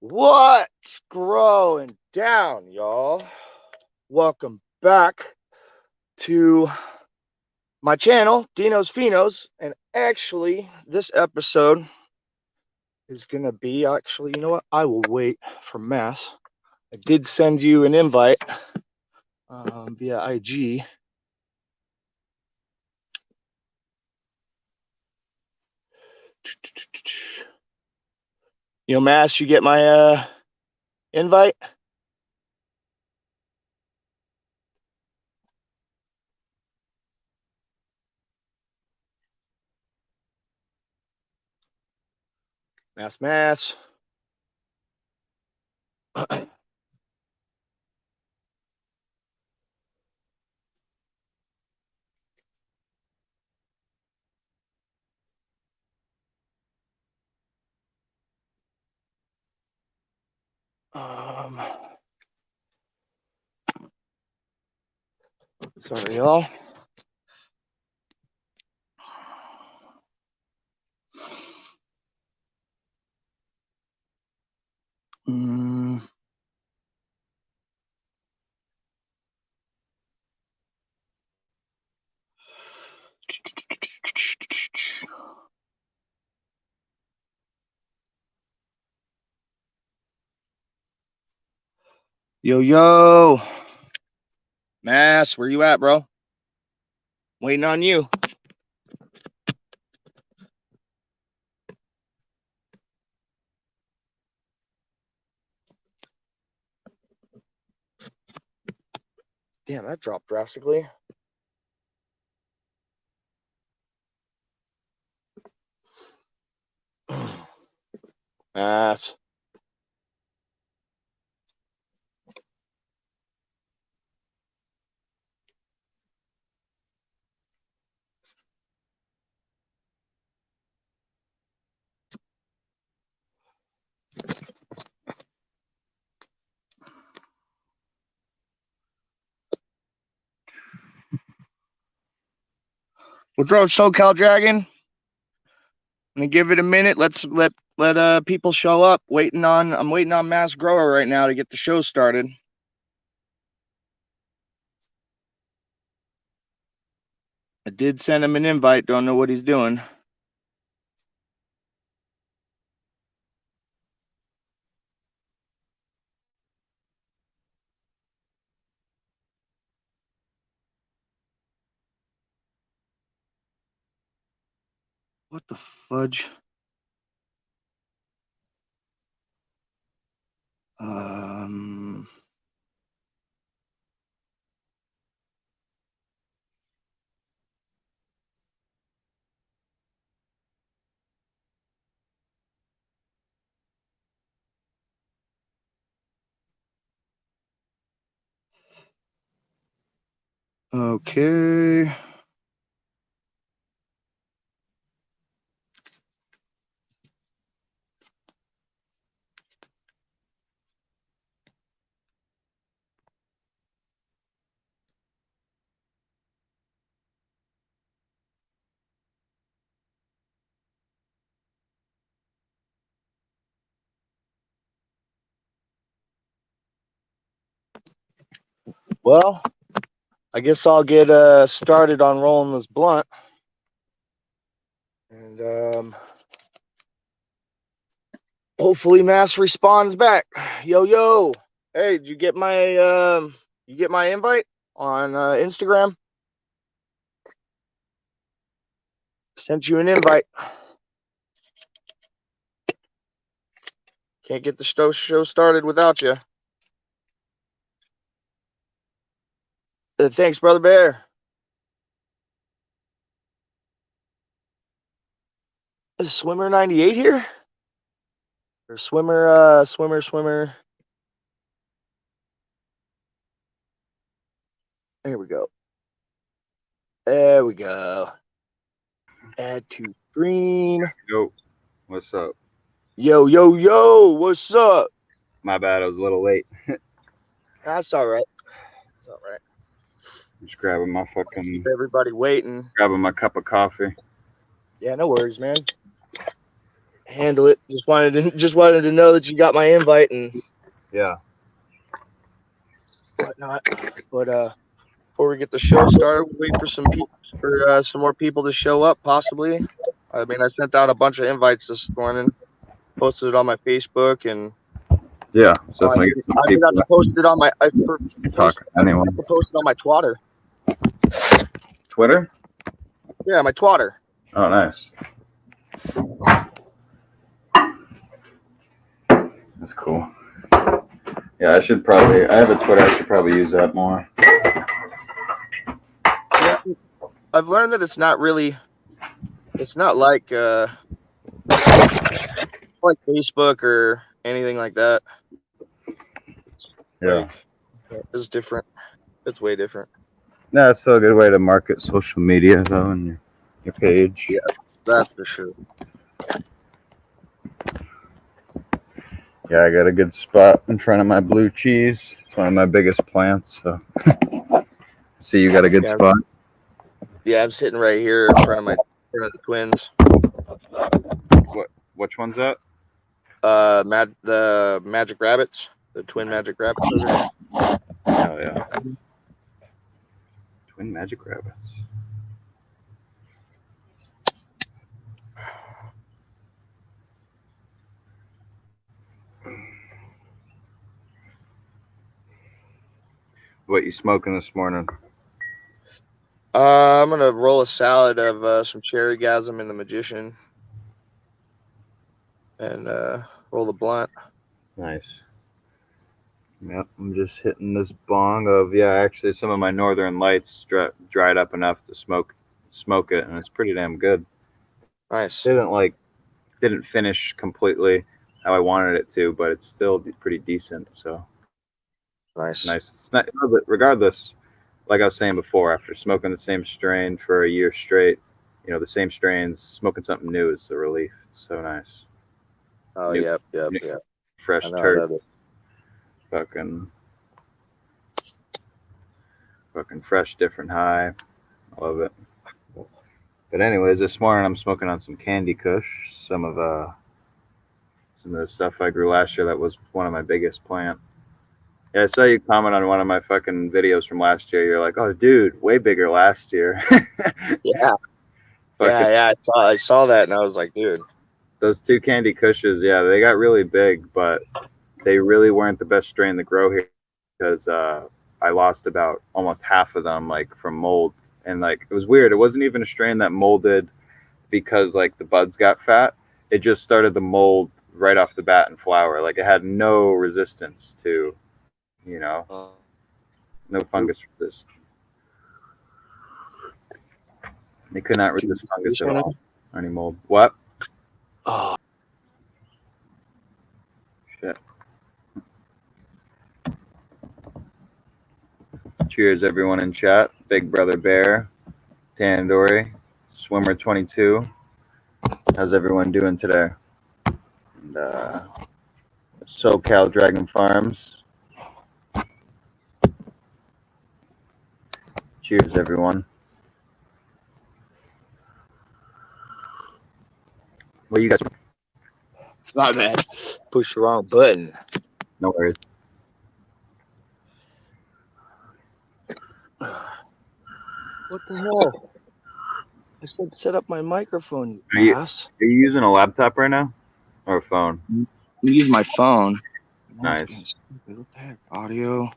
What's growing down, y'all? Welcome back to my channel, DEANO'S, PHENOS. And actually, this episode is going to be, you know what? I will wait for Mass. I did send you an invite via IG. You know, Mass, you get my invite? Mass. Sorry, y'all. Yo. Mass, where you at, bro? Waiting on you. Damn, that dropped drastically. Mass. What's up, SoCal Dragon? I'm gonna give it a minute. Let people show up. I'm waiting on Mass Grower right now to get the show started. I did send him an invite. Don't know what he's doing. What the fudge? Okay. Well, I guess I'll get started on rolling this blunt. And hopefully Mass responds back. Yo. Hey, did you get my invite on Instagram? Sent you an invite. Can't get the show started without you. Thanks, Brother Bear. Is Swimmer 98 here? Or Swimmer? There we go. Add to stream. Yo, what's up? Yo, what's up? My bad, I was a little late. That's all right. Just grabbing my fucking. Keep everybody waiting. Grabbing my cup of coffee. Yeah, no worries, man. handle it. Just wanted to know that you got my invite and Yeah. whatnot. But before we get the show started, we'll wait for some more people to show up, possibly. I mean, I sent out a bunch of invites this morning, posted it on my Facebook, and Yeah. So I if I get some forgot people to post it on my I talking to anyone. forgot to post it on my Twitter. Twitter? Yeah, my Twitter. Oh, nice. That's cool. Yeah, I have a Twitter. I should probably use that more. Yeah, I've learned that it's not like Facebook or anything like that. Yeah. Like, it's different. It's way different. No, it's still a good way to market social media, though, and your page. Yeah, that's for sure. Yeah, I got a good spot in front of my blue cheese. It's one of my biggest plants. So, see, you got a good spot. Yeah, I'm sitting right here in front of the twins. Which one's that? The magic rabbits, the twin magic rabbits over there. Oh yeah, twin magic rabbits. What you smoking this morning? I'm gonna roll a salad of some cherry gasm and the magician, and roll the blunt. Nice. Yep, I'm just hitting this bong of actually some of my Northern Lights dried up enough to smoke it, and it's pretty damn good. Nice. Didn't finish completely how I wanted it to, but it's still pretty decent. So nice. It's not, but regardless, like I was saying before, after smoking the same strain for a year straight, the same strains, smoking something new is a relief. It's so nice. Oh, yep. Fresh turd. Fucking fresh, different high. I love it. But anyways, this morning I'm smoking on some Candy Kush, some of the stuff I grew last year that was one of my biggest plant. Yeah, I saw you comment on one of my fucking videos from last year. You're like, "Oh, dude, way bigger last year." Yeah. I saw that, and I was like, dude. Those two Candy Kushes, they got really big, but they really weren't the best strain to grow here because I lost about almost half of them, like from mold, and like it was weird. It wasn't even a strain that molded because like the buds got fat. It just started to mold right off the bat in flower. Like it had no resistance to, no fungus resist. They could not resist fungus at all or any mold. What? Oh. Shit. Cheers, everyone in chat. Big Brother Bear, Tandoori, Swimmer 22. How's everyone doing today? And SoCal Dragon Farms. Cheers, everyone. What you guys? My bad. Push the wrong button. No worries. What the hell? I said set up my microphone, Are you using a laptop right now? Or a phone? I'm using my phone. Nice. What the heck? Audio.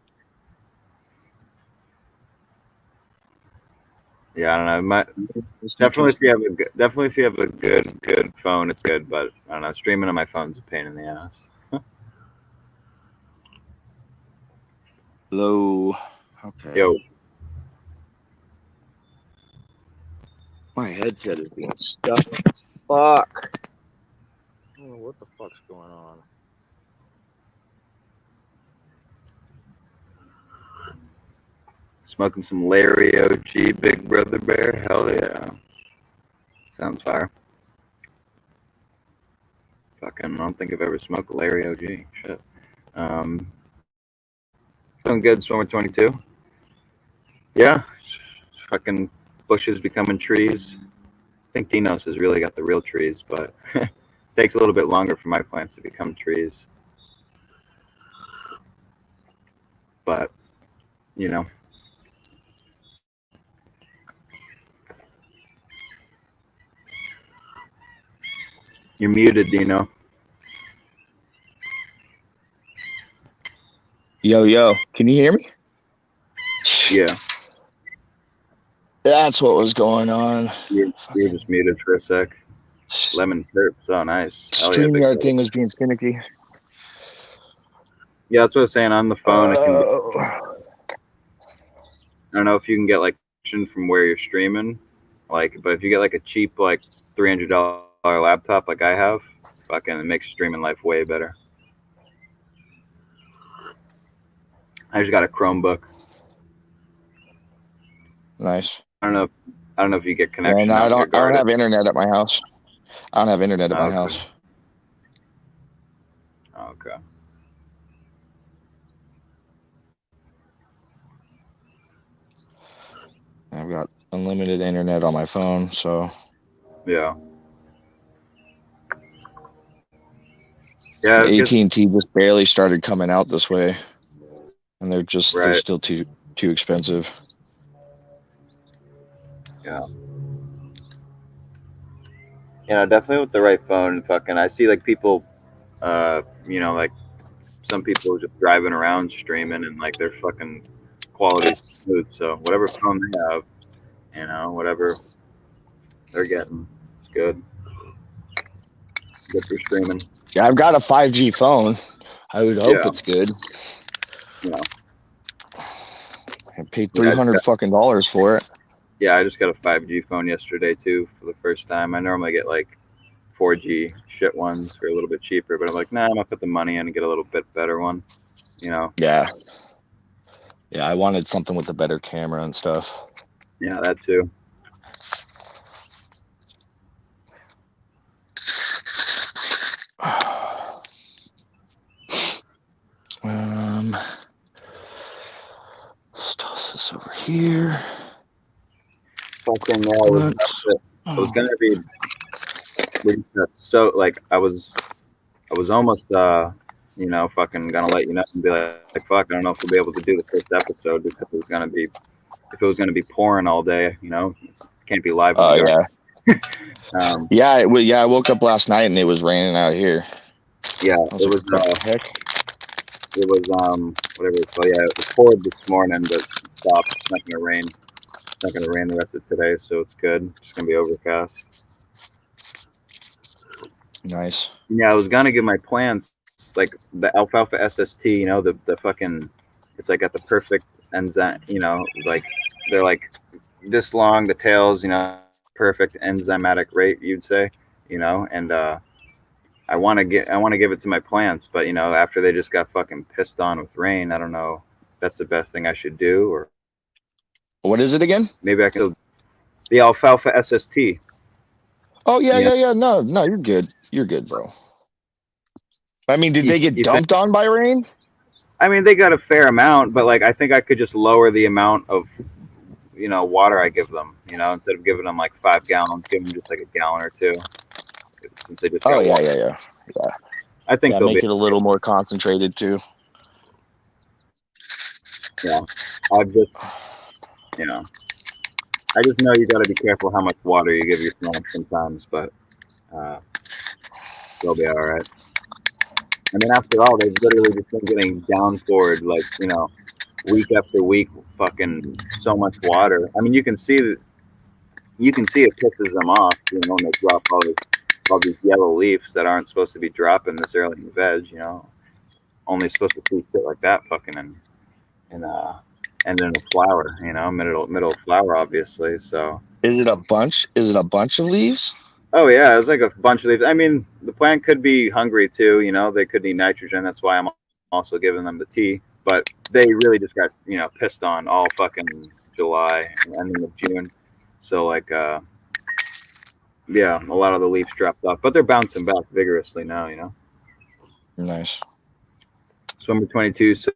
Yeah, I don't know. Definitely if you have a good phone, it's good. But I don't know. Streaming on my phone's a pain in the ass. Hello. Okay. Yo. My headset is being stuck as fuck. I don't know what the fuck's going on. Smoking some Larry OG, Big Brother Bear. Hell yeah. Sounds fire. Fucking, I don't think I've ever smoked Larry OG. Shit. Feeling good, Swimmer 22. Yeah. Fucking bushes becoming trees. I think DEANO'S has really got the real trees, but Takes a little bit longer for my plants to become trees. But, you know. You're muted, Dino. Yo, can you hear me? Yeah. That's what was going on. You're just muted for a sec. Lemon terps. Oh, nice. Hell yeah, StreamYard thing was being finicky. Yeah, that's what I was saying. On the phone, it can be, I don't know if you can get like from where you're streaming, like, but if you get like a cheap like $300 laptop like I have, fucking it makes streaming life way better. I just got a Chromebook. Nice. I don't know if you get connection. Yeah, no, I don't have internet at my house. I don't have internet at my house. Okay. I've got unlimited internet on my phone, so yeah. Yeah. AT&T just barely started coming out this way, and they're still too expensive. Yeah. You know, definitely with the right phone, fucking. I see like people, you know, like some people just driving around streaming and like their fucking quality's smooth. So whatever phone they have, you know, whatever they're getting, it's good. Good for streaming. Yeah, I've got a 5G phone. I would hope it's good. Yeah. I paid $300 fucking dollars for it. Yeah, I just got a 5G phone yesterday too for the first time. I normally get like 4G shit ones for a little bit cheaper, but I'm like, nah, I'm gonna put the money in and get a little bit better one. You know. Yeah. Yeah, I wanted something with a better camera and stuff. Yeah, that too. Let's toss this over here. Fucking it was gonna be. We just got so like I was almost you know, fucking gonna let you know and be like fuck, I don't know if we'll be able to do the first episode because it was gonna be pouring all day, you know, it can't be live. Oh yeah. Yeah, I woke up last night and it was raining out here. Yeah, it was heck. It was whatever it's called. Yeah, it poured this morning, but stopped. It's not gonna rain. It's not gonna rain the rest of today, so it's good. It's just gonna be overcast. Nice. Yeah, I was gonna give my plants like the alfalfa SST. You know, the fucking. It's like at the perfect enzyme. You know, like they're like this long. The tails. You know, perfect enzymatic rate. You'd say. You know, and I want to give it to my plants, but you know, after they just got fucking pissed on with rain, I don't know if that's the best thing I should do, or what is it again? Maybe I can. The alfalfa SST. Oh yeah. No, you're good. You're good, bro. I mean, did they get dumped on by rain? I mean, they got a fair amount, but like I think I could just lower the amount of, you know, water I give them. You know, instead of giving them like 5 gallons, give them just like a gallon or 2. Since they just got water. Yeah. I think they'll make it a little more concentrated too. Yeah, I've just, you know, I just know you got to be careful how much water you give your plants sometimes, but they'll be all right. I mean, after all, they've literally just been getting downpoured, like, you know, week after week, fucking so much water. I mean, you can see it pisses them off, you know, when they drop all these yellow leaves that aren't supposed to be dropping this early in the veg, you know. Only supposed to see shit like that fucking in a flower, you know, middle of flower, obviously. So is it a bunch of leaves? Oh yeah, it's like a bunch of leaves. I mean, the plant could be hungry too, you know, they could need nitrogen. That's why I'm also giving them the tea. But they really just got, you know, pissed on all fucking July and ending of June. So like yeah, a lot of the leaves dropped off, but they're bouncing back vigorously now, you know. Nice. Swimmer 22. So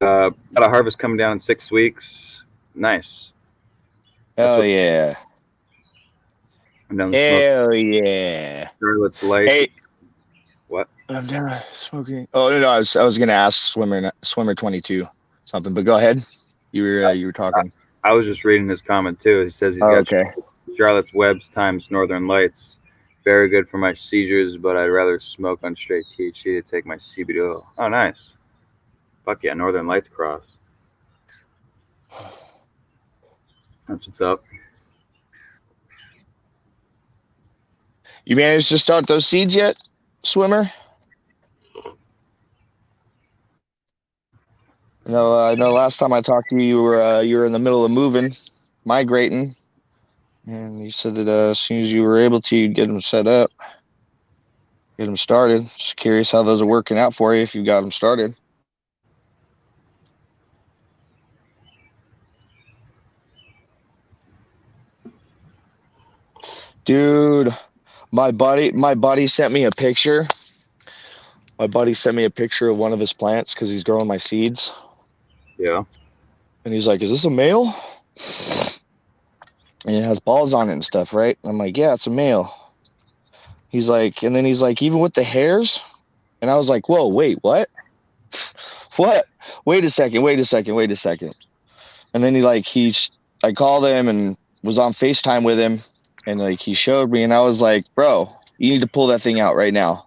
got a harvest coming down in 6 weeks. Nice. Hell yeah. I'm down Hell yeah. Charlotte's Lake. Hey, I'm done smoking. Oh no, I was gonna ask swimmer 22 something, but go ahead. You were talking. I was just reading his comment too. He says he's Oh, got okay. Charlotte's Webs times Northern Lights. Very good for my seizures, but I'd rather smoke on straight THC to take my CBD oil. Oh, nice. Fuck yeah, Northern Lights cross. That's what's up. You managed to start those seeds yet, swimmer? No, I know last time I talked to you, you were in the middle of moving, migrating, and you said that as soon as you were able to, you'd get them set up, get them started. Just curious how those are working out for you if you got them started. Dude, my buddy sent me a picture. My buddy sent me a picture of one of his plants because he's growing my seeds. Yeah. And he's like, "Is this a male?" And it has balls on it and stuff, right? I'm like, "Yeah, it's a male." He's like, and then he's like, "Even with the hairs?" And I was like, "Whoa, wait, what? What? Wait a second, wait a second, wait a second." And then I called him and was on FaceTime with him, and like he showed me, and I was like, "Bro, you need to pull that thing out right now."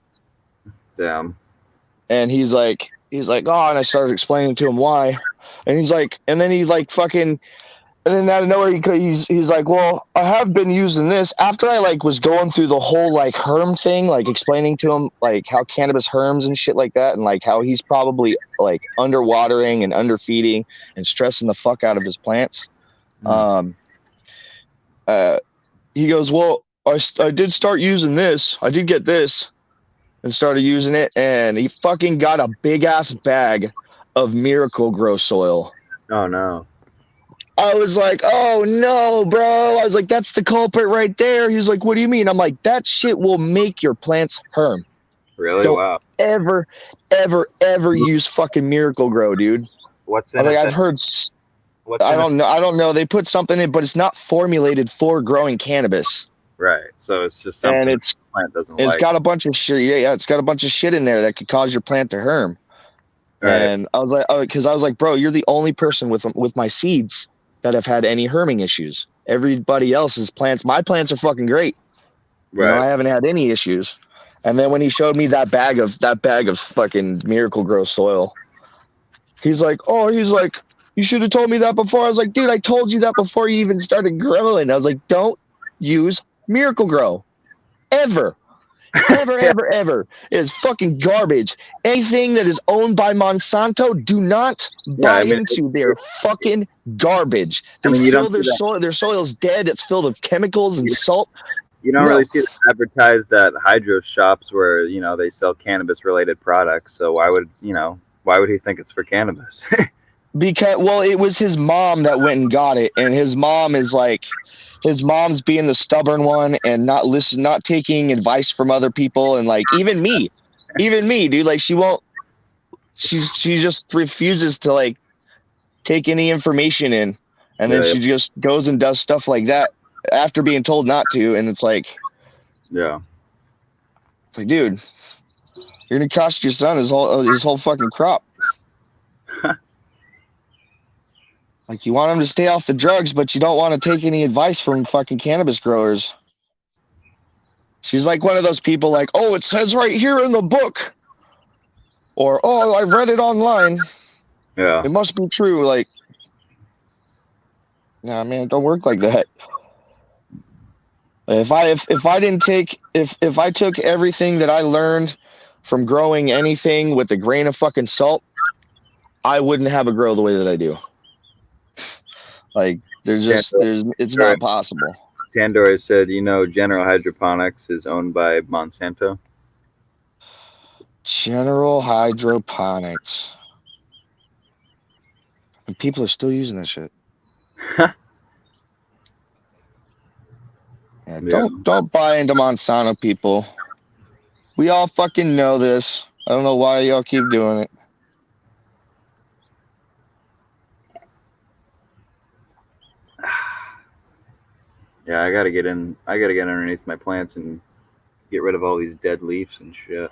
Damn. And he's like, "Oh," and I started explaining to him why, and he's like, and then he like fucking, and then out of nowhere he's like, "Well, I have been using this." After I like was going through the whole like herm thing, like explaining to him like how cannabis herms and shit like that, and like how he's probably like underwatering and underfeeding and stressing the fuck out of his plants. Um, uh, he goes, "Well, I did start using this. I did get this." And started using it, and he fucking got a big ass bag of Miracle Grow soil. Oh no. I was like, "Oh no, bro!" I was like, "That's the culprit right there." He's like, "What do you mean?" I'm like, "That shit will make your plants herm. Really? Don't Wow. ever, ever use fucking Miracle Grow, dude." What's I in was like, it? "I've heard." What's I in it? don't know. I don't know. They put something in, but it's not formulated for growing cannabis, Right. So it's just and something the plant doesn't it's like. got a bunch of shit. Yeah, it's got a bunch of shit in there that could cause your plant to herm. Right. And I was like, oh, because I was like, "Bro, you're the only person with my seeds that have had any herming issues. Everybody else's plants, my plants are fucking great. Right. I haven't had any issues." And then when he showed me that bag of fucking Miracle Grow soil, he's like, "You should have told me that before." I was like, "Dude, I told you that before you even started growing." I was like, "Don't use Miracle Grow ever." Ever, Yeah. ever, ever. It is fucking garbage. Anything that is owned by Monsanto, do not Yeah. buy into. They're fucking garbage. They You don't fill see their that. soil. Their soil's dead. It's filled with chemicals and You, salt. you don't really No, see that advertised at hydro shops where they sell cannabis related products. So why would he think it's for cannabis? because it was his mom that went and got it, and his mom's being the stubborn one and not taking advice from other people, and like even me, dude. Like she won't. She just refuses to like take any information in, and then Yeah. she just goes and does stuff like that after being told not to. And it's like, Yeah. dude, you're gonna cost your son his whole fucking crop. Like, you want him to stay off the drugs, but you don't want to take any advice from fucking cannabis growers. She's like one of those people like, "Oh, it says right here in the book," or, "Oh, I read it online. Yeah. It must be true." Like, nah, man, it don't work like that. If I took everything that I learned from growing anything with a grain of fucking salt, I wouldn't have a grow the way that I do. Like, it's not possible. Tandor said, General Hydroponics is owned by Monsanto. General hydroponics. And people are still using that shit. Yeah, Yeah. don't buy into Monsanto, people. We all fucking know this. I don't know why y'all keep doing it. Yeah, I gotta get in. I gotta get underneath my plants and get rid of all these dead leaves and shit.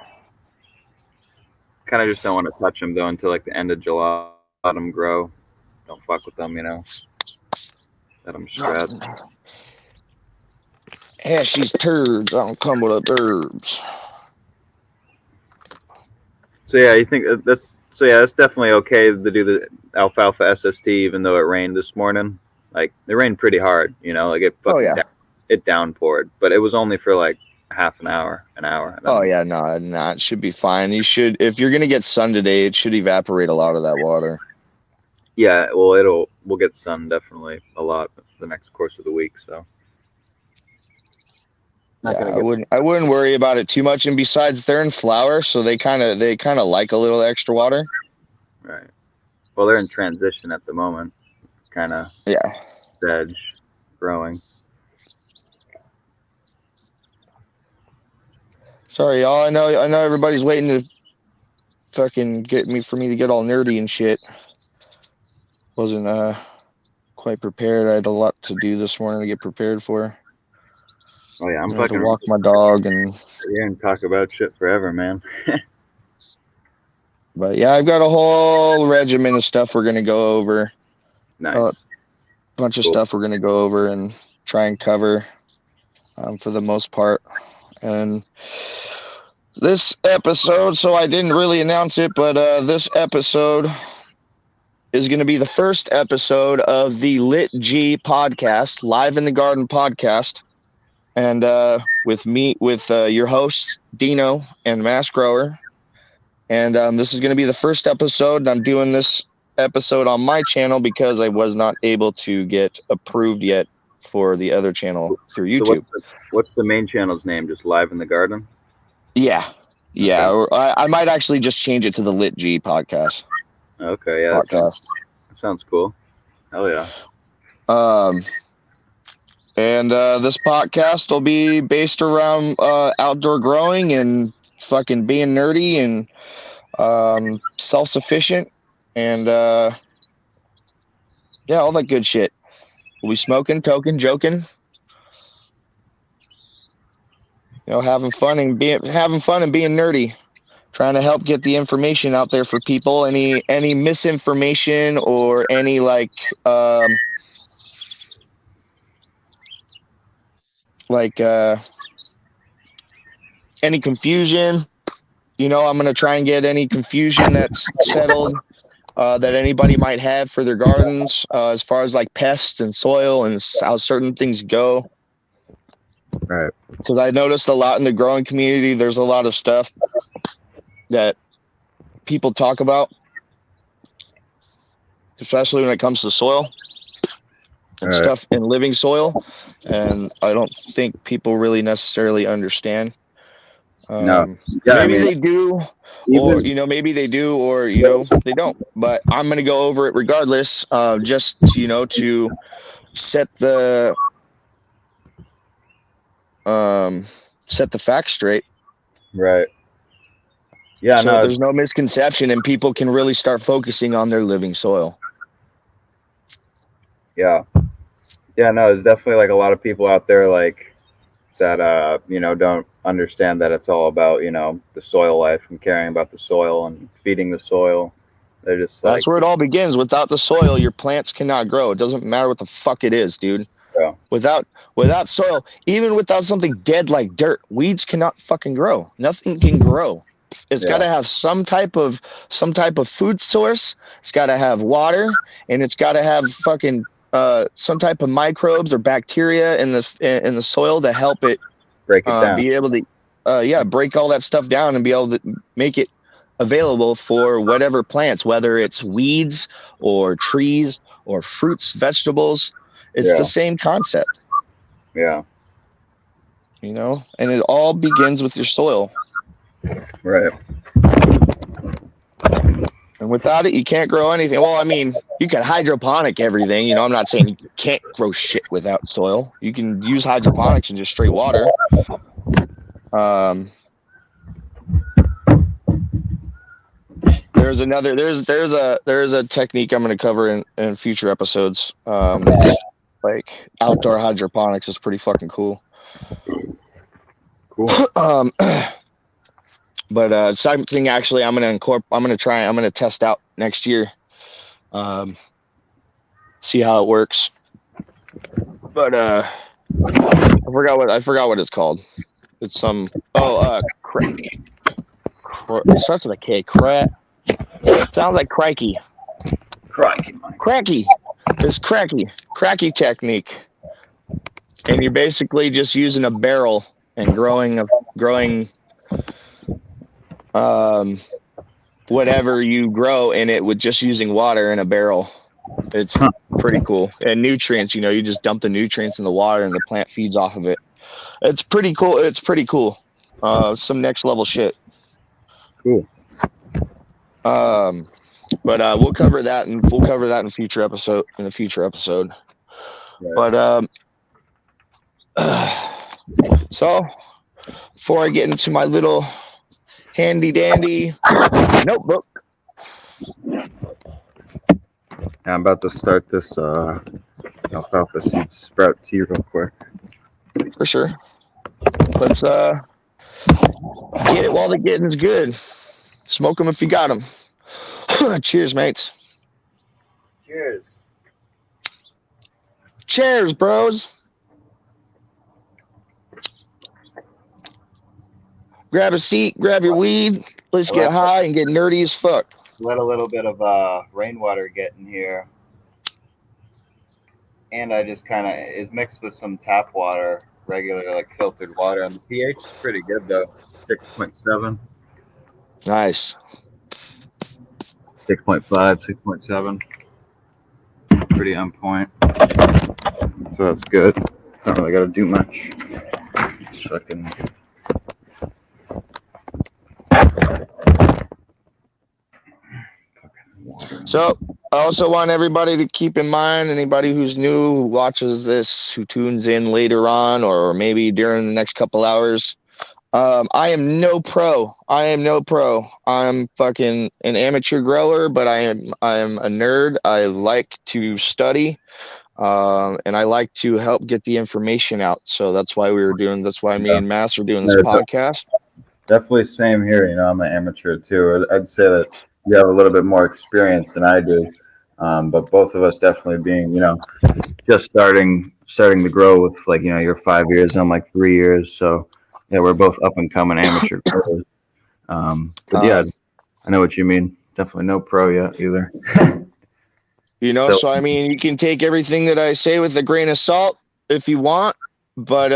Kind of just don't want to touch them though until like the end of July. Let them grow. Don't fuck with them, you know. Let them spread. Ashy's turds on crumbled up herbs. So yeah, you think that's so yeah, it's definitely okay to do the alfalfa SST even though it rained this morning. Like it rained pretty hard, you know, like it fucking it downpoured, but it was only for like half an hour. Oh yeah, no, it should be fine. You should, if you're gonna get sun today, it should evaporate a lot of that water. Yeah, well, we'll get sun definitely a lot the next course of the week. So yeah, I wouldn't worry about it too much. And besides, they're in flower, so they kind of like a little extra water. Right. Well, they're in transition at the moment, kind of. Yeah. Veg growing. Sorry, y'all. I know everybody's waiting to fucking for me to get all nerdy and shit. Wasn't quite prepared. I had a lot to do this morning to get prepared for. Oh yeah, I'm fucking to walk my dog and yeah, and talk about shit forever, man. But yeah, I've got a whole regimen of stuff we're gonna go over. Nice. Bunch of stuff we're gonna go over and try and cover for the most part. And this episode, so I didn't really announce it, but this episode is going to be the first episode of the Lit G podcast, Live in the Garden podcast. And with your host, Dino, and Mass Grower. And this is going to be the first episode. And I'm doing this episode on my channel because I was not able to get approved yet for the other channel through YouTube. So what's the main channel's name? Just Live in the Garden? Yeah. Yeah. Okay. Or I might actually just change it to the Lit G podcast. Okay. Yeah. Podcast. That sounds cool. Hell yeah. And this podcast will be based around outdoor growing and fucking being nerdy and self-sufficient and yeah, all that good shit. We'll be smoking, toking, joking, you know, having fun and being nerdy, trying to help get the information out there for people. Any misinformation or any any confusion, you know, I'm going to try and get any confusion that's settled that anybody might have for their gardens as far as like pests and soil and how certain things go. Right. Because I noticed a lot in the growing community, there's a lot of stuff that people talk about, especially when it comes to soil and stuff in living soil. And I don't think people really necessarily understand. No. Yeah, maybe they do, or, you know, maybe they do, or, you know, they don't. But I'm going to go over it regardless, just, you know, to set the facts straight. Right. Yeah. So there's no misconception and people can really start focusing on their living soil. Yeah. Yeah, no, there's definitely like a lot of people out there like that, you know, don't understand that it's all about, you know, the soil life and caring about the soil and feeding the soil. They're just like, that's where it all begins. Without the soil, your plants cannot grow. It doesn't matter what the fuck it is, dude. Yeah. Without soil, even without something dead like dirt, weeds cannot fucking grow. Nothing can grow. It's got to have some type of food source. It's got to have water, and it's got to have fucking some type of microbes or bacteria in the soil to help it break it down. Be able to break all that stuff down and be able to make it available for whatever plants, whether it's weeds or trees or fruits, vegetables. It's the same concept. Yeah. You know, and it all begins with your soil. Right. And without it, you can't grow anything. Well, I mean, you can hydroponic everything. You know, I'm not saying you can't grow shit without soil. You can use hydroponics and just straight water. There's a technique I'm going to cover in future episodes. Like outdoor hydroponics is pretty fucking cool. Cool. But something actually I'm gonna test out next year. See how it works. But I forgot what it's called. It's some it starts with a K. Sounds like crikey. Cracky. It's cracky technique. And you're basically just using a barrel and growing whatever you grow in it with just using water in a barrel. It's pretty cool. And nutrients, you just dump the nutrients in the water and the plant feeds off of it. It's pretty cool. Some next level shit. Cool. But we'll cover that in a future episode. Right. But so before I get into my little handy dandy notebook, I'm about to start this alfalfa seed sprout tea real quick. For sure. Let's get it while the getting's good. Smoke them if you got them. Cheers, mates. Cheers, bros. Grab a seat, grab your weed. Let's get high and get nerdy as fuck. Let a little bit of rainwater get in here. And I just kind of is mixed with some tap water, regular like filtered water. And the pH is pretty good though, 6.7. Nice. 6.5, 6.7. Pretty on point. So that's good. Don't really got to do much. Just fucking. So I also want everybody to keep in mind, anybody who's new, who watches this, who tunes in later on, or maybe during the next couple hours, I am no pro. I'm fucking an amateur grower, but I am a nerd. I like to study, and I like to help get the information out. So that's why me and Mass are doing this podcast. Definitely same here. I'm an amateur too. I'd say that you have a little bit more experience than I do, but both of us definitely being, just starting to grow with you're 5 years and I'm like 3 years. So yeah, we're both up and coming amateur growers. But yeah, I know what you mean. Definitely no pro yet either. So I mean, you can take everything that I say with a grain of salt if you want, but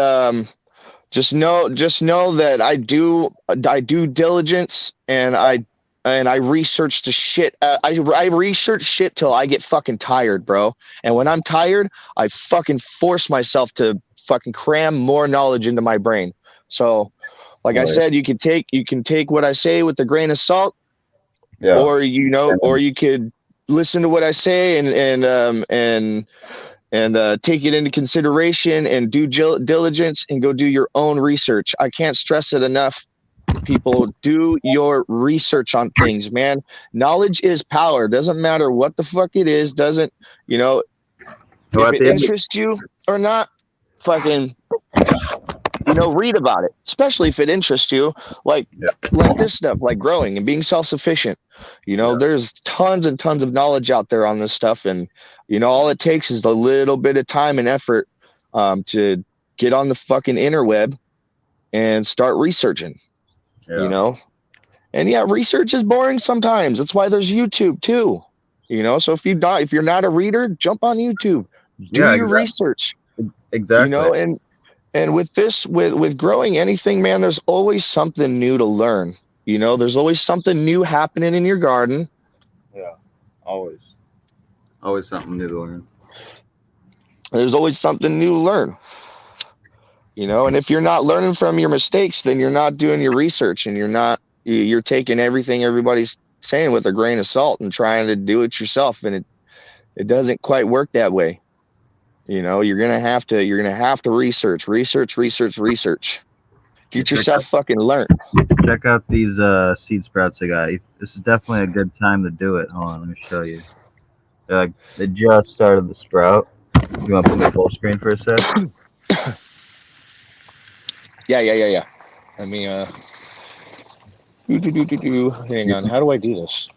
just know that I do diligence and I research the shit. I research shit till I get fucking tired, bro. And when I'm tired, I fucking force myself to fucking cram more knowledge into my brain. So, like I said, you can take what I say with a grain of salt, or you could listen to what I say and take it into consideration and do diligence and go do your own research. I can't stress it enough. People, do your research on things, man. Knowledge is power. Doesn't matter what the fuck it is. If it interests you or not, fucking, read about it. Especially if it interests you, like this stuff, like growing and being self-sufficient. There's tons and tons of knowledge out there on this stuff, and all it takes is a little bit of time and effort to get on the fucking interweb and start researching. And research is boring sometimes. That's why there's YouTube too. So if you're not a reader, jump on YouTube, do your research. Exactly. And with this, with growing anything, man, there's always something new to learn. There's always something new happening in your garden. Yeah, always something new to learn. There's always something new to learn. And if you're not learning from your mistakes, then you're not doing your research, and you're taking everything everybody's saying with a grain of salt and trying to do it yourself. And it doesn't quite work that way. You're going to have to research. Get yourself fucking learned. Check out these seed sprouts I got. This is definitely a good time to do it. Hold on, let me show you. They just started the sprout. You want to put me full screen for a sec? Yeah. Let me Hang on, how do I do this?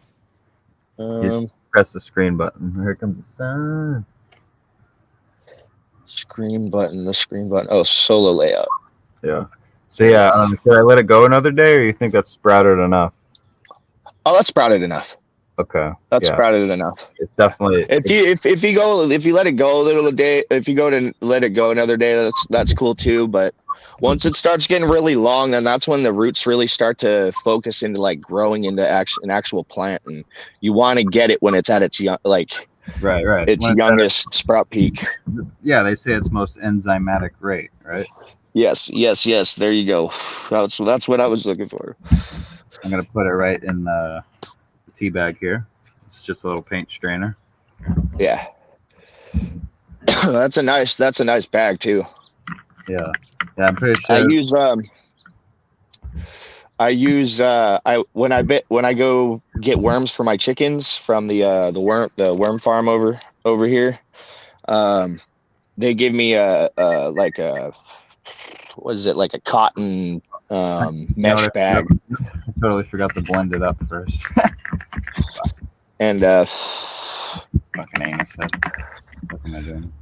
You press the screen button. Here comes the sun. Screen button, the screen button. Oh, solo layout. Yeah. So yeah, should I let it go another day, or you think that's sprouted enough? Oh, that's sprouted enough. Okay. That's yeah. sprouted enough. It's definitely. If you let it go a little day, if you go to let it go another day, that's cool too. But once it starts getting really long, then that's when the roots really start to focus into like growing into an actual plant, and you want to get it when it's at its young, like right. its youngest sprout peak. Yeah, they say it's most enzymatic rate, right? Yes. There you go. That's what I was looking for. I'm gonna put it right in the tea bag here. It's just a little paint strainer. Yeah. That's a nice bag too. Yeah, I'm pretty sure. When I go get worms for my chickens from the worm farm over here. They give me like a what is it, like a cotton mesh bag. I totally forgot to blend it up first. And fucking anus head. What am I doing?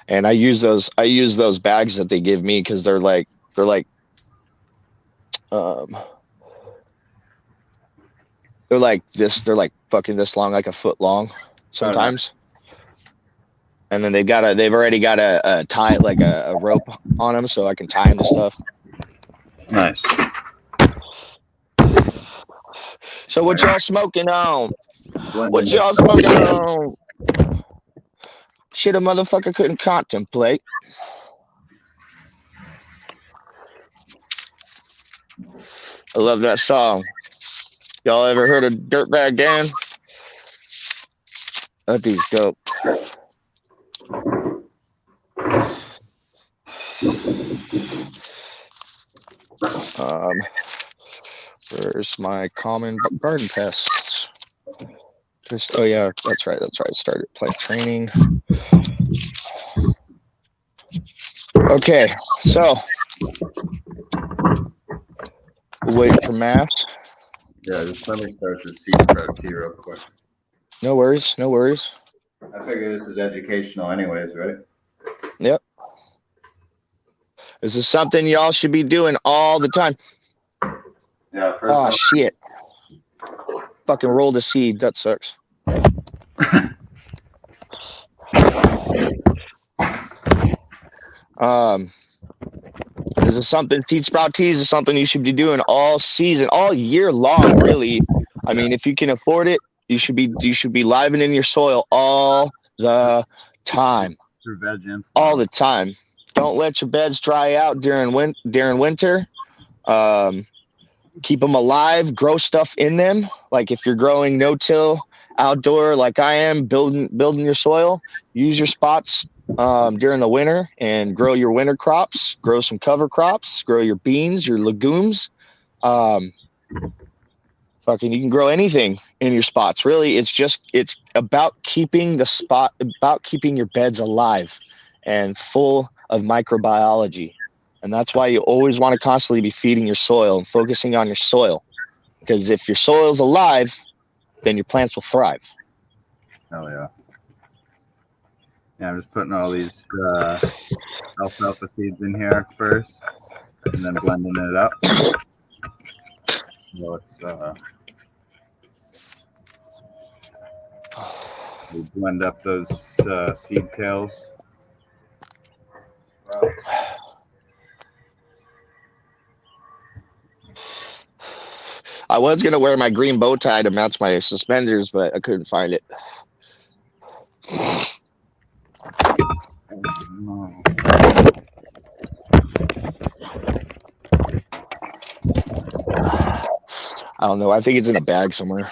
And I use those bags that they give me because they're like this. They're like fucking this long, like a foot long sometimes. And then they've already got a tie, like a rope on them, so I can tie them to stuff. Nice. So what y'all smoking on? What y'all smoking on? Shit, a motherfucker couldn't contemplate. I love that song. Y'all ever heard of Dirtbag Dan? That dude's dope. Where's my common garden pests? Oh yeah, that's right. Started plant training. Okay, so waiting for mass. Yeah, just let me start the seed prep tea real quick. No worries. I figure this is educational anyways, right? Yep. This is something y'all should be doing all the time. Yeah. Oh shit! Fucking rolled a seed. That sucks. This is something. Seed sprout teas is something you should be doing all season, all year long. Really, I mean, if you can afford it, you should be livening your soil all the time. All the time. Don't let your beds dry out during winter. Keep them alive. Grow stuff in them. Like if you're growing no-till outdoor, like I am, building your soil. Use your spots during the winter and grow your winter crops. Grow some cover crops. Grow your beans, your legumes. Fucking, you can grow anything in your spots. Really, it's about keeping your beds alive and full of microbiology. And that's why you always want to constantly be feeding your soil and focusing on your soil. Because if your soil's alive, then your plants will thrive. Hell yeah. Yeah, I'm just putting all these alfalfa seeds in here first and then blending it up. So it's we blend up those seed tails. Wow. I was going to wear my green bow tie to match my suspenders, but I couldn't find it. I don't know. I think it's in a bag somewhere.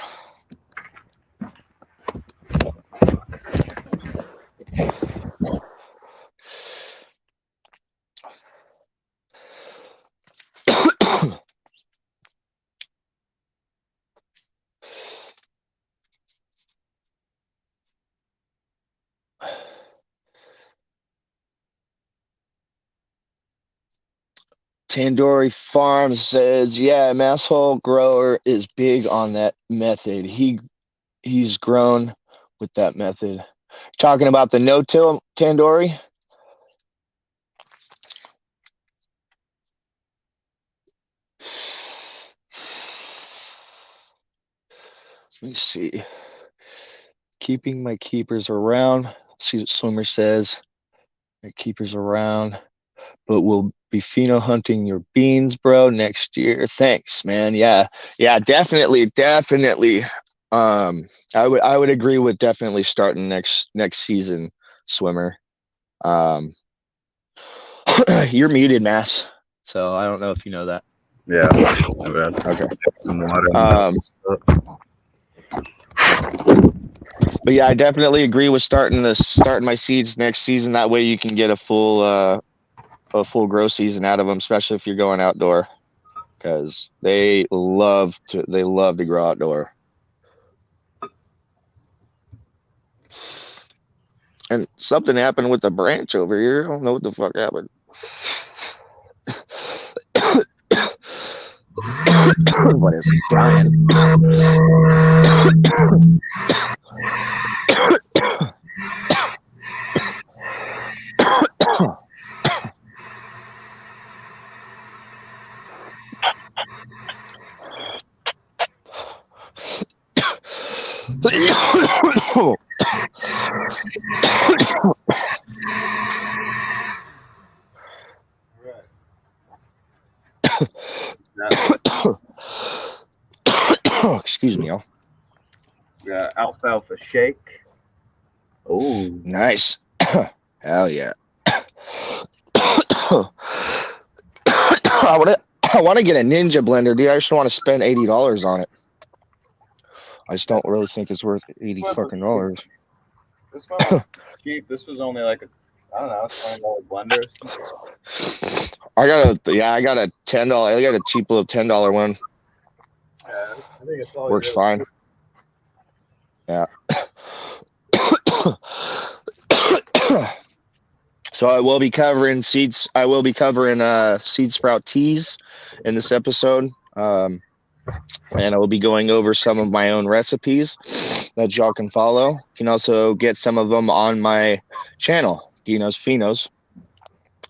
Tandoori Farm says, yeah, masshole grower is big on that method. He's grown with that method. Talking about the no-till Tandoori. Let me see. Keeping my keepers around. See what Swimmer says. My keepers around, but we'll be pheno hunting your beans, bro, next year. Thanks, man. Yeah, definitely. I would agree with definitely starting next season, Swimmer. You're muted, Mass. So I don't know if you know that. Yeah. Okay. Some water. But yeah, I definitely agree with starting my seeds next season. That way you can get a full grow season out of them, especially if you're going outdoor, because they love to grow outdoor. And something happened with the branch over here. I don't know what the fuck happened. What is he dying? Excuse me, y'all. Yeah, alfalfa shake. Oh, nice. Hell yeah. I want to get a Ninja blender, dude. I just want to spend $80 on it. I just don't really think it's worth $80 fucking dollars. This one was cheap. This was only like I don't know, $20 blender. I got a $10. I got a cheap little $10 one. Yeah, I think it's all works fine. Yeah. So I will be covering seeds. I will be covering seed sprout teas in this episode. And I will be going over some of my own recipes that y'all can follow. You can also get some of them on my channel, DEANO'S PHENOS,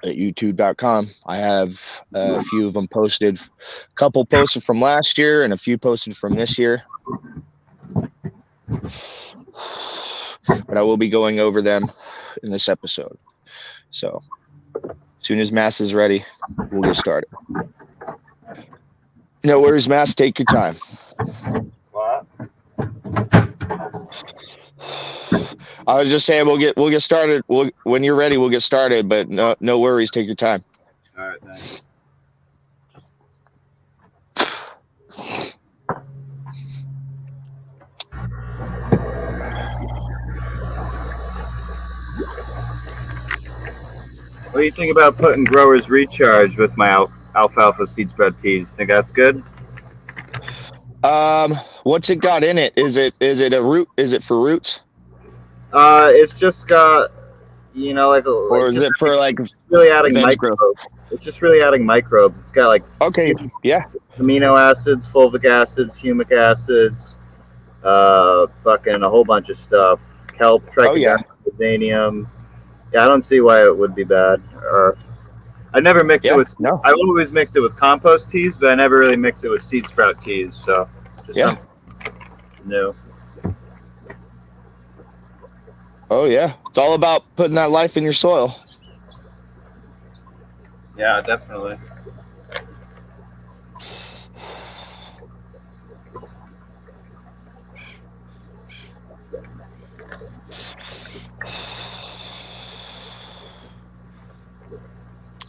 at youtube.com. I have a few of them posted, a couple posted from last year and a few posted from this year. But I will be going over them in this episode. So as soon as Mass is ready, we'll get started. No worries, Mass. Take your time. What? I was just saying we'll get started. When you're ready, we'll get started. But no worries. Take your time. All right, thanks. What do you think about putting growers recharge with my alfalfa seed spread teas? Think that's good? What's it got in it? Is it a root? Is it for roots? It's just got, you know, or is it for like really adding microbes? It's just really adding microbes. It's got like amino acids, fulvic acids, humic acids, fucking a whole bunch of stuff. Kelp, trichoderma, Yeah, I don't see why it would be bad. I never mix it with. No. I always mix it with compost teas, but I never really mix it with seed sprout teas. So just something new. Oh yeah, it's all about putting that life in your soil. Yeah, definitely.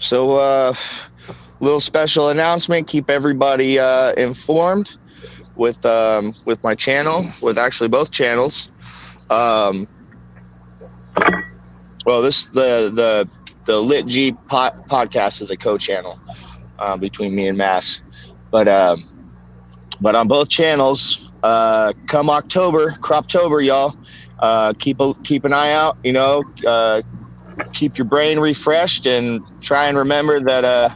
So, little special announcement. Keep everybody informed with my channel, with actually both channels. Well, the Lit G podcast is a co-channel between me and Mass, but on both channels, come October, Croptober, y'all, keep an eye out. You know, keep your brain refreshed and try and remember that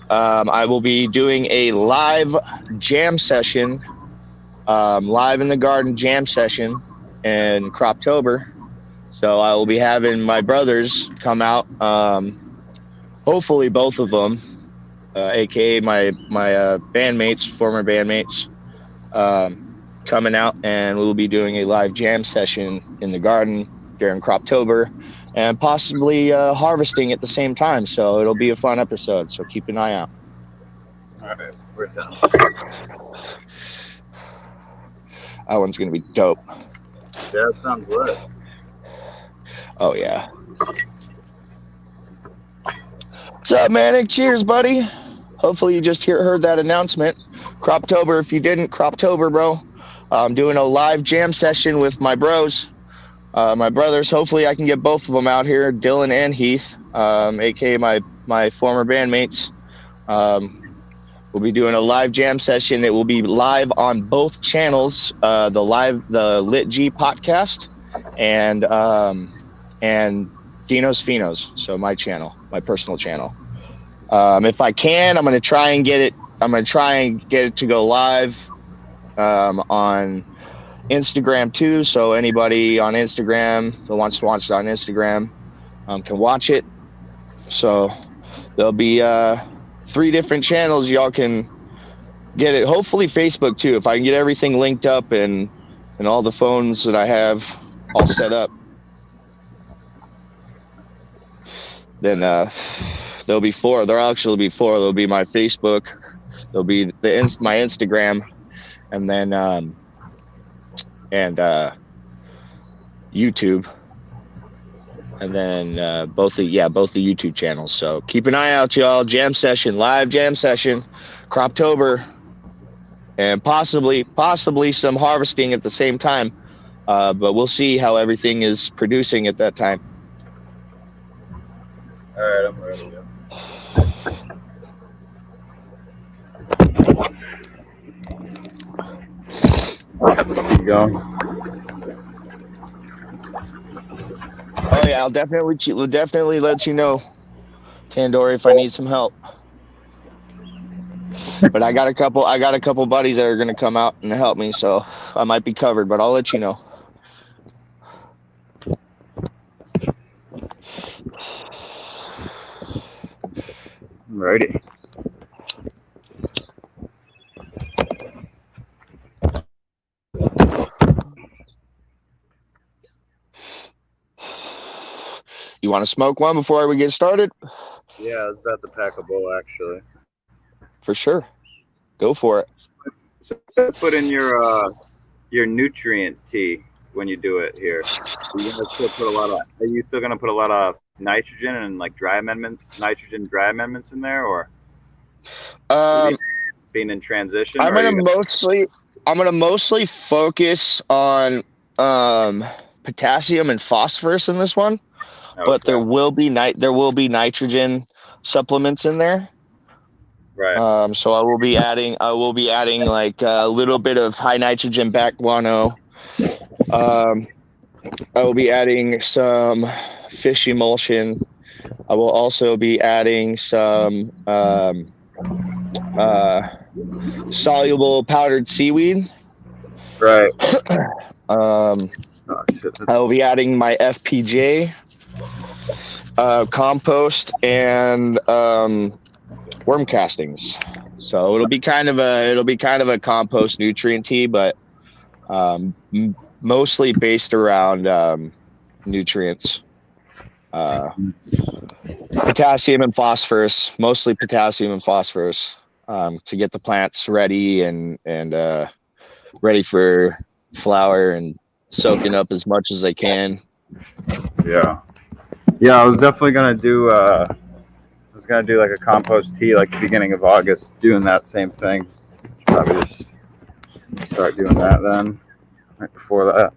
I will be doing a live jam session, live in the garden jam session in Croptober. So I will be having my brothers come out, hopefully both of them, aka my bandmates, former bandmates, coming out, and we'll be doing a live jam session in the garden during Croptober, and possibly harvesting at the same time. So it'll be a fun episode. So keep an eye out. All right, we're done. That one's gonna be dope. Yeah, that sounds lit. Oh yeah. What's up, Manic? Cheers, buddy. Hopefully you just heard that announcement. Croptober. If you didn't, Croptober, bro. I'm doing a live jam session with my bros, my brothers. Hopefully I can get both of them out here, Dylan and Heath, aka my former bandmates. We'll be doing a live jam session. It will be live on both channels, the Lit G podcast and DEANO'S PHENOS. So my channel, my personal channel. If I can, I'm gonna try and get it to go live on Instagram too. So anybody on Instagram that wants to watch it on Instagram can watch it. So there'll be 3 different channels y'all can get it. Hopefully Facebook too. If I can get everything linked up and all the phones that I have all set up, then there'll be 4. There'll actually be 4. There'll be my Facebook, there'll be my Instagram, and then YouTube, and then both the YouTube channels. So keep an eye out, y'all. Jam session, live jam session, Croptober, and possibly some harvesting at the same time. But we'll see how everything is producing at that time. All right, I'm ready. Keep going. Oh yeah, I'll definitely let you know, Tandoori, if I need some help. But I got a couple buddies that are gonna come out and help me, so I might be covered. But I'll let you know. Righty. You want to smoke one before we get started? Yeah, I was about to pack a bowl actually. For sure. Go for it. So put in your nutrient tea when you do it here. Are you still gonna put a lot of nitrogen and like nitrogen dry amendments in there, or being in transition? I'm gonna mostly focus on potassium and phosphorus in this one, okay. But there will be nitrogen supplements in there. Right. So I will be adding like a little bit of high nitrogen back guano. I will be adding some fish emulsion. I will also be adding some soluble powdered seaweed. Right. I will be adding my FPJ, compost, and worm castings. So it'll be kind of a compost nutrient tea, but mostly based around nutrients, potassium and phosphorus, mostly potassium and phosphorus, to get the plants ready and ready for flower and soaking up as much as they can. Yeah, I was definitely gonna do. I was gonna do like a compost tea, like the beginning of August, doing that same thing. Probably just start doing that then, right before that.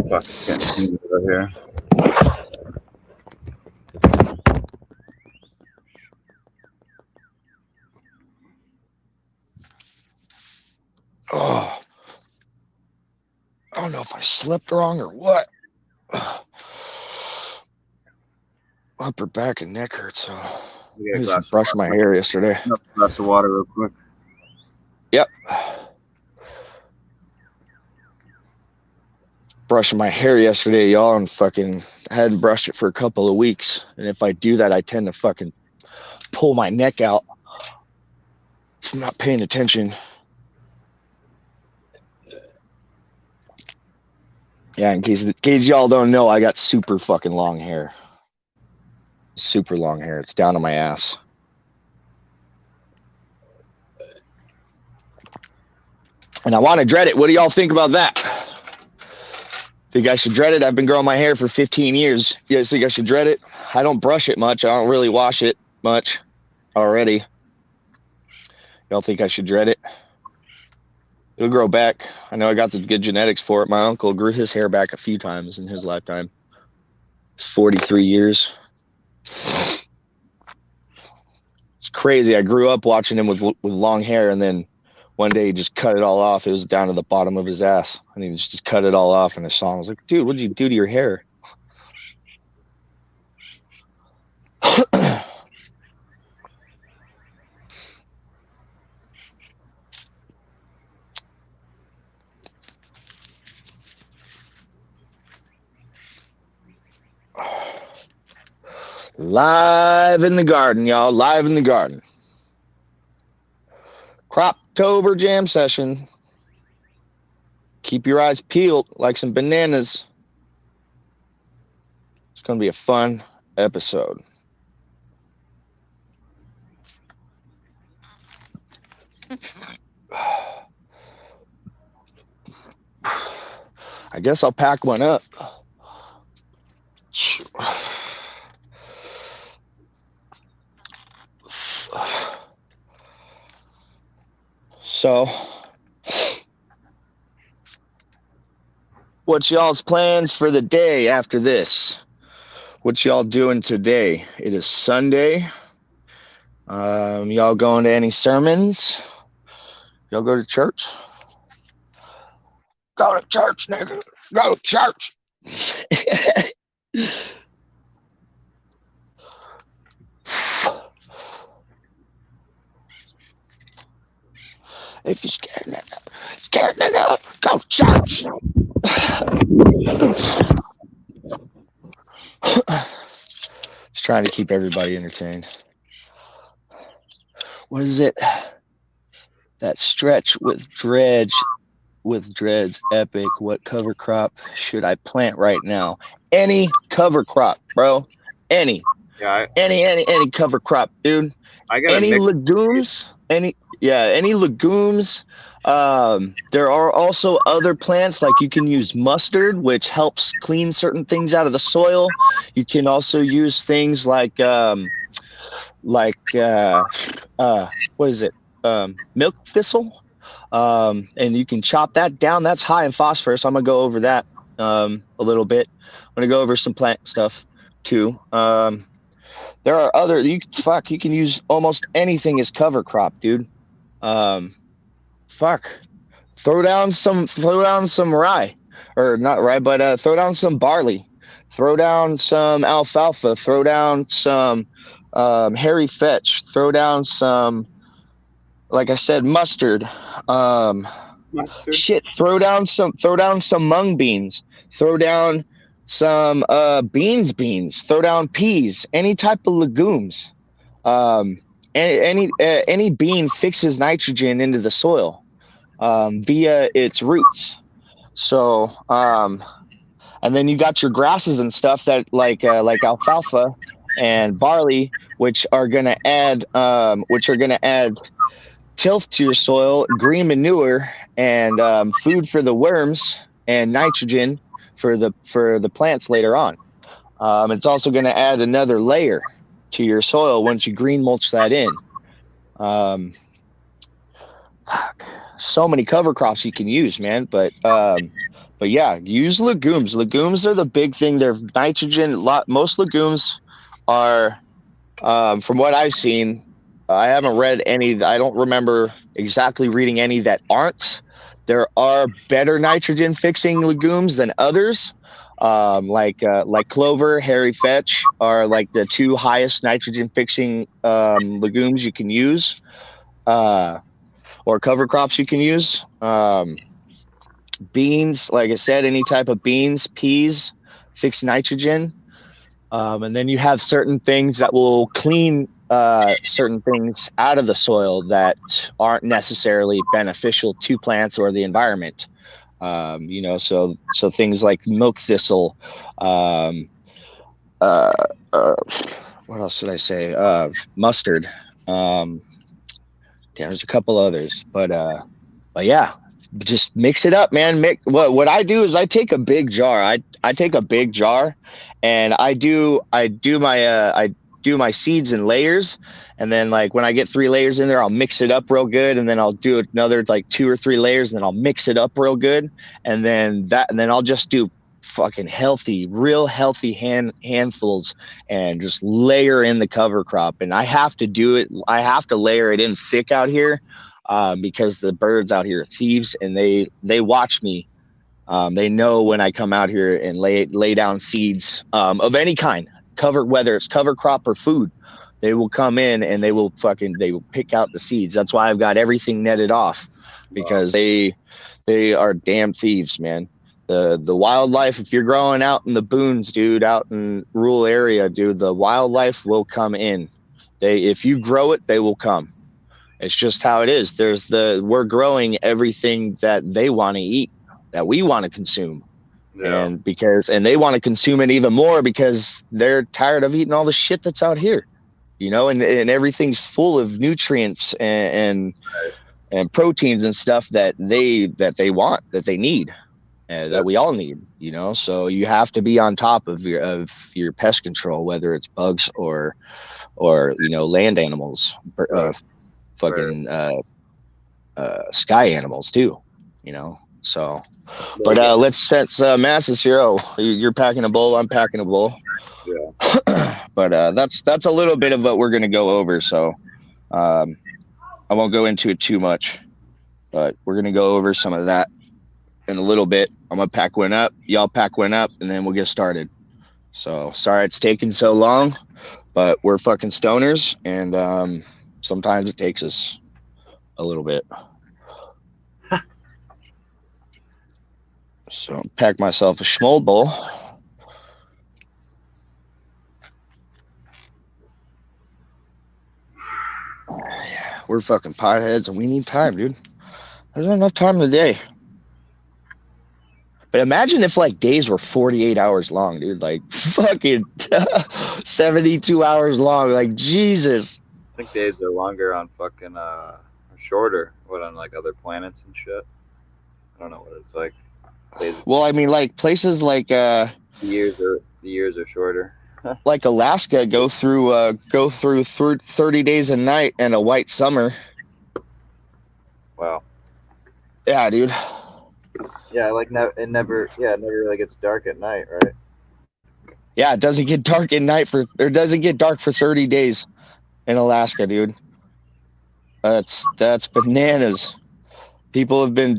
Fuck, it's getting humid over here. Oh, I don't know if I slept wrong or what. upper back and neck hurt, so Get I a just glass of brushed my water. hair yesterday. A glass of water real quick. Yep. Brushing my hair yesterday, y'all, and fucking I hadn't brushed it for a couple of weeks. And if I do that, I tend to fucking pull my neck out if I'm not paying attention. Yeah, in case y'all don't know, I got super fucking long hair. Super long hair. It's down to my ass. And I want to dread it. What do y'all think about that? Think I should dread it? I've been growing my hair for 15 years. You guys think I should dread it? I don't brush it much. I don't really wash it much already. Y'all think I should dread it? It'll grow back. I know I got the good genetics for it. My uncle grew his hair back a few times in his lifetime. It's 43 years. It's crazy. I grew up watching him with long hair, and then one day he just cut it all off. It was down to the bottom of his ass, and he just cut it all off in his song. I was like, dude, what'd you do to your hair? Live in the garden, y'all. Live in the garden. Croptober jam session. Keep your eyes peeled like some bananas. It's going to be a fun episode. I guess I'll pack one up. So, what's y'all's plans for the day after this? What y'all doing today? It is Sunday. Y'all going to any sermons? Y'all go to church? Go to church, nigga. Go to church. If you're scared nigga, go to church. Just trying to keep everybody entertained. What is it? That stretch with dreads epic. What cover crop should I plant right now? Any cover crop, bro. Any cover crop, dude. I got any legumes. Any legumes. There are also other plants, like you can use mustard, which helps clean certain things out of the soil. You can also use things like what is it? Milk thistle. And you can chop that down. That's high in phosphorus. I'm gonna go over that a little bit. I'm gonna go over some plant stuff too. There are other you can use almost anything as cover crop, dude. Throw down some rye, or not rye, but throw down some barley, throw down some alfalfa, throw down some hairy fetch, throw down some, like I said, mustard. Shit, throw down some mung beans, throw down some beans, throw down peas, any type of legumes. Any bean fixes nitrogen into the soil via its roots. So and then you got your grasses and stuff that like alfalfa and barley, which are gonna add tilth to your soil, green manure, and food for the worms, and nitrogen for the plants later on. It's also going to add another layer to your soil once you green mulch that in. So many cover crops you can use, man. But yeah, use legumes. Legumes are the big thing. They're nitrogen. Most legumes are, from what I've seen, I haven't read any. I don't remember exactly reading any that aren't. There are better nitrogen fixing legumes than others. Like clover, hairy fetch are like the two highest nitrogen fixing legumes you can use, or cover crops you can use. Beans, like I said, any type of beans, peas, fix nitrogen. And then you have certain things that will clean certain things out of the soil that aren't necessarily beneficial to plants or the environment. So things like milk thistle, um, uh, uh, what else did I say? Mustard. Um, there's a couple others, but yeah, just mix it up, man. What I do is I take a big jar. I take a big jar, and I do my seeds in layers, and then like when I get 3 layers in there, I'll mix it up real good, and then I'll do another like 2 or 3 layers, and then I'll mix it up real good, and then I'll just do fucking real healthy handfuls, and just layer in the cover crop. And I have to do it. I have to layer it in thick out here, because the birds out here are thieves, and they watch me. They know when I come out here and lay down seeds of any kind, whether it's cover crop or food. They will come in and they will pick out the seeds. That's why I've got everything netted off, because they are damn thieves, man. The wildlife, if you're growing out in the boons, dude, out in rural area, dude, the wildlife will come in. If you grow it, they will come. It's just how it is. We're growing everything that they want to eat, that we want to consume. Yeah. And they want to consume it even more because they're tired of eating all the shit that's out here, and everything's full of nutrients and proteins and stuff that they want, that they need, that we all need, so you have to be on top of your pest control, whether it's bugs or land animals, sky animals too, so. But let's set masses here. Oh, you're packing a bowl, I'm packing a bowl. Yeah. But that's a little bit of what we're gonna go over, so I won't go into it too much, but we're gonna go over some of that in a little bit. I'm gonna pack one up, y'all pack one up, and then we'll get started. So sorry it's taking so long, but we're fucking stoners, and sometimes it takes us a little bit. So pack myself a schmold bowl. Yeah, we're fucking potheads and we need time, dude. There's not enough time in the day. But imagine if like days were 48 hours long, dude. Like fucking 72 hours long. Like Jesus. I think days are longer on fucking shorter, on like other planets and shit. I don't know what it's like. Well, I mean, like places like the years are shorter. Like Alaska go through 30 days a night and a white summer. Wow. Yeah, dude. Yeah, like it never really gets dark at night, right? Yeah, it doesn't get dark at night it doesn't get dark for 30 days in Alaska, dude. That's bananas. People have been,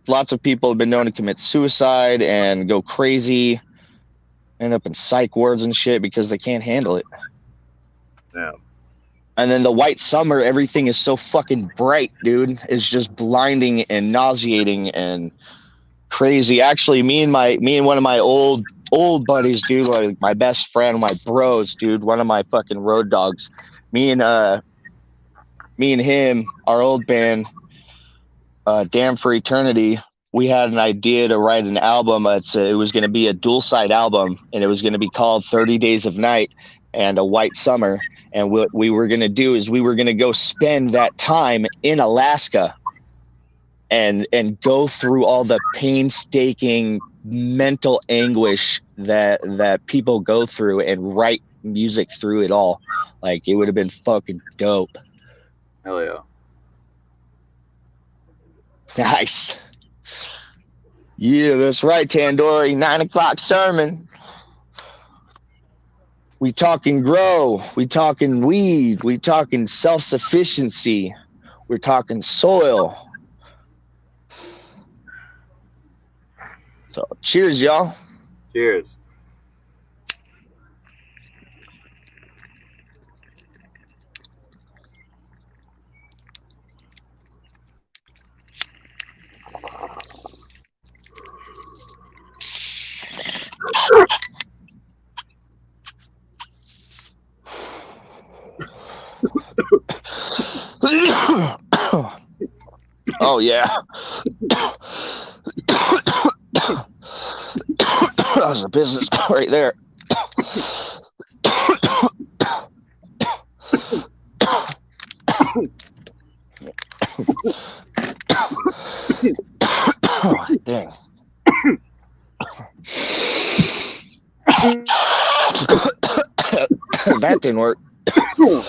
lots of people have been known to commit suicide and go crazy, end up in psych wards and shit because they can't handle it. Yeah. And then the white summer, everything is so fucking bright, dude. It's just blinding and nauseating and crazy. Actually, me and one of my old buddies, dude, like my best friend, my bros, dude, one of my fucking road dogs. Me and him, our old band, Damn for Eternity, we had an idea to write an album. It was going to be a dual side album, and it was going to be called 30 Days of Night and a White Summer. And what we were going to do is we were going to go spend that time in Alaska and go through all the painstaking mental anguish that people go through and write music through it all. Like, it would have been fucking dope. Hell yeah. Nice. Yeah, that's right, Tandori. 9 o'clock sermon. We talking grow. We talking weed. We talking self-sufficiency. We're talking soil. So cheers, y'all. Cheers. Oh yeah. That was a business right there. Oh, dang. That didn't work. Woo!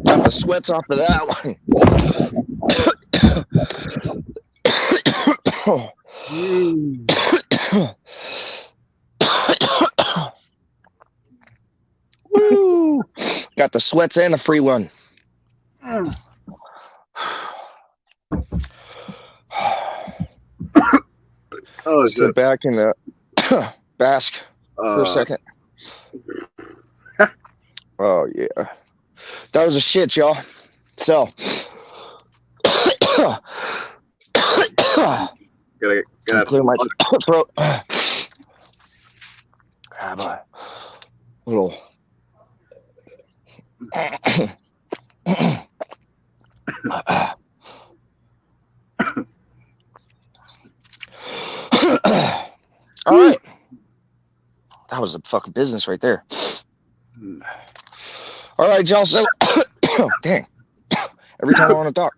Got the sweats off of that one. Woo! Got the sweats and a free one. Oh, sit back and bask for a second. Oh yeah, that was a shit, y'all. So gotta clear my throat. Grab a little. All right, that was a fucking business right there. All right, y'all. So, dang, every time I want to talk.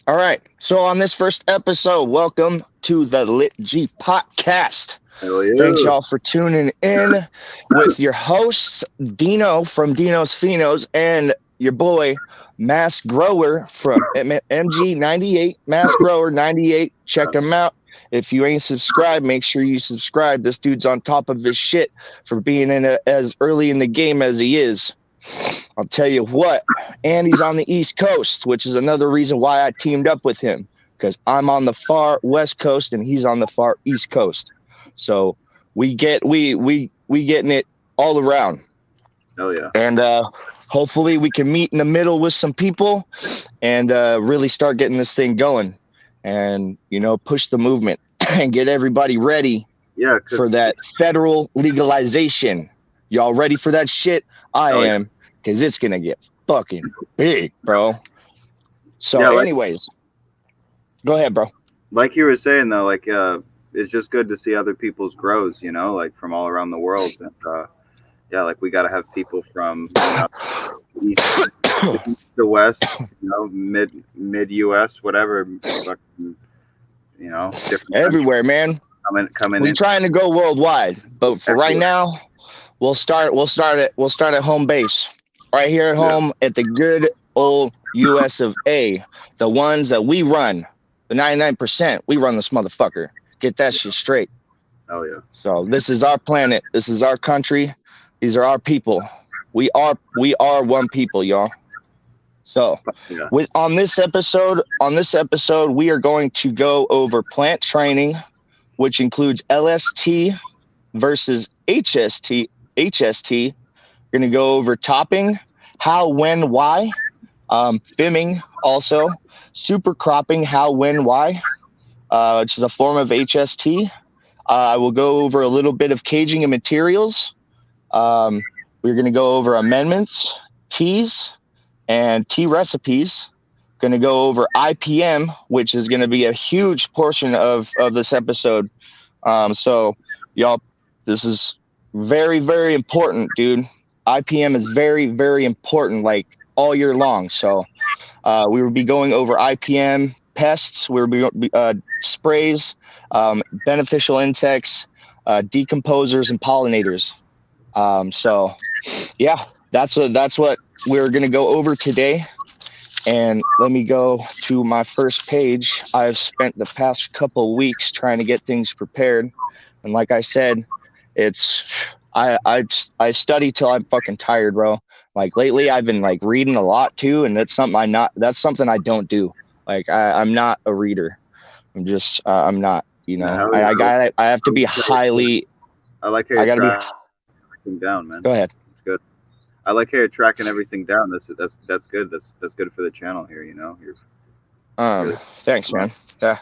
All right. So on this first episode, welcome to the Lit G POTCAST. Hell yeah. Thanks y'all for tuning in with your hosts, Dino from DEANO'S, and your boy, Mass Grower from MG98, Mass Grower 98. Check him out. If you ain't subscribed, make sure you subscribe. This dude's on top of his shit for being in as early in the game as he is. I'll tell you what, and he's on the East Coast, which is another reason why I teamed up with him, because I'm on the far West Coast and he's on the far East Coast. So we getting it all around. Oh yeah. And hopefully we can meet in the middle with some people and really start getting this thing going, and push the movement and get everybody ready. Yeah, for that federal legalization. Y'all ready for that shit? I am, because it's gonna get fucking big, bro. So yeah, anyways, go ahead, bro. Like you were saying though, like it's just good to see other people's grows, like from all around the world. And yeah, like we got to have people from east to west, mid US, whatever, different everywhere, man. Coming We're in. trying to go worldwide, but for right now, we'll start at home base, right here at home at the good old US of A, the ones that we run, the 99%. We run this motherfucker. Get that shit straight. Oh yeah. So this is our planet. This is our country. These are our people. We are one people, y'all. So on this episode, we are going to go over plant training, which includes LST versus HST. We're going to go over topping, how, when, why, fimming also, super cropping, how, when, why, which is a form of HST. I will go over a little bit of caging and materials. We're going to go over amendments, teas, and tea recipes. Going to go over I.P.M, which is going to be a huge portion of this episode. So y'all, this is very, very important, dude. I.P.M is very, very important, like all year long. So we will be going over I.P.M, pests, we will be sprays, beneficial insects, decomposers, and pollinators. So yeah, that's what we're going to go over today. And let me go to my first page. I've spent the past couple weeks trying to get things prepared. And like I said, it's I study till I'm fucking tired, bro. Like lately I've been like reading a lot too, and that's something I don't do. Like I'm not a reader. I'm not, you No, know. hell yeah. I have to be highly I like how I you're gotta be tracking down, man. Go ahead. It's good. I like how you're tracking everything down. That's good. That's good for the channel here. You know, really, Thanks, man. Yeah.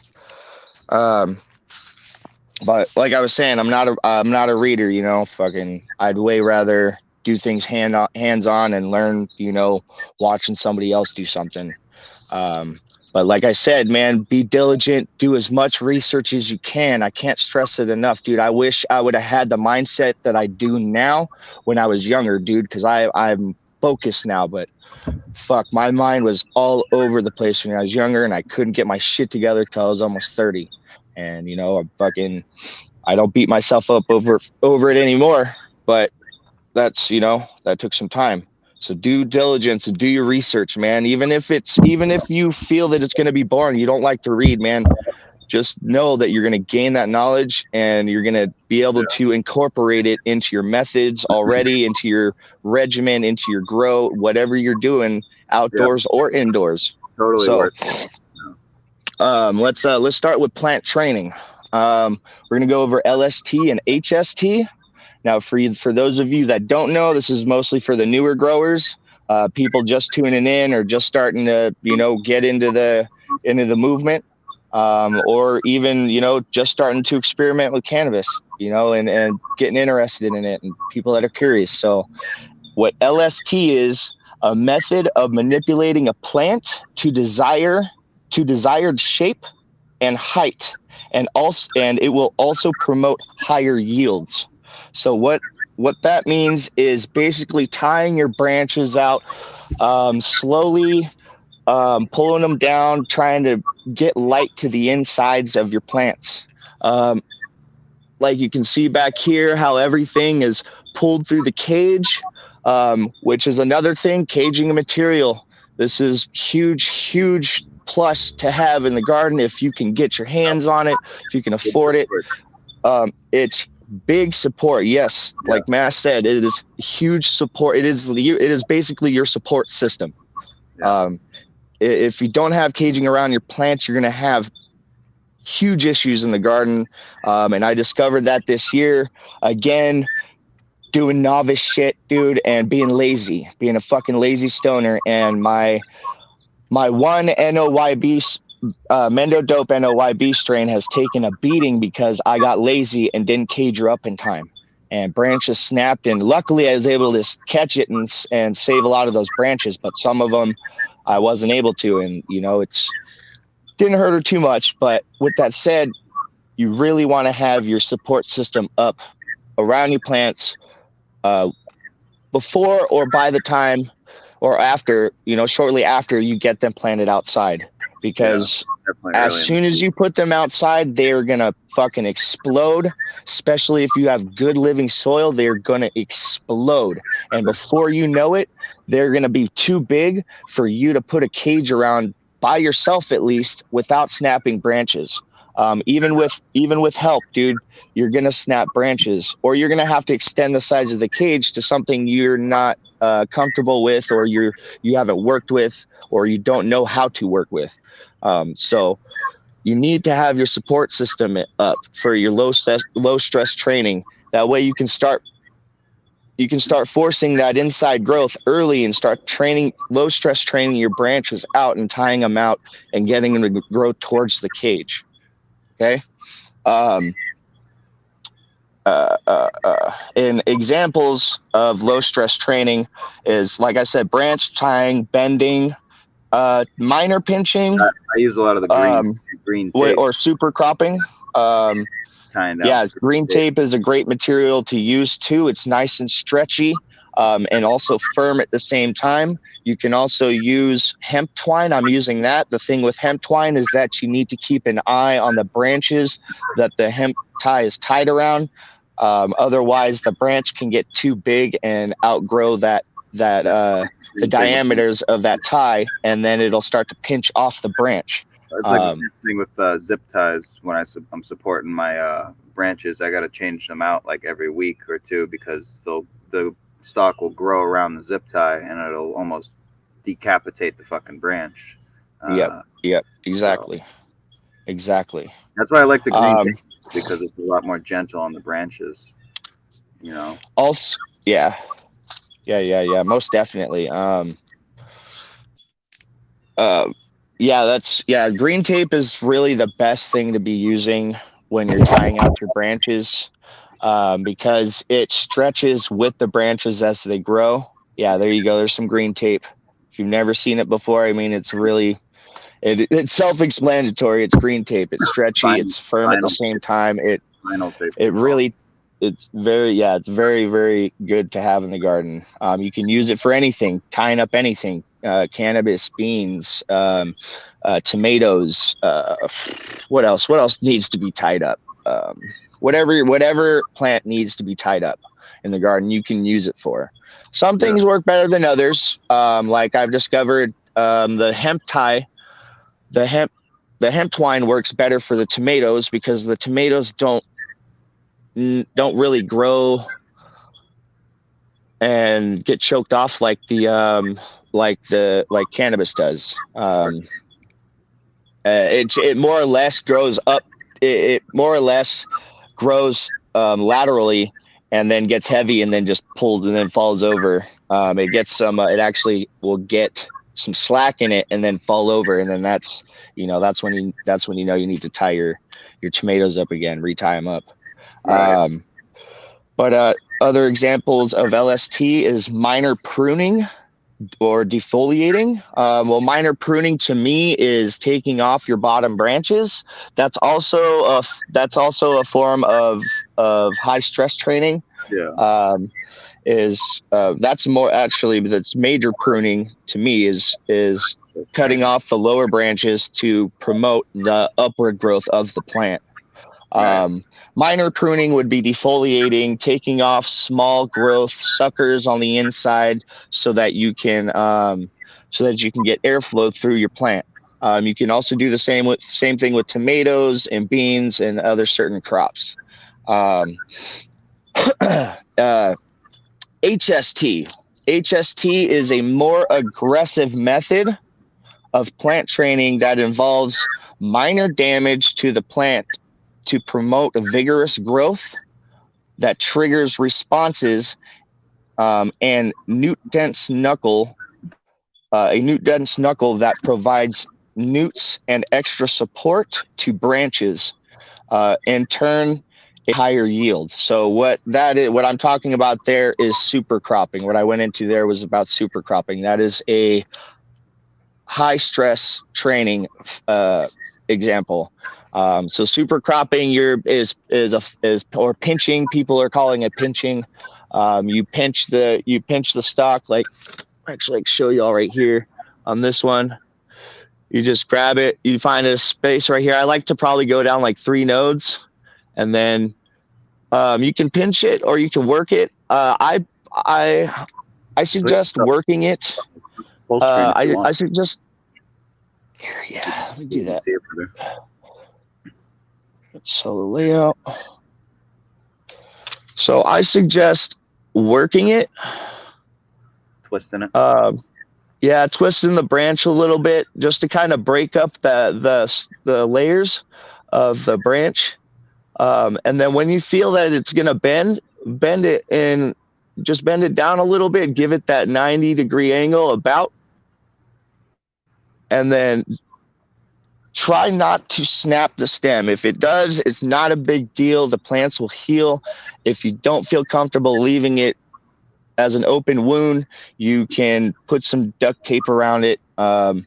Um but like I was saying, I'm not a reader, you know. Fucking I'd way rather do things hands on and learn, you know, watching somebody else do something. But like I said, man, be diligent, do as much research as you can. I can't stress it enough, dude. I wish I would have had the mindset that I do now when I was younger, dude, because I'm focused now, but fuck, my mind was all over the place when I was younger, and I couldn't get my shit together till I was almost 30. And you know, I don't beat myself up over it anymore, but that's, you know, that took some time. So do diligence and do your research, man. Even if you feel that it's going to be boring, you don't like to read, man, just know that you're going to gain that knowledge and you're going to be able to incorporate it into your methods already, into your regimen, into your grow, whatever you're doing outdoors or indoors. totally So worth it. let's start with plant training. We're going to go over LST and HST. Now, for those of you that don't know, this is mostly for the newer growers, people just tuning in or just starting to, you know, get into the movement, or even, you know, just starting to experiment with cannabis, you know, and getting interested in it, and people that are curious. So, what LST is a method of manipulating a plant to desired shape and height, and it will also promote higher yields. So what that means is basically tying your branches out, slowly, pulling them down, trying to get light to the insides of your plants. Like you can see back here, how everything is pulled through the cage, which is another thing, caging a material. This is huge plus to have in the garden if you can get your hands on it, if you can afford it. It's big support. Yes, like Matt said, it is huge support. It is basically your support system. If you don't have caging around your plants, you're going to have huge issues in the garden. And I discovered that this year, again, doing novice shit, dude, and being a fucking lazy stoner. And my one NOYB, Mendo Dope NOYB strain has taken a beating because I got lazy and didn't cage her up in time, and branches snapped. And luckily I was able to catch it and save a lot of those branches, but some of them I wasn't able to. And, you know, didn't hurt her too much. But with that said, you really want to have your support system up around your plants, before or by the time or after, you know, shortly after you get them planted outside, because as soon as you put them outside, they're going to fucking explode. Especially if you have good living soil, they're going to explode. And before you know it, they're going to be too big for you to put a cage around by yourself, at least, without snapping branches. Even with help, dude, you're going to snap branches, or you're going to have to extend the size of the cage to something you're not comfortable with, or you haven't worked with, or you don't know how to work with. So you need to have your support system up for your low stress training. That way you can start forcing that inside growth early and start low stress training your branches out and tying them out and getting them to grow towards the cage. Okay. And examples of low stress training is, like I said, branch tying, bending, minor pinching. I use a lot of the green tape, or super cropping. Green tape is a great material to use too. It's nice and stretchy, and also firm at the same time. You can also use hemp twine. I'm using that. The thing with hemp twine is that you need to keep an eye on the branches that the hemp tie is tied around. Otherwise, the branch can get too big and outgrow that the diameters of that tie, and then it'll start to pinch off the branch. It's like the same thing with zip ties. When I'm supporting my branches, I got to change them out like every week or two because the stalk will grow around the zip tie and it'll almost decapitate the fucking branch. Yep, exactly. So exactly. That's why I like the green tape, because it's a lot more gentle on the branches. You know. Also, yeah, most definitely. Green tape is really the best thing to be using when you're tying out your branches, because it stretches with the branches as they grow. Yeah, there you go. There's some green tape. If you've never seen it before, I mean, it's really, it's self-explanatory. It's green tape. It's stretchy. It's firm at the same time. It's very, very good to have in the garden. You can use it for anything, tying up anything, cannabis, beans, tomatoes. What else needs to be tied up? Whatever plant needs to be tied up in the garden, you can use it for. Some things work better than others. Like I've discovered, the hemp tie, the hemp twine works better for the tomatoes because the tomatoes don't really grow and get choked off like cannabis does. It more or less grows up. It more or less grows laterally and then gets heavy and then just pulls and then falls over. It gets some. It actually will get some slack in it and then fall over, and then that's when you know you need to tie your tomatoes up again, retie them up. Right. But other examples of LST is minor pruning or defoliating. Well, minor pruning to me is taking off your bottom branches. That's also a form of high stress training. Yeah. That's more actually, that's major pruning to me is cutting off the lower branches to promote the upward growth of the plant. Right. Minor pruning would be defoliating, taking off small growth suckers on the inside so that you can get airflow through your plant. You can also do the same thing with tomatoes and beans and other certain crops. HST is a more aggressive method of plant training that involves minor damage to the plant to promote a vigorous growth that triggers responses, and newt dense knuckle that provides newts and extra support to branches, in turn a higher yield. So what I'm talking about there is super cropping. What I went into there was about super cropping. That is a high stress training example. So super cropping or pinching. People are calling it pinching. You pinch the stalk, like actually I can show you all right here on this one. You just grab it, you find a space right here. I like to probably go down like 3 nodes, and then you can pinch it or you can work it. I suggest working it. I suggest here, yeah, let me do that. So the layout. So I suggest working it. Twisting it. Yeah, twisting the branch a little bit just to kind of break up the layers of the branch. And then when you feel that it's gonna bend it and just bend it down a little bit, give it that 90-degree angle about, and then try not to snap the stem. If it does, it's not a big deal. The plants will heal. If you don't feel comfortable leaving it as an open wound, you can put some duct tape around it, and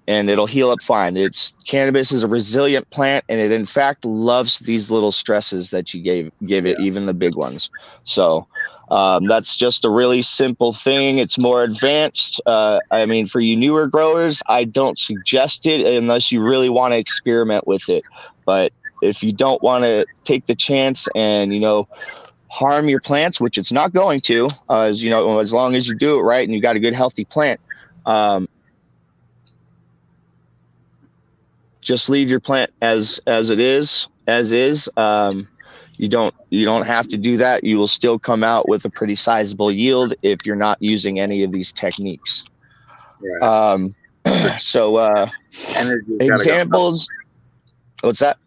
it'll heal up fine. Cannabis is a resilient plant, and it in fact loves these little stresses that you give it, even the big ones. So that's just a really simple thing. It's more advanced. I mean, for you newer growers, I don't suggest it unless you really want to experiment with it. But if you don't want to take the chance and harm your plants, which it's not going to, as you know, as long as you do it right and you got a good healthy plant. Just leave your plant as it is, as is. You don't have to do that. You will still come out with a pretty sizable yield if you're not using any of these techniques. Right. So examples. What's that?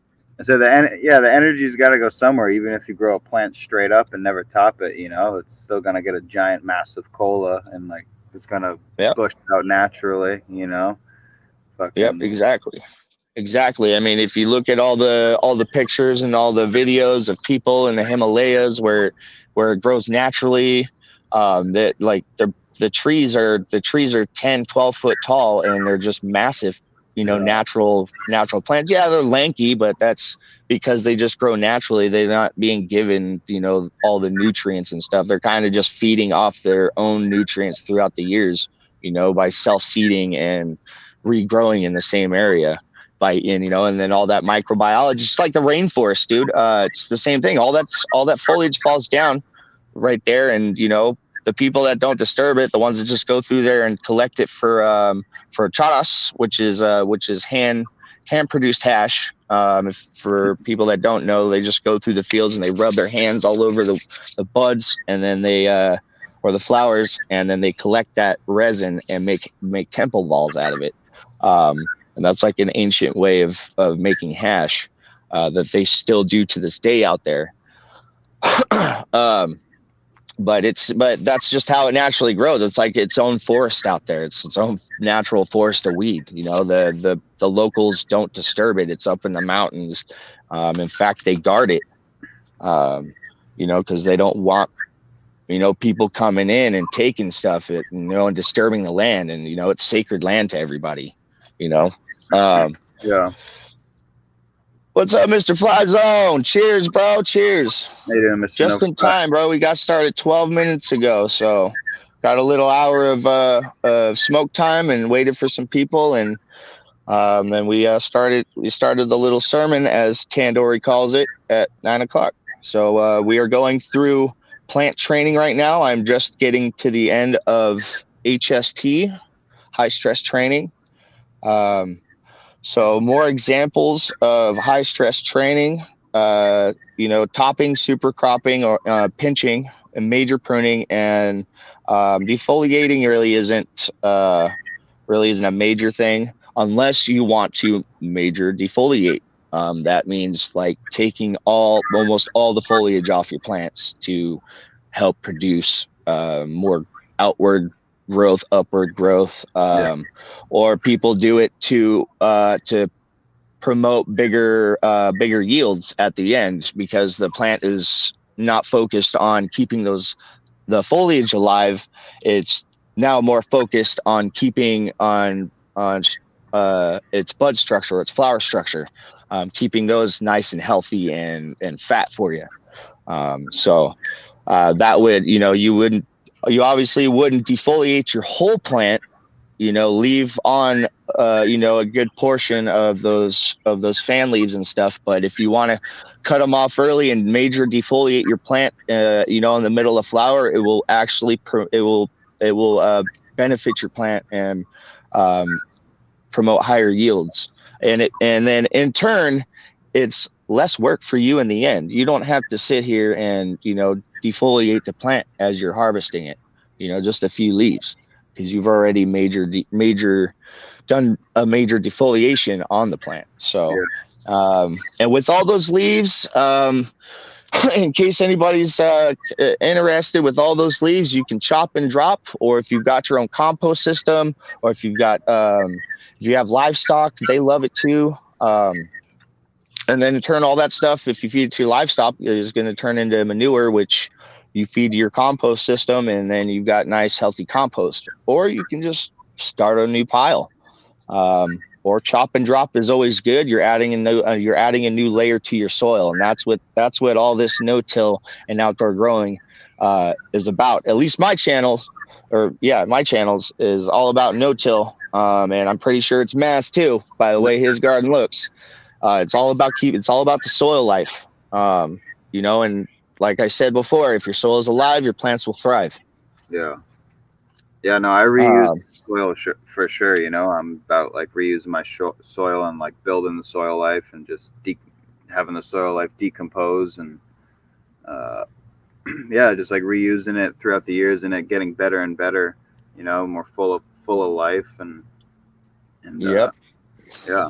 So the energy's got to go somewhere. Even if you grow a plant straight up and never top it, you know, it's still gonna get a giant, massive cola, and like it's gonna bush out naturally. You know. Yep. Exactly. I mean, if you look at all the pictures and all the videos of people in the Himalayas where it grows naturally, that like the trees are 10, 12 foot tall, and they're just massive, you know, natural plants. Yeah, they're lanky, but that's because they just grow naturally. They're not being given, you know, all the nutrients and stuff. They're kind of just feeding off their own nutrients throughout the years, you know, by self-seeding and regrowing in the same area. You know, and then all that microbiology, just like the rainforest, dude. It's the same thing. All that foliage falls down right there, and you know, the people that don't disturb it, the ones that just go through there and collect it for charas, which is hand produced hash. For people that don't know, they just go through the fields and they rub their hands all over the buds, and then they or the flowers, and then they collect that resin and make temple balls out of it. And that's like an ancient way of making hash that they still do to this day out there. But that's just how it naturally grows. It's like its own forest out there. It's its own natural forest of weed. You know, the locals don't disturb it. It's up in the mountains. In fact, they guard it. You know, because they don't want, you know, people coming in and taking stuff, you know, and disturbing the land. And you know, it's sacred land to everybody. You know. What's up, Mr. Fly Zone? Cheers, bro. Cheers. How you doing, Mr. Just in time, bro. We got started 12 minutes ago, so got a little hour of smoke time and waited for some people, and we started the little sermon, as Tandoori calls it, at 9 o'clock. So we are going through plant training right now. I'm just getting to the end of HST, high stress training. So more examples of high stress training, you know, topping, super cropping, or pinching, and major pruning, and defoliating really isn't a major thing unless you want to major defoliate. That means like taking almost all the foliage off your plants to help produce more outward growth, upward growth, or people do it to promote bigger yields at the end, because the plant is not focused on keeping the foliage alive. It's now more focused on keeping on its bud structure, its flower structure, keeping those nice and healthy and fat for you. So that would, you know, you obviously wouldn't defoliate your whole plant, you know, leave on, you know, a good portion of those fan leaves and stuff. But if you want to cut them off early and major defoliate your plant, you know, in the middle of flower, it will actually, benefit your plant and promote higher yields. And then in turn, it's less work for you in the end. You don't have to sit here and, you know, defoliate the plant as you're harvesting it, you know, just a few leaves, because you've already done a major defoliation on the plant. So, and with all those leaves, in case anybody's interested, with all those leaves, you can chop and drop, or if you've got your own compost system, or if you've got, if you have livestock, they love it too. And then turn all that stuff, if you feed it to livestock, is going to turn into manure, which you feed to your compost system, and then you've got nice, healthy compost. Or you can just start a new pile. Or chop and drop is always good. You're adding a new layer to your soil, and that's what all this no-till and outdoor growing is about. At least my channels is all about no-till, and I'm pretty sure it's Mass too, by the way his garden looks. It's all about the soil life, you know, and like I said before, if your soil is alive, your plants will thrive. Yeah. Yeah, no, I reuse soil for sure. You know, I'm about like reusing my soil and like building the soil life and just having the soil life decompose and uh, yeah, just like reusing it throughout the years and it getting better and better. You know, more full of life and Yep. yeah.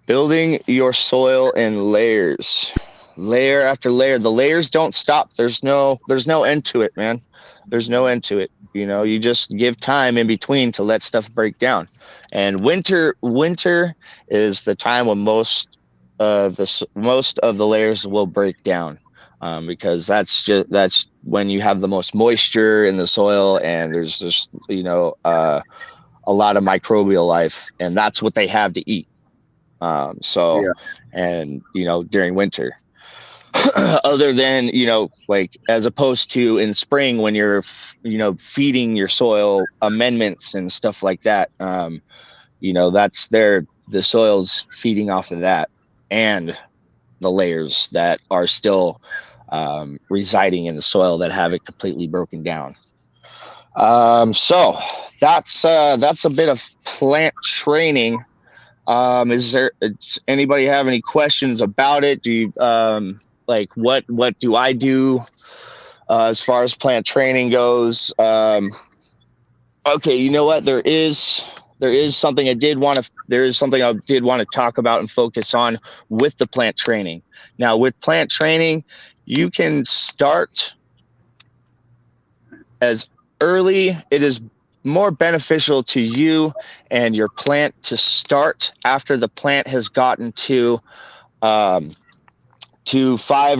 Building your soil in layers, layer after layer. The layers don't stop. There's no end to it, man. There's no end to it. You know, you just give time in between to let stuff break down. And winter is the time when most of the layers will break down, because that's when you have the most moisture in the soil, and there's just a lot of microbial life, and that's what they have to eat. So, Yeah. and during winter, other than like as opposed to in spring when you're feeding your soil amendments and stuff like that, that's the soil's feeding off of that, and the layers that are still residing in the soil that haven't completely broken down. So that's a bit of plant training. Does anybody have any questions about it? Do you like what do I do as far as plant training goes? Okay, you know what? There is something I did want to talk about and focus on with the plant training. Now, with plant training, you can start as early. It is more beneficial to you and your plant to start after the plant has gotten to 5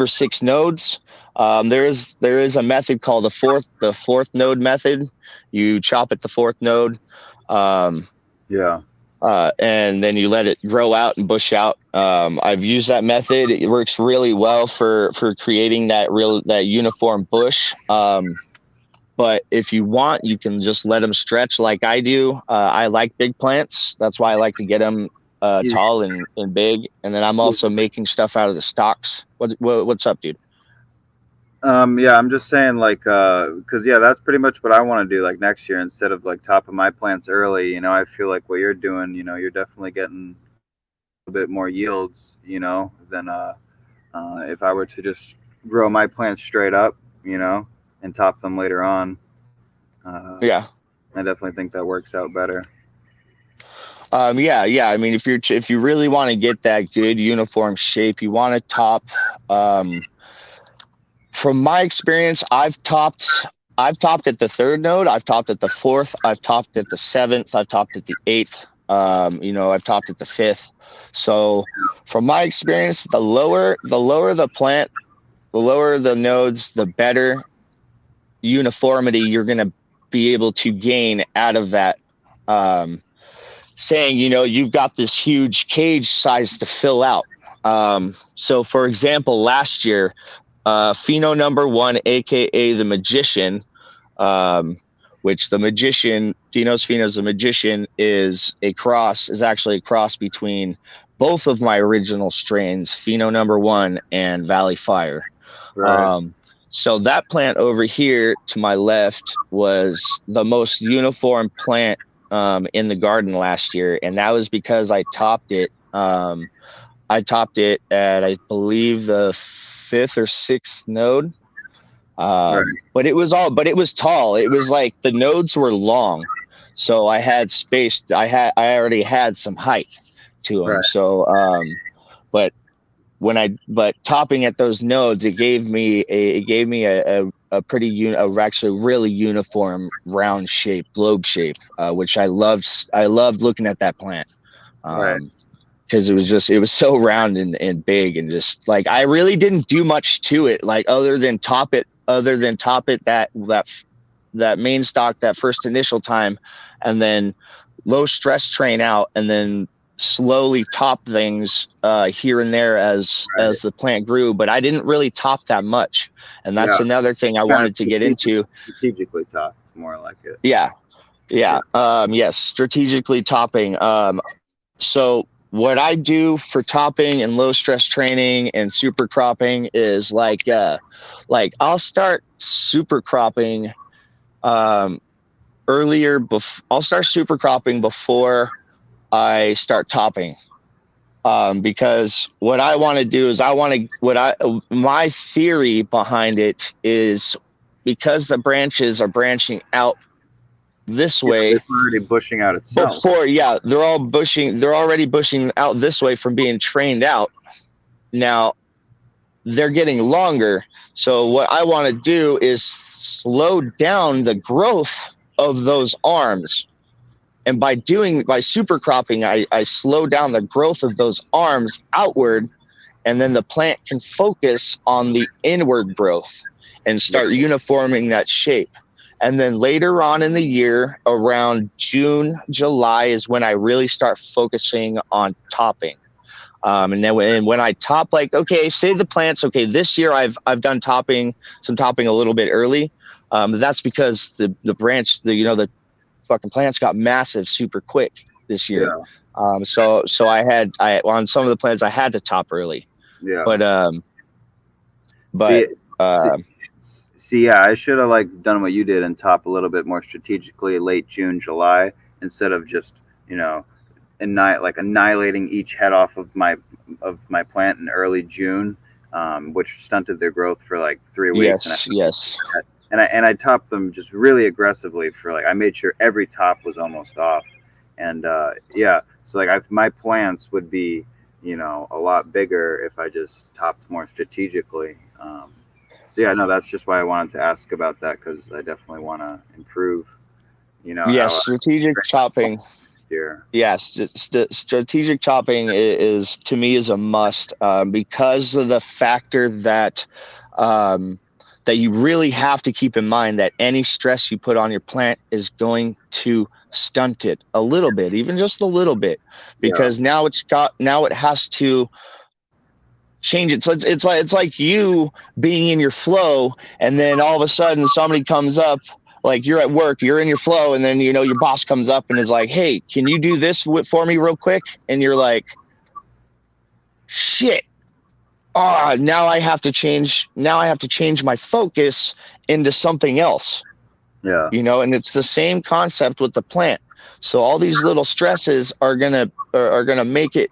or 6 nodes. There is a method called the fourth node method. You chop at the fourth node, and then you let it grow out and bush out. I've used that method. It works really well for creating that uniform bush. But if you want, you can just let them stretch like I do. I like big plants. That's why I like to get them tall and big. And then I'm also making stuff out of the stalks. What's up, dude? Yeah, I'm just saying, like, because yeah, that's pretty much what I want to do. Like next year, instead of like topping my plants early, you know, I feel like what you're doing, you know, you're definitely getting a bit more yields, you know, than if I were to just grow my plants straight up, you know, and top them later on. Yeah, I definitely think that works out better. yeah. I mean, if you really want to get that good uniform shape, you want to top. From my experience, I've topped at the 3rd node. I've topped at the 4th. I've topped at the 7th. I've topped at the 8th. I've topped at the 5th. So, from my experience, the lower the plant, the lower the nodes, the better uniformity you're going to be able to gain out of that. Saying, you've got this huge cage size to fill out. So, for example, last year, Pheno number 1, aka the Magician, which the Magician, DEANO'S PHENOS, the Magician is actually a cross between both of my original strains, Pheno number 1 and Valley Fire. Right. So that plant over here to my left was the most uniform plant in the garden last year, and that was because I topped it. I topped it at, I believe, the 5th or 6th node. Right. But it was tall. It was like the nodes were long, so I had space. I already had some height to them. Right. So, but topping at those nodes, it gave me a pretty actually really uniform round shape, globe shape, which I loved. I loved looking at that plant. Right. Because it was so round and big, and just like I really didn't do much to it, like other than top it that main stock that first initial time, and then low stress train out, and then slowly top things here and there as the plant grew. But I didn't really top that much, and that's another thing I wanted to get into. Strategically topped, more like it. Yeah. Yes, strategically topping. So what I do for topping and low stress training and super cropping is like I'll start super cropping earlier. I'll start super cropping before I start topping. Because what I want to do is my theory behind it is because the branches are branching out this way. It's already bushing out itself. They're already bushing out this way from being trained out. Now they're getting longer. So what I want to do is slow down the growth of those arms. And by super cropping, I slow down the growth of those arms outward, and then the plant can focus on the inward growth and start uniforming that shape. And then later on in the year, around June, July, is when I really start focusing on topping. And then when I top, like, okay, say the plants, okay, this year I've done some topping a little bit early. That's because the branch, the fucking plants got massive super quick this year. Yeah. So on some of the plants I had to top early. Yeah. See, I should have like done what you did and top a little bit more strategically late June, July, instead of just, annihilating each head off of my plant in early June, which stunted their growth for like 3 weeks. Yes. And I topped them just really aggressively I made sure every top was almost off. And so like my plants would be, a lot bigger if I just topped more strategically. That's just why I wanted to ask about that, because I definitely want to improve, Yes, strategic chopping. Here. Yes, strategic chopping is to me is a must, because of the factor that that you really have to keep in mind that any stress you put on your plant is going to stunt it a little bit, even just a little bit, because now it has to change it. So it's like you being in your flow, and then all of a sudden somebody comes up, like you're at work, you're in your flow, and then your boss comes up and is like, hey, can you do this for me real quick? And you're like, shit. Now I have to change my focus into something else. Yeah. And it's the same concept with the plant. So all these little stresses are gonna make it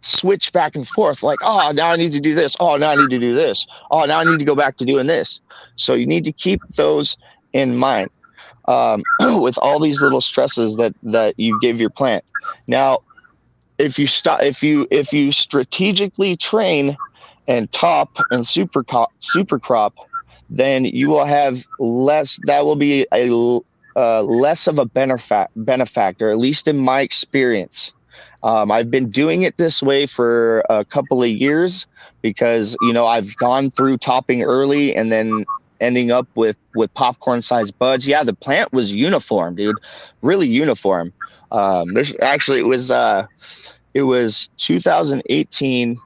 switch back and forth, like, now I need to do this. Now I need to do this. Now I need to go back to doing this. So you need to keep those in mind with all these little stresses that you give your plant. Now, if you strategically train and top and super crop, then you will have less. That will be a less of a benefactor, at least in my experience. I've been doing it this way for a couple of years because I've gone through topping early and then ending up with popcorn sized buds. Yeah, the plant was uniform, dude, really uniform. It was 2018.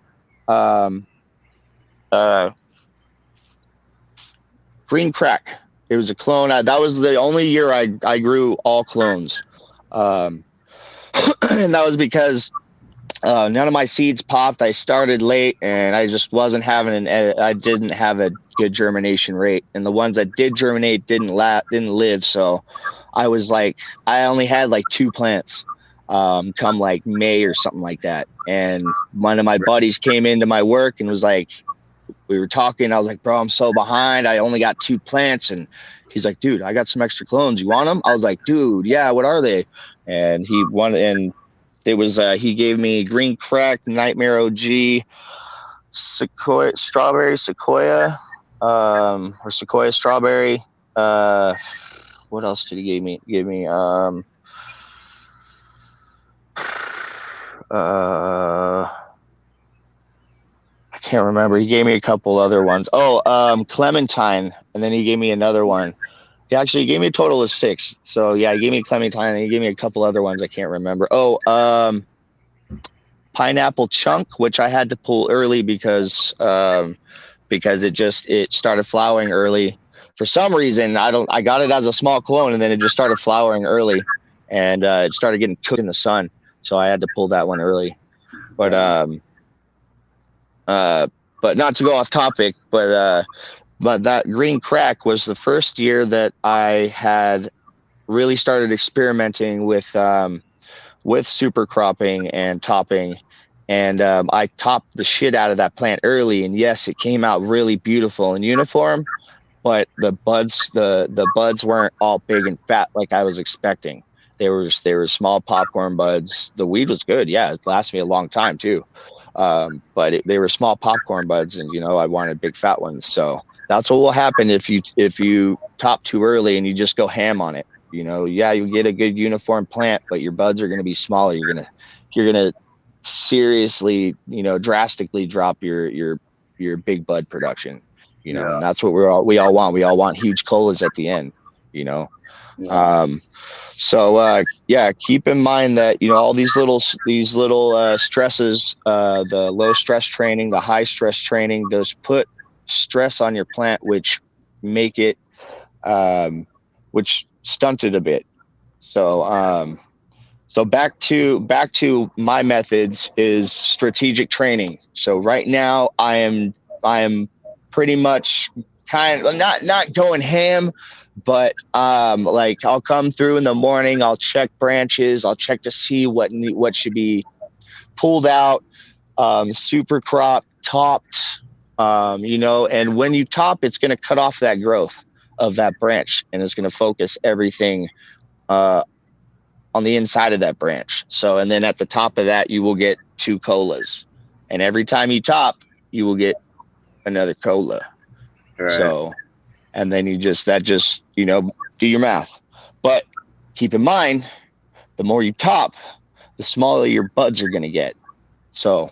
Green Crack. It was a clone. That was the only year I grew all clones. And that was because none of my seeds popped. I started late and I just wasn't I didn't have a good germination rate. And the ones that did germinate didn't live. So I was like, I only had like 2 plants come like May or something like that. And one of my buddies came into my work and was like, we were talking. I was like, bro, I'm so behind. I only got 2 plants. And he's like, dude, I got some extra clones. You want them? I was like, dude, yeah, what are they? And it was, he gave me Green Crack, Nightmare OG, Strawberry Sequoia, or Sequoia Strawberry. What else did he give me? I can't remember. He gave me a couple other ones. Clementine, and then he gave me another one. He actually gave me a total of 6. So yeah, he gave me Clementine, and he gave me a couple other ones I can't remember. Pineapple Chunk, which I had to pull early because it started flowering early. For some reason, I got it as a small clone, and then it just started flowering early, and it started getting cooked in the sun. So I had to pull that one early. But but not to go off topic, but that green crack was the first year that I had really started experimenting with super cropping and topping. And I topped the shit out of that plant early, and yes, it came out really beautiful and uniform, but the buds weren't all big and fat like I was expecting. They were small popcorn buds. The weed was good, yeah, it lasted me a long time too. But they were small popcorn buds, and I wanted big fat ones. So that's what will happen if you top too early and you just go ham on it. Yeah, you get a good uniform plant, but your buds are going to be smaller. You're gonna seriously, drastically drop your big bud production. And that's what we all want. We all want huge colas at the end. Yeah. So yeah, keep in mind that all these little stresses, the low stress training, the high stress training, those put stress on your plant, which make it which stunted a bit. So so back to my methods is strategic training. So right now I am pretty much kind of not going ham, but like I'll come through in the morning, I'll check branches, I'll check to see what should be pulled out, super crop, topped, and when you top, it's going to cut off that growth of that branch, and it's going to focus everything on the inside of that branch. So, and then at the top of that, you will get 2 colas, and every time you top, you will get another cola. Right. So, and then you just do your math. But keep in mind, the more you top, the smaller your buds are going to get. So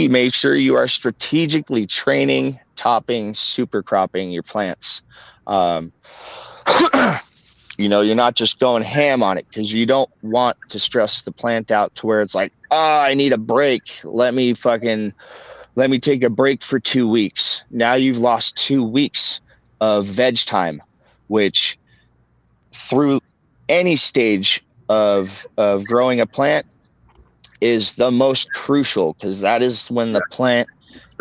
make sure you are strategically training, topping, super cropping your plants. You're not just going ham on it, because you don't want to stress the plant out to where it's like, I need a break. Let me take a break for 2 weeks. Now you've lost 2 weeks of veg time, which through any stage of growing a plant is the most crucial, because that is when the plant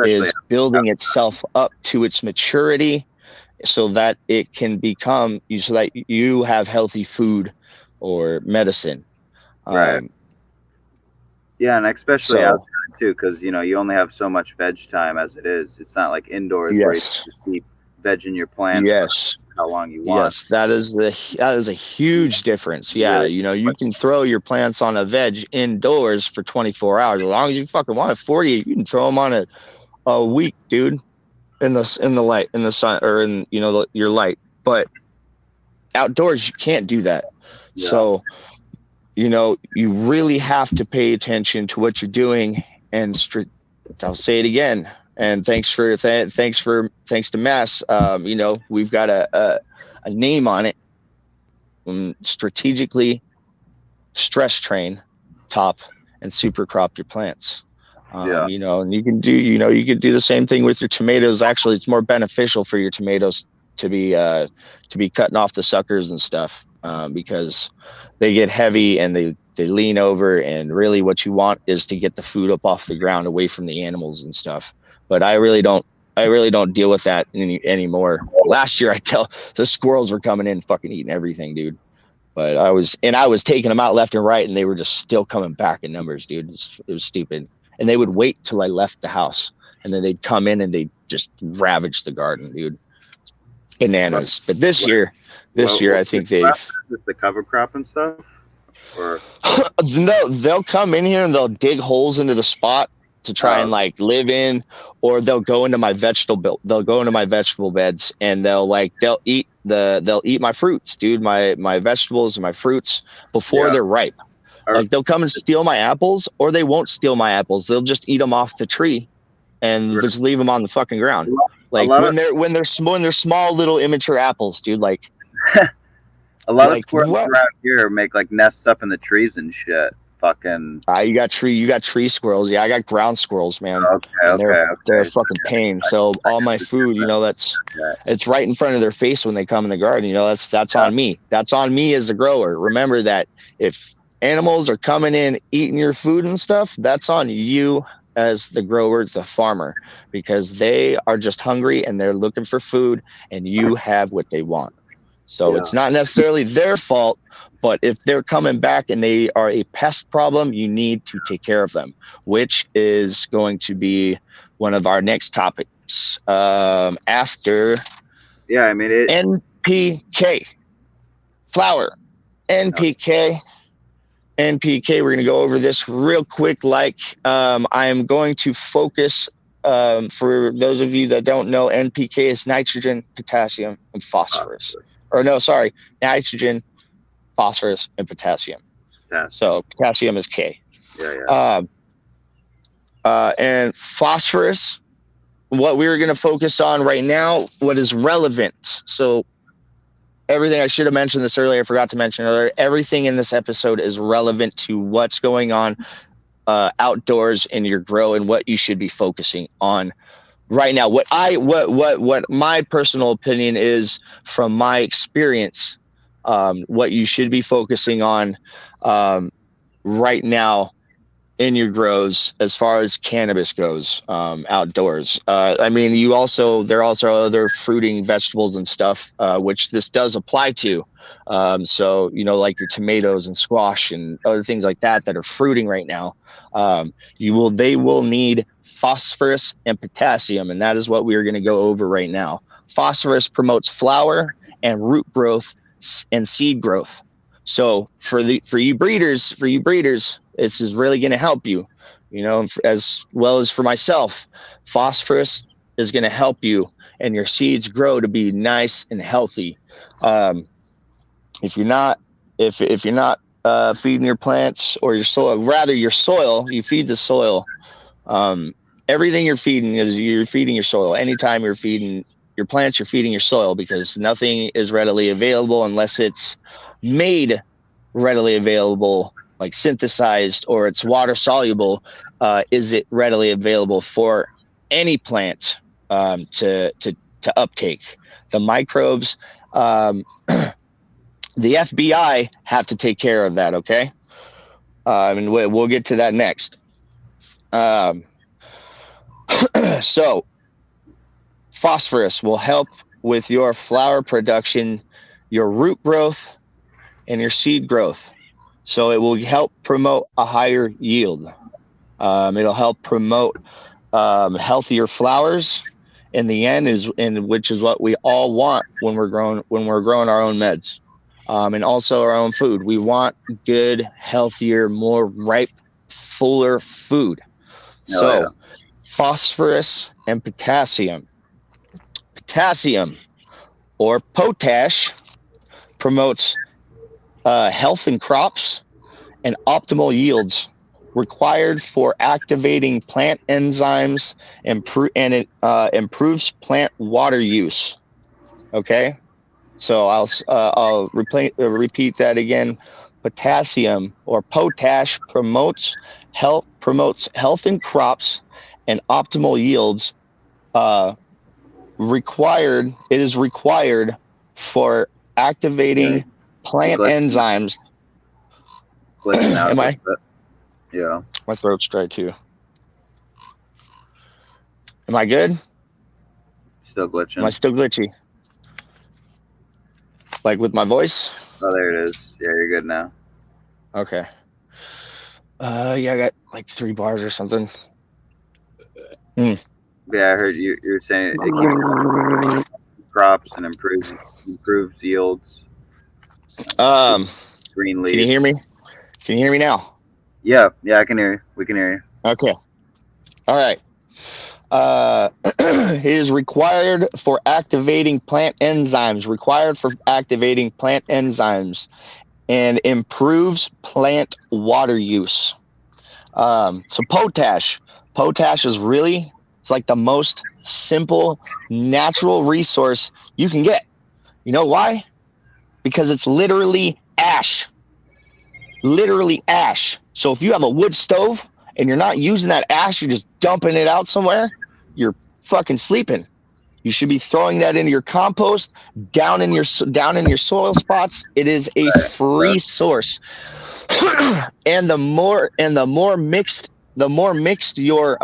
is building itself up to its maturity, so that it can become so that you have healthy food or medicine. Right. Yeah, and especially outside too, because you only have so much veg time as it is. It's not like indoors where you just keep vegging your plant. Yes. How long you want. Yes, that is a huge difference. Yeah, you can throw your plants on a veg indoors for 24 hours as long as you fucking want it. 48, you can throw them on a week, dude, in the light, in the sun, or in your light. But outdoors, you can't do that. Yeah. So you really have to pay attention to what you're doing. And I'll say it again. And thanks to Mass. We've got a name on it. Strategically stress train, top, and super crop your plants. And you can do the same thing with your tomatoes. Actually, it's more beneficial for your tomatoes to be cutting off the suckers and stuff, because they get heavy and they lean over, and really what you want is to get the food up off the ground away from the animals and stuff. But I really don't deal with that anymore. Last year, the squirrels were coming in fucking eating everything, dude. But I was taking them out left and right, and they were just still coming back in numbers, dude. It was stupid. And they would wait till I left the house, and then they'd come in and they'd just ravage the garden, dude. Bananas. But this year, I think they've just the cover crop and stuff. Or no, they'll come in here and they'll dig holes into the spot to try and like live in, or they'll go into my vegetable beds, and they'll eat my fruits, dude, my vegetables and my fruits before they're ripe. Like they'll come and steal my apples, or they won't steal my apples. They'll just eat them off the tree and just leave them on the fucking ground. Like when they're small little immature apples, dude, like a lot of squirrels around here make like nests up in the trees and shit. Fucking you got tree squirrels. Yeah, I got ground squirrels, man. They're a fucking pain. So all my food, it's right in front of their face when they come in the garden. That's on me. That's on me as a grower. Remember that if animals are coming in, eating your food and stuff, that's on you as the grower, the farmer, because they are just hungry and they're looking for food, and you have what they want. So Yeah. it's not necessarily their fault, but if they're coming back and they are a pest problem, you need to take care of them, which is going to be one of our next topics after Yeah, I mean it. NPK. Flour, NPK. NPK, we're going to go over this real quick. I am going to focus, for those of you that don't know, NPK is nitrogen, potassium, and phosphorus. Or no, sorry, nitrogen, phosphorus, and potassium. So potassium is K. Yeah. And phosphorus, what we're going to focus on right now, what is relevant. So everything, I should have mentioned this earlier, I forgot to mention earlier, everything in this episode is relevant to what's going on outdoors in your grow and what you should be focusing on right now. What my personal opinion is from my experience, what you should be focusing on right now in your grows as far as cannabis goes, outdoors. I mean, there are also other fruiting vegetables and stuff, which this does apply to. So, like your tomatoes and squash and other things like that are fruiting right now. They will need phosphorus and potassium, and that is what we are going to go over right now. Phosphorus promotes flower and root growth and seed growth. So for you breeders, this is really going to help you, as well as for myself. Phosphorus is going to help you and your seeds grow to be nice and healthy. If you're not feeding your plants or your soil, rather your soil, you feed the soil. Everything you're feeding your soil. Anytime you're feeding your plants, you're feeding your soil, because nothing is readily available unless it's made readily available, like synthesized, or it's water soluble. Is it readily available for any plant to uptake? The microbes, the FBI have to take care of that. Okay, and we'll get to that next. So phosphorus will help with your flower production, your root growth, and your seed growth. So it will help promote a higher yield. It'll help promote healthier flowers in the end, which is what we all want when we're growing our own meds, and also our own food. We want good, healthier, more ripe, fuller food. Phosphorus and potassium. Potassium, or potash, promotes health in crops and optimal yields, required for activating plant enzymes, and it improves plant water use. Okay, so I'll repeat that again. Potassium, or potash, promotes health in crops and optimal yields. It is required for activating plant enzymes. Am I? Yeah. My throat's dry too. Am I good? Still glitching. Am I still glitchy? Like with my voice? Oh, there it is. Yeah, you're good now. Okay. Yeah, I got like 3 bars or something. Yeah, I heard you were saying it keeps crops and improves yields. Green leaves. Can you hear me? Can you hear me now? Yeah, I can hear you. We can hear you. Okay. All right. It is required for activating plant enzymes. And improves plant water use. So potash is it's like the most simple natural resource you can get. You know why? Because it's literally ash. So if you have a wood stove and you're not using that ash, you're just dumping it out somewhere, you're fucking sleeping. You should be throwing that into your compost, down in your soil spots. It is a free source. and the more mixed your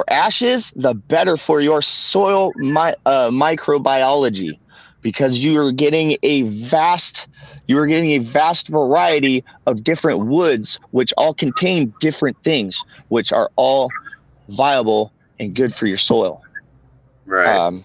ashes, the better for your soil microbiology, because you're getting a vast variety of different woods, which all contain different things, which are all viable and good for your soil. Right.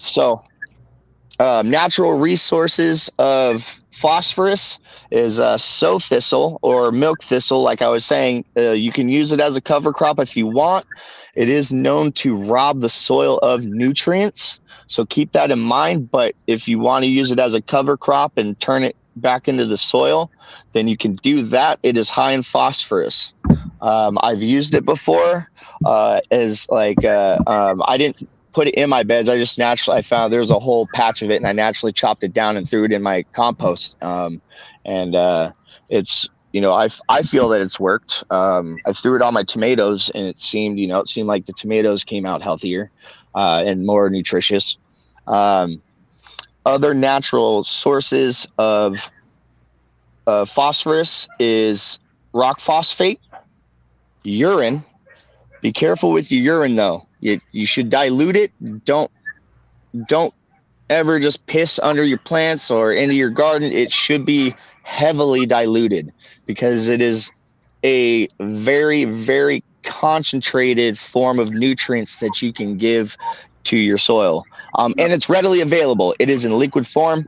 Natural resources of phosphorus is sow thistle or milk thistle. Like I was saying, you can use it as a cover crop if you want. It is known to rob the soil of nutrients, so keep that in mind. But if you want to use it as a cover crop and turn it back into the soil, then you can do that. It is high in phosphorus. I've used it before as like I didn't put it in my beds. I found there's a whole patch of it, and I naturally chopped it down and threw it in my compost. It's, I feel that it's worked. I threw it on my tomatoes, and it seemed like the tomatoes came out healthier and more nutritious. Other natural sources of phosphorus is rock phosphate, urine. Be careful with your urine, though. You should dilute it. Don't ever just piss under your plants or into your garden. It should be heavily diluted, because it is a very, very concentrated form of nutrients that you can give to your soil. And it's readily available. It is in liquid form.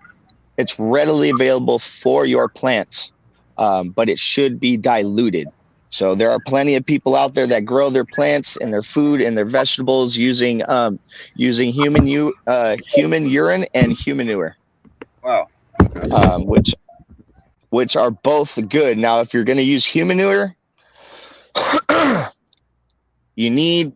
It's readily available for your plants, but it should be diluted. So there are plenty of people out there that grow their plants and their food and their vegetables using human urine and human manure. Wow. Which are both good. Now, if you're going to use human manure, it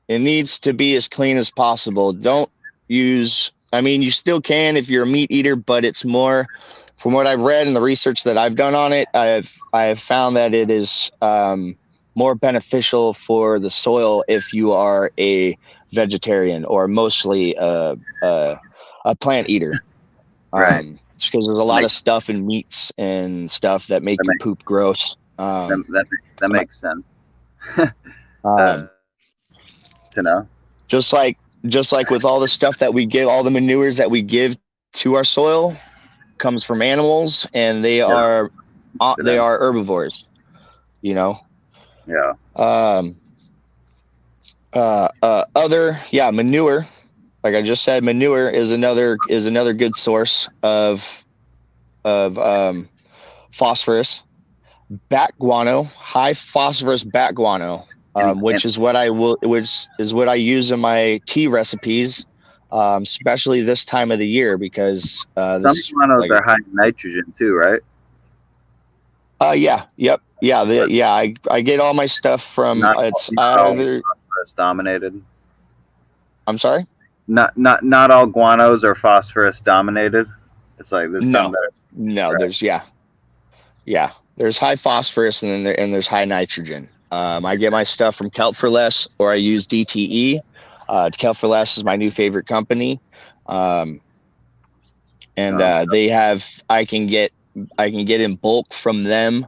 needs to be as clean as possible. Don't use. I mean, you still can if you're a meat eater, but it's more. From what I've read and the research that I've done on it, I've found that it is more beneficial for the soil if you are a vegetarian or mostly a plant eater. Right. Just because there's a lot of stuff in meats and stuff that make your poop gross. That makes sense. To know. Just like with all the stuff that we give, all the manures that we give to our soil comes from animals, and they are herbivores, Yeah. Manure, like I just said, manure is another good source of phosphorus. Bat guano, high phosphorus bat guano, which is what I use in my tea recipes. Especially this time of the year, because some guanos are high in nitrogen too, right? I get all my stuff from phosphorus dominated. I'm sorry? Not all guanos are phosphorus dominated. It's like there's some that are, right? There's high phosphorus, and then there's high nitrogen. I get my stuff from Kelp for Less, or I use DTE. Kelp for Less is my new favorite company, they have. I can get in bulk from them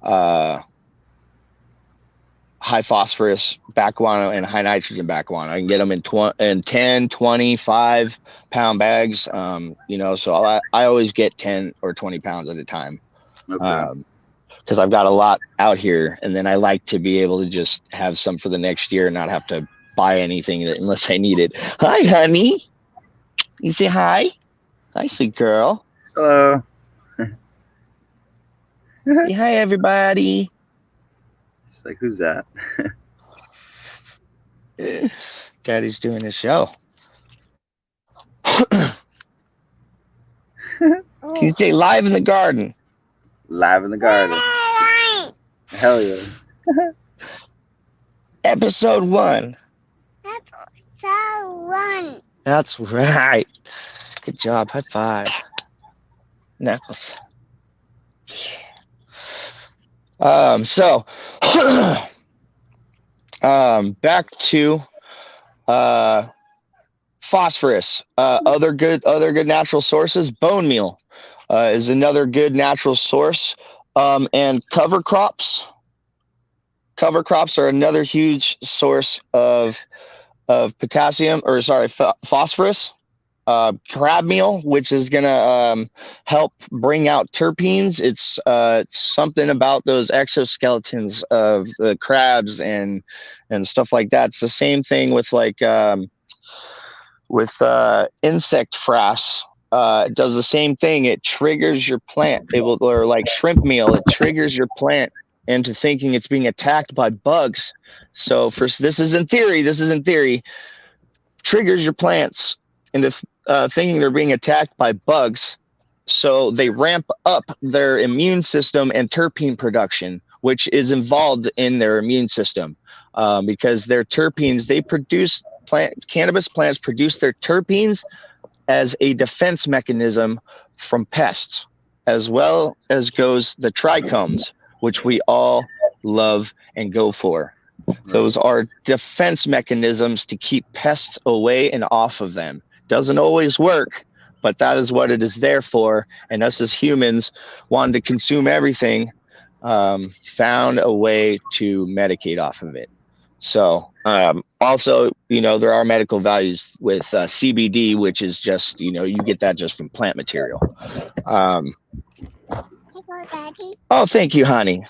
high phosphorus bat guano and high nitrogen bat guano. I can get them in 10, 25 pound bags. So I always get 10 or 20 pounds at a time. Okay. Because I've got a lot out here, and then I like to be able to just have some for the next year and not have to buy anything unless I need it. Hi, honey. You say hi? Hi, sweet girl. Hello. Say hi, everybody. It's like, who's that? Daddy's doing his show. Can you say live in the garden? Live in the garden. Hell yeah. Episode 1. That's right. Good job. High five. Knuckles. So back to phosphorus. Other good natural sources. Bone meal is another good natural source And cover crops. Cover crops are another huge source of potassium, or sorry, phosphorus. Crab meal, which is gonna help bring out terpenes. It's something about those exoskeletons of the crabs and stuff like that. It's the same thing with like insect frass. It does the same thing. It triggers your plant. It will, or like shrimp meal. It triggers your plant into thinking it's being attacked by bugs. So first, this is in theory. This is in theory. Triggers your plants into thinking they're being attacked by bugs. So they ramp up their immune system and terpene production, which is involved in their immune system, because their terpenes, they produce cannabis plants produce their terpenes as a defense mechanism from pests, as well as goes the trichomes, which we all love and go for. Those are defense mechanisms to keep pests away and off of them. Doesn't always work, but that is what it is there for. And us as humans wanting to consume everything, found a way to medicate off of it. So also, there are medical values with CBD, which is just, you get that just from plant material. Oh, thank you, honey.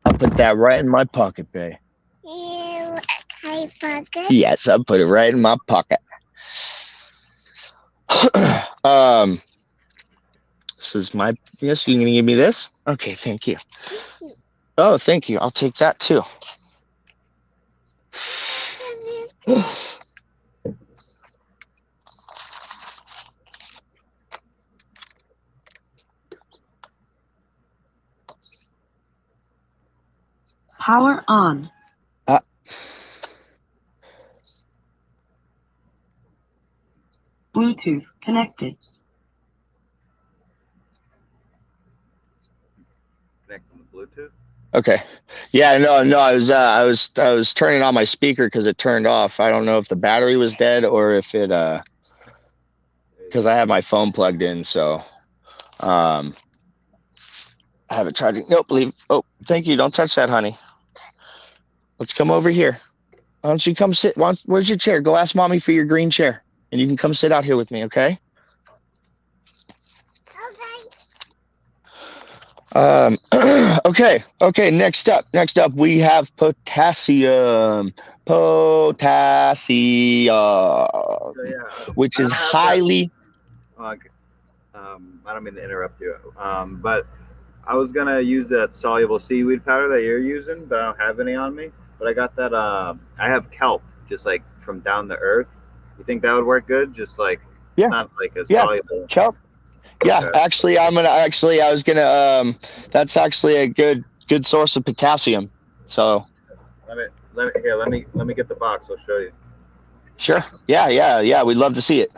I'll put that right in my pocket, babe. Pocket? Yes, I'll put it right in my pocket. This is my, yes, you gonna give me this? Okay, thank you. Oh, thank you. I'll take that too. Power on. Bluetooth connected. Connecting the Bluetooth. Okay. Yeah, no, I was turning on my speaker because it turned off. I don't know if the battery was dead or if it because I have my phone plugged in, so I haven't tried to. Nope, leave. Oh, thank you. Don't touch that, honey. Let's come over here. Why don't you come sit? Where's your chair? Go ask mommy for your green chair, and you can come sit out here with me, okay? Okay. Next up, we have potassium. Which is highly. I don't mean to interrupt you, but I was gonna use that soluble seaweed powder that you're using, but I don't have any on me. But I got that. I have kelp, just like from down the earth. You think that would work good? Just like it's not like a soluble kelp. Yeah, okay. Actually, I was gonna. That's actually a good source of potassium. So. Let me get the box. I'll show you. Sure. Yeah. We'd love to see it.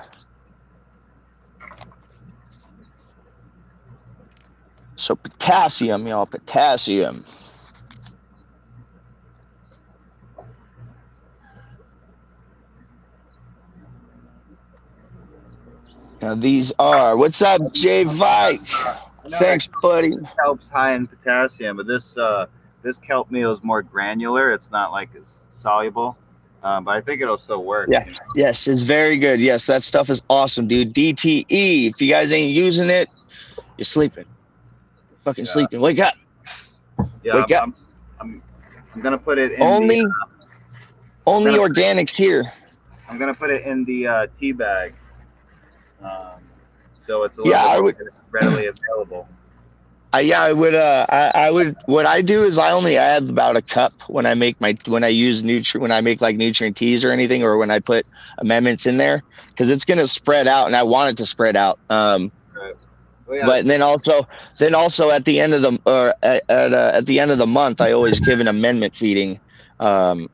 So potassium, y'all. Potassium. Now these are. What's up, Jay Vike? Thanks, buddy. Kelp's high in potassium, but this kelp meal is more granular. It's not like as soluble, but I think it'll still work. Yes, it's very good. Yes, that stuff is awesome, dude. DTE. If you guys ain't using it, you're sleeping. Fucking sleeping. Wake up. Yeah, wake up. I'm gonna put it in only organics here. I'm gonna put it in the tea bag, so it's a little bit readily available. I would. What I do is I only add about a cup when I make when I make like nutrient teas or anything, or when I put amendments in there, because it's gonna spread out, and I want it to spread out. Right. Well, but then also at the end of the at the end of the month, I always give an amendment feeding to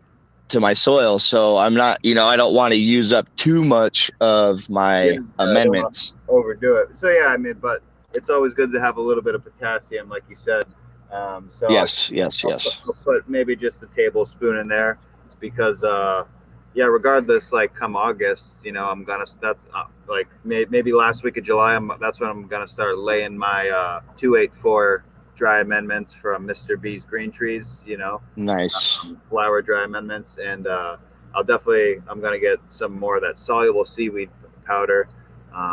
my soil, so I'm not, I don't want to use up too much of my amendments. Overdo it. So yeah, but it's always good to have a little bit of potassium, like you said. So yes. I'll put maybe just a tablespoon in there, because regardless, like come August, I'm gonna like maybe last week of July, that's when I'm gonna start laying my 284 dry amendments from Mr. B's Green Trees, Nice. flower dry amendments. And I'm going to get some more of that soluble seaweed powder,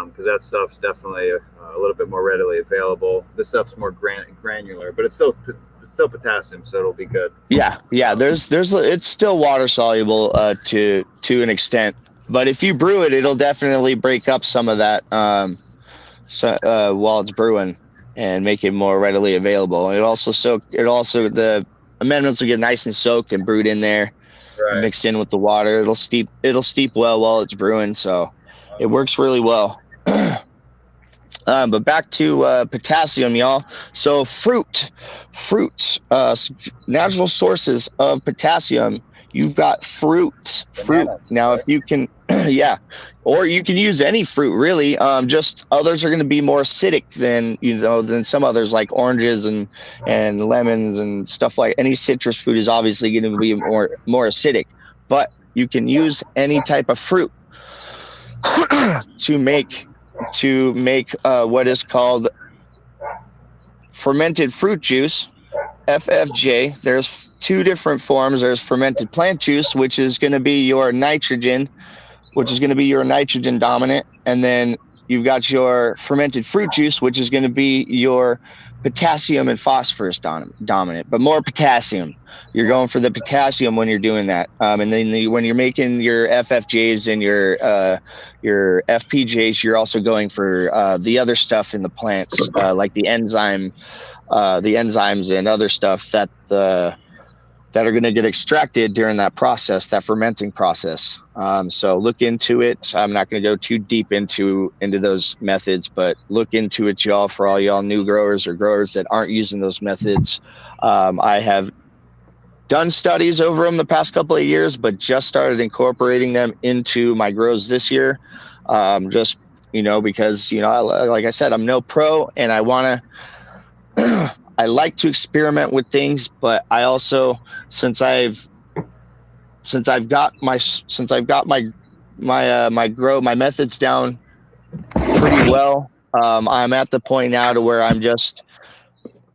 because that stuff's definitely a little bit more readily available. This stuff's more granular, but it's still potassium, so it'll be good. Yeah. It's still water soluble to an extent, but if you brew it, it'll definitely break up some of that while it's brewing and make it more readily available. The amendments will get nice and soaked and brewed in there, Right. mixed in with the water. It'll steep well while it's brewing, so it works really well. But back to potassium, y'all. So fruits, natural sources of potassium. You've got fruit. Now, if you can, yeah, or you can use any fruit really. Just others are going to be more acidic than some others, like oranges and lemons and stuff. Like any citrus fruit is obviously going to be more acidic, but you can use any type of fruit to make what is called fermented fruit juice, FFJ. There's two different forms. There's fermented plant juice, which is going to be your nitrogen dominant, and then you've got your fermented fruit juice, which is going to be your potassium and phosphorus dominant, but more potassium. You're going for the potassium when you're doing that. And then when you're making your FFJs and your FPJs, you're also going for the other stuff in the plants, like the enzymes and other stuff that are going to get extracted during that process, that fermenting process. So look into it. I'm not going to go too deep into those methods, but look into it, y'all, for all y'all new growers or growers that aren't using those methods. I have done studies over them the past couple of years, but just started incorporating them into my grows this year. Just, because, like I said, I'm no pro, and I want to, I like to experiment with things, but I also, since I've got my methods down pretty well, I'm at the point now to where I'm just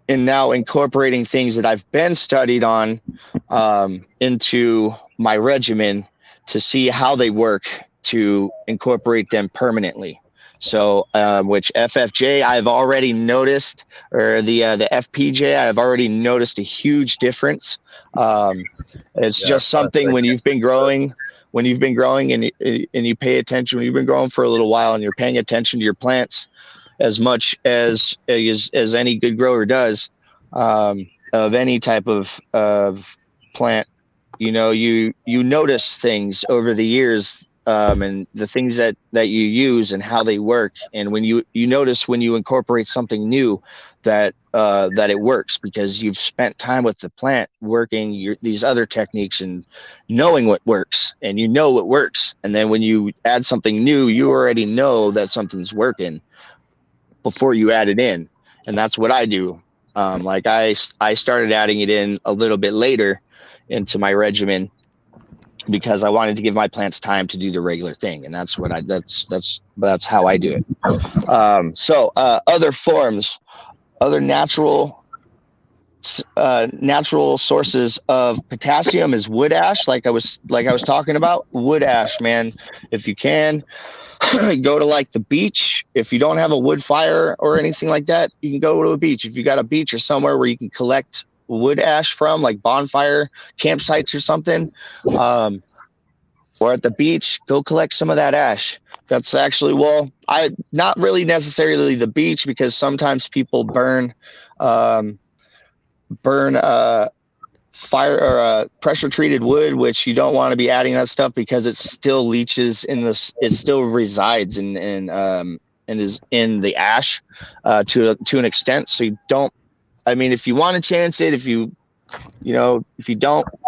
now incorporating things that I've been studied on into my regimen to see how they work, to incorporate them permanently. So, which FFJ I've already noticed, or the FPJ, I've already noticed a huge difference. It's just something when you've been growing and you pay attention, when you've been growing for a little while and you're paying attention to your plants as much as any good grower does, of any type of plant, you notice things over the years. And the things that you use and how they work, and when you notice when you incorporate something new that it works, because you've spent time with the plant working these other techniques and knowing what works, and what works, and then when you add something new, you already know that something's working before you add it in. And that's what I do. Like I started adding it in a little bit later into my regimen, because I wanted to give my plants time to do the regular thing, and that's how I do it. So other forms, other natural sources of potassium is wood ash. Like I was talking about, wood ash, man. If you can, go to like the beach. If you don't have a wood fire or anything like that, you can go to a beach. If you got a beach or somewhere where you can collect wood ash from, like bonfire campsites or something, or at the beach, go collect some of that ash. That's actually, not really necessarily the beach, because sometimes people burn fire or pressure treated wood, which you don't want to be adding that stuff, because it still leaches it still resides and is in the ash to an extent. So you don't, if you want to chance it, if you don't,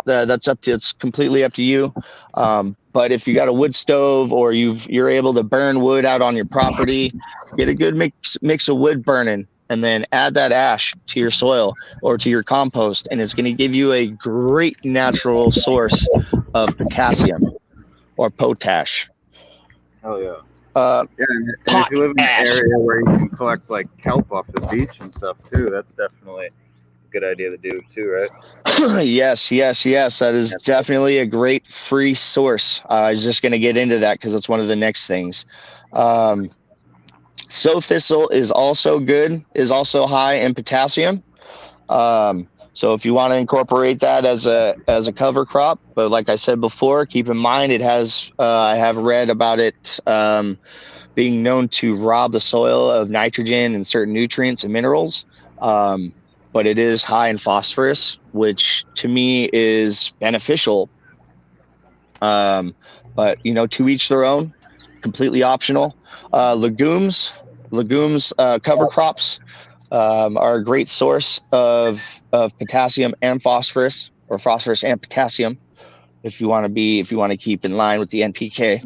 it's completely up to you. But if you got a wood stove, or you're able to burn wood out on your property, get a good mix of wood burning, and then add that ash to your soil or to your compost, and it's going to give you a great natural source of potassium or potash. Oh yeah. Yeah, and if you live in an area where you can collect like kelp off the beach and stuff too, that's definitely a good idea to do too, right? Yes. That is definitely a great free source. I was just going to get into that because it's one of the next things. Sow thistle is also good, is also high in potassium. So if you want to incorporate that as a cover crop, but like I said before, keep in mind it has I have read about it being known to rob the soil of nitrogen and certain nutrients and minerals. But it is high in phosphorus, which to me is beneficial. But to each their own, completely optional. Legumes, cover crops are a great source of potassium and phosphorus, or phosphorus and potassium, if you want to keep in line with the NPK.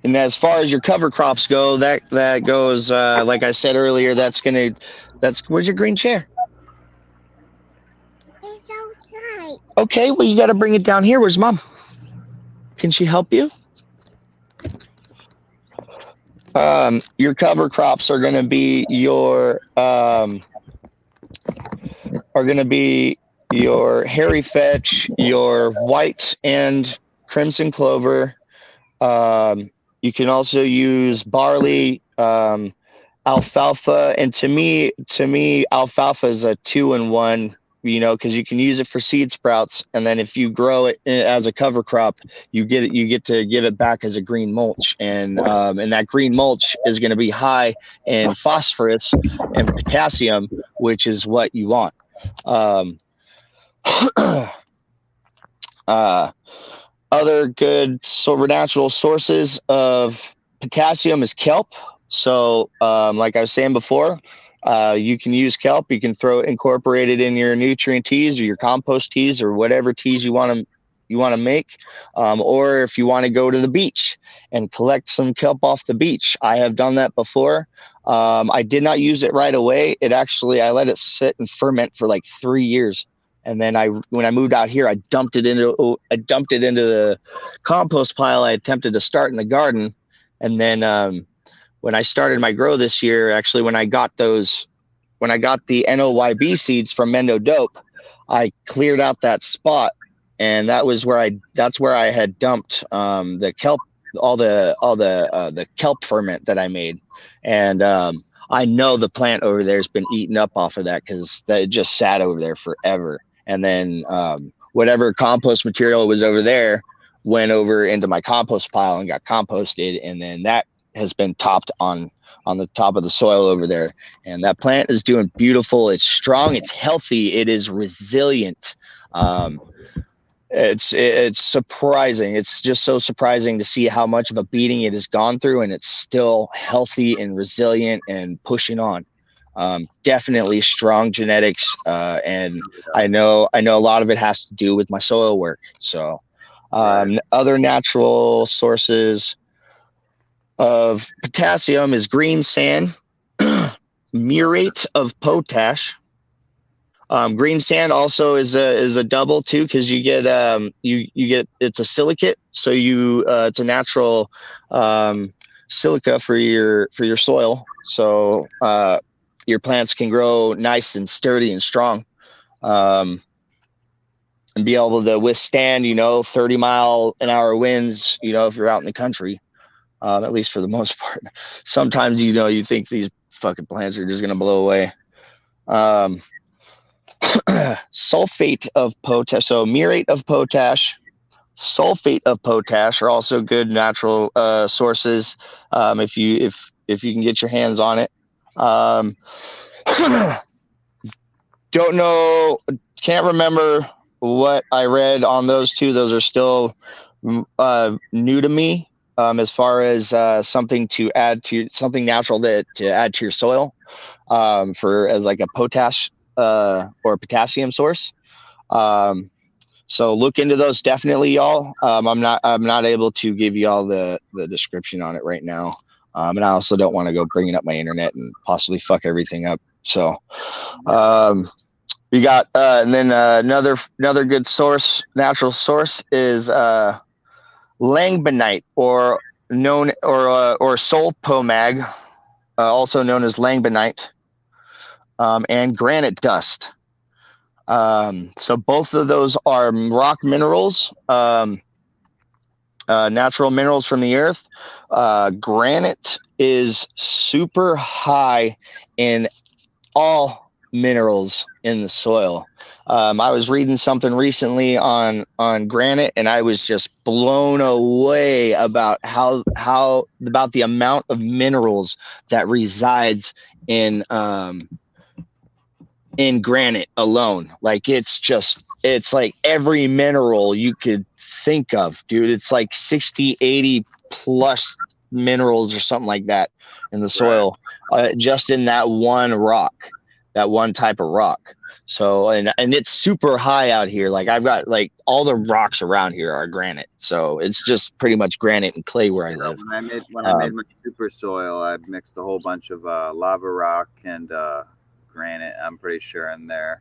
And as far as your cover crops go, that goes like I said earlier. Where's your green chair? It's outside. Okay, well you got to bring it down here. Where's Mom? Can she help you? Your cover crops are going to be your hairy fetch, your white and crimson clover. You can also use barley, alfalfa, and to me, alfalfa is a 2-in-1. Because you can use it for seed sprouts, and then if you grow it as a cover crop, you get to give it back as a green mulch, and that green mulch is going to be high in phosphorus and potassium, which is what you want. Other good natural sources of potassium is kelp. So, like I was saying before, you can use kelp. You can incorporate it in your nutrient teas or your compost teas or whatever teas you want to make. Or if you want to go to the beach and collect some kelp off the beach, I have done that before. I did not use it right away. I let it sit and ferment for like 3 years. And then when I moved out here, I dumped it into the compost pile I attempted to start in the garden. And then when I started my grow this year, actually, when I got the NOYB seeds from Mendo Dope, I cleared out that spot, and that's where I had dumped the kelp, all the kelp ferment that I made, and I know the plant over there has been eaten up off of that because it just sat over there forever. And then whatever compost material was over there went over into my compost pile and got composted, and then that has been topped on the top of the soil over there. And that plant is doing beautiful. It's strong. It's healthy. It is resilient. It's surprising. It's just so surprising to see how much of a beating it has gone through, and it's still healthy and resilient and pushing on. Definitely strong genetics, and I know a lot of it has to do with my soil work. So other natural sources of potassium is green sand, muriate of potash. Green sand also is a double too, because you get it's a silicate, so it's a natural silica for your soil, so your plants can grow nice and sturdy and strong, and be able to withstand 30-mile-an-hour winds, if you're out in the country, at least for the most part. Sometimes you think these fucking plants are just gonna blow away. Sulfate of potash, so muriate of potash, sulfate of potash are also good natural sources, if you can get your hands on it. Don't know, can't remember what I read on those two. Those are still new to me, as far as something natural to add to your soil, as like a potash or potassium source. So look into those definitely, y'all. I'm not able to give y'all the description on it right now. And I also don't want to go bringing up my internet and possibly fuck everything up. So we got and then another good source, natural source, is langbeinite, or sulfomag, also known as langbeinite, and granite dust. So both of those are rock minerals, natural minerals from the earth. Granite is super high in all minerals in the soil. I was reading something recently on granite, and I was just blown away about how about the amount of minerals that resides in granite alone. Like it's like every mineral you could think of, dude. It's like 60, 80 plus minerals or something like that in the soil, just in that one rock, that one type of rock. So, and it's super high out here. Like I've got like all the rocks around here are granite. So it's just pretty much granite and clay where I live. When I made my super soil, I mixed a whole bunch of lava rock and granite, I'm pretty sure, in there.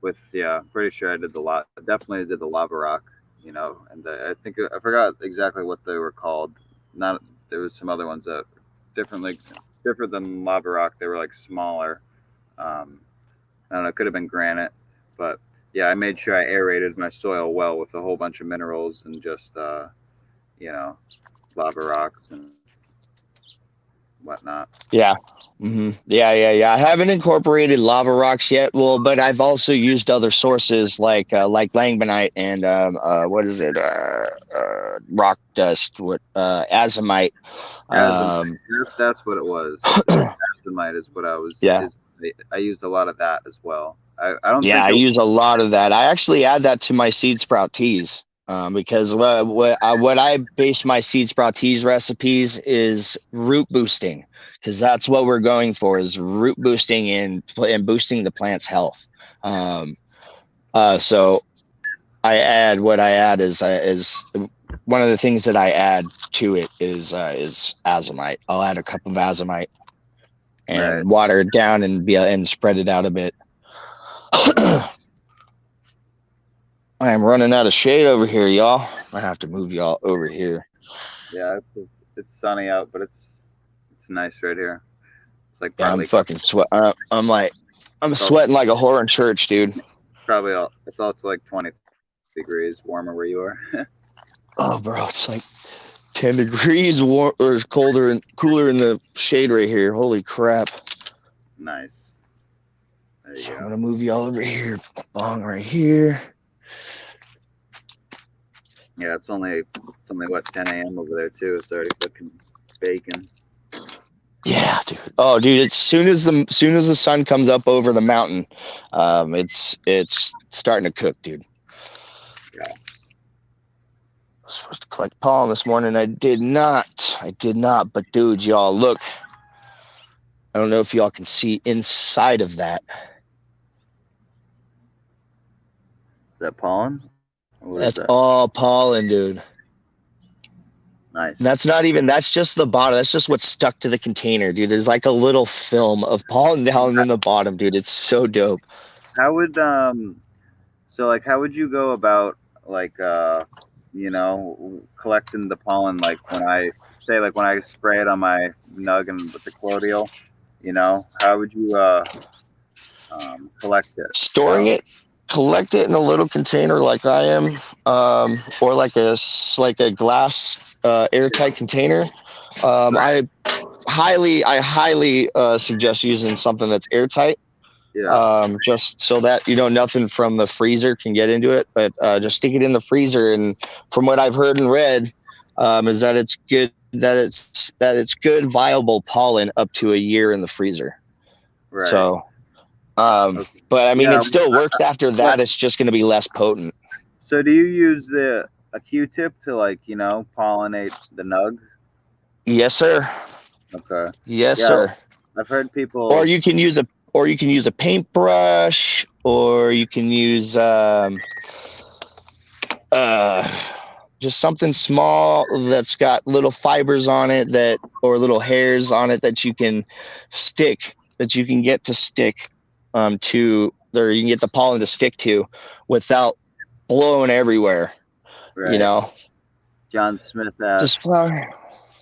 Pretty sure I did definitely did the lava rock, you know, and I think I forgot exactly what they were called. There was some other ones that different than lava rock. They were like smaller. I don't know, it could have been granite, but yeah, I made sure I aerated my soil well with a whole bunch of minerals and just you know, lava rocks and whatnot. Yeah. Yeah. I haven't incorporated lava rocks yet. Well, but I've also used other sources like langbeinite and what is it? Rock dust. Azomite. That's what it was. Azomite is what I was. Yeah. I used a lot of that as well. I use a lot of that. I actually add that to my seed sprout teas. Because what I base my seed sprout teas recipes is root boosting, because that's what we're going for, is root boosting and boosting the plant's health. So I add is one of the things that I add to it is azomite. I'll add a cup of azomite and water it down and spread it out a bit. I am running out of shade over here, y'all. I have to move y'all over here. Yeah, it's sunny out, but it's nice right here. It's like I'm fucking sweat. I'm sweating like a whore in church, dude. It's also like 20 degrees warmer where you are. Oh, bro, it's like 10 degrees warm or colder and cooler in the shade right here. Holy crap! Nice. There you go. I'm gonna move y'all over here. Bong right here. Yeah, it's only what, 10 a.m. over there too. It's already cooking bacon. Yeah, dude. Oh, dude, as soon as the sun comes up over the mountain, it's starting to cook, dude. Yeah. I was supposed to collect pollen this morning. I did not. But dude, y'all, look. I don't know if y'all can see inside of that. Is that pollen? That's all pollen, dude. Nice. And that's just the bottom. That's just what's stuck to the container, dude. There's like a little film of pollen down in the bottom, dude. It's so dope. How would how would you go about you know, collecting the pollen, like when I spray it on my nug and with the colloidal, you know, how would you collect it? Storing it, collect it in a little container like I am, or like a glass airtight container. I highly suggest using something that's airtight. Yeah. Just so that nothing from the freezer can get into it, but just stick it in the freezer. And from what I've heard and read, is that it's good viable pollen up to a year in the freezer. Right. So but I mean, it still works after that. It's just going to be less potent. So do you use a Q-tip to pollinate the nug? Yes, sir. Okay. Yes, sir. I've heard people. Or you can use a paintbrush, or you can use just something small that's got little fibers on it or little hairs on it that you can get to stick to, or you can get the pollen to stick to without blowing everywhere. Right. You know, John Smith just asks, flower.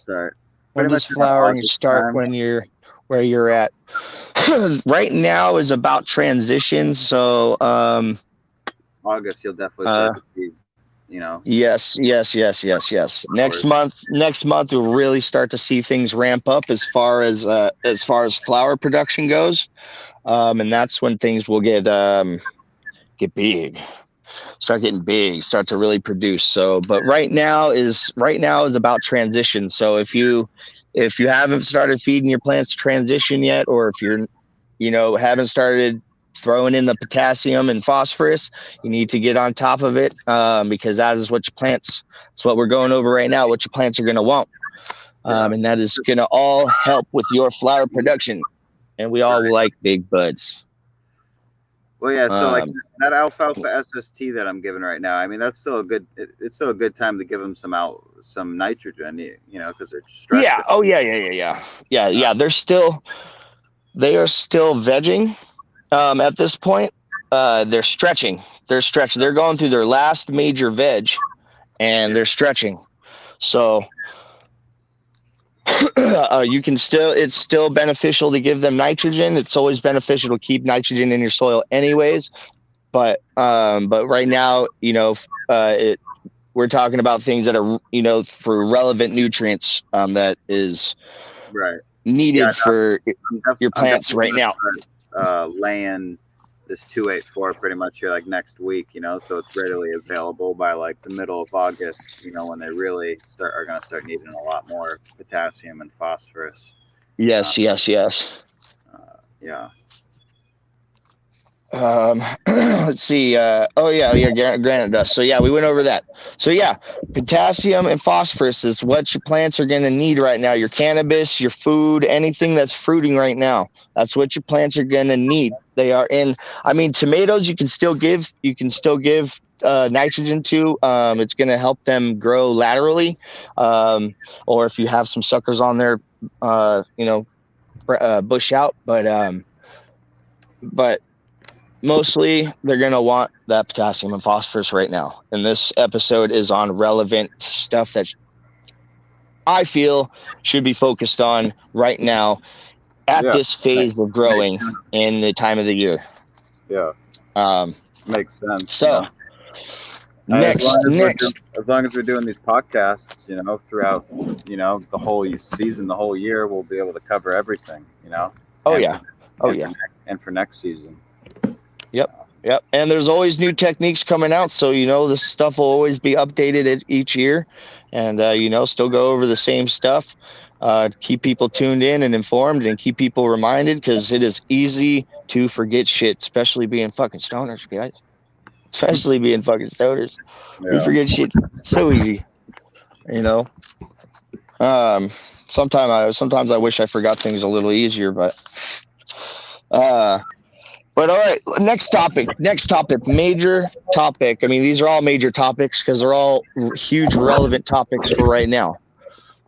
sorry. When Pretty does much around flowering August start time. when you're where you're at? Right now is about transition. So August, you'll definitely start to see, you know. yes. Next month we'll really start to see things ramp up as far as flower production goes. And that's when things will get big. Start getting big, start to really produce. So, but right now is about transition. So if you haven't started feeding your plants transition yet, or if you're, haven't started throwing in the potassium and phosphorus, you need to get on top of it, because that is what your plants. It's what we're going over right now. What your plants are going to want, and that is going to all help with your flower production. And we all like big buds. Well, yeah. So like that alfalfa SST that I'm giving right now, I mean, that's still a good. It's still a good time to give them some nitrogen, you know, because they're stretching. Yeah. Oh yeah. They are still vegging. At this point, they're stretching. They're going through their last major veg, and they're stretching. So you can still. It's still beneficial to give them nitrogen. It's always beneficial to keep nitrogen in your soil, anyways. But right now, we're talking about things that are, for relevant nutrients, that is needed for your plants right now. Laying this 284 pretty much here like next week, so it's readily available by like the middle of August, when they really are going to start needing a lot more potassium and phosphorus. Yes. Yeah. Let's see. Granite dust. So yeah, we went over that. So yeah, potassium and phosphorus is what your plants are going to need right now. Your cannabis, your food, anything that's fruiting right now, that's what your plants are going to need. They are in. I mean, tomatoes you can still give nitrogen to. It's going to help them grow laterally, or if you have some suckers on there, bush out. But mostly they're going to want that potassium and phosphorus right now. And this episode is on relevant stuff that I feel should be focused on right now at this phase of growing in the time of the year. Yeah. Makes sense. So next, as long as we're doing these podcasts, throughout, the whole season, the whole year, we'll be able to cover everything, And for next season. Yep. And there's always new techniques coming out. So, this stuff will always be updated each year, and, still go over the same stuff, keep people tuned in and informed and keep people reminded, because it is easy to forget shit, especially being fucking stoners, guys. Especially being fucking stoners. Yeah. We forget shit so easy, Sometimes I wish I forgot things a little easier, but all right, next topic, major topic. I mean, these are all major topics because they're all huge relevant topics for right now,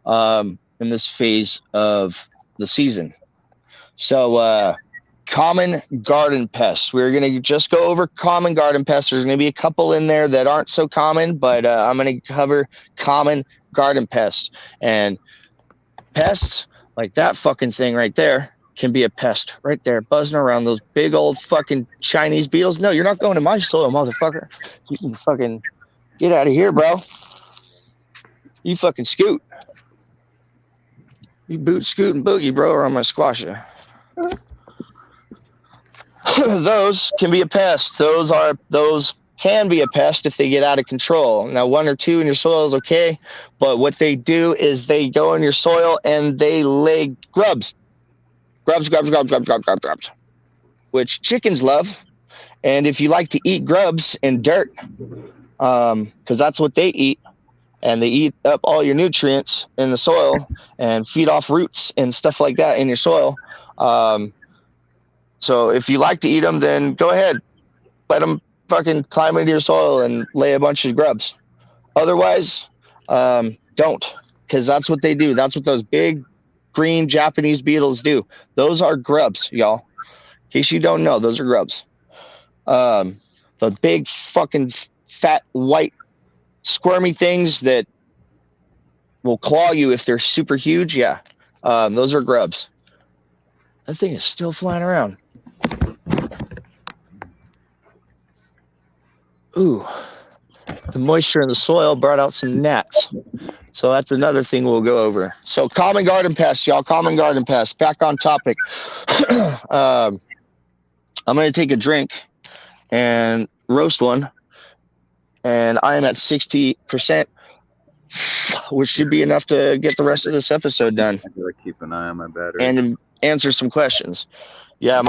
in this phase of the season. So, common garden pests. We're going to just go over common garden pests. There's going to be a couple in there that aren't so common, but I'm going to cover common garden pests. And pests, like that fucking thing right there, can be a pest right there, buzzing around, those big old fucking Chinese beetles. No, you're not going to my soil, motherfucker. You can fucking get out of here, bro. You fucking scoot. You scoot and boogie, bro, or I'm gonna squash you. Those can be a pest. Those can be a pest if they get out of control. Now, 1 or 2 in your soil is okay, but what they do is they go in your soil and they lay grubs, which chickens love. And if you like to eat grubs and dirt, because that's what they eat, and they eat up all your nutrients in the soil and feed off roots and stuff like that in your soil. So if you like to eat them, then go ahead, let them fucking climb into your soil and lay a bunch of grubs. Otherwise, don't, because that's what they do. That's what those big green Japanese beetles do. Those are grubs, y'all. In case you don't know, those are grubs. The big fucking fat white squirmy things that will claw you if they're super huge, yeah. Those are grubs. That thing is still flying around. Ooh, the moisture in the soil brought out some gnats. So that's another thing we'll go over. So common garden pests, y'all. Common garden pests. Back on topic. I'm going to take a drink and roast one. And I am at 60%, which should be enough to get the rest of this episode done. I gotta keep an eye on my battery. And answer some questions. Yeah,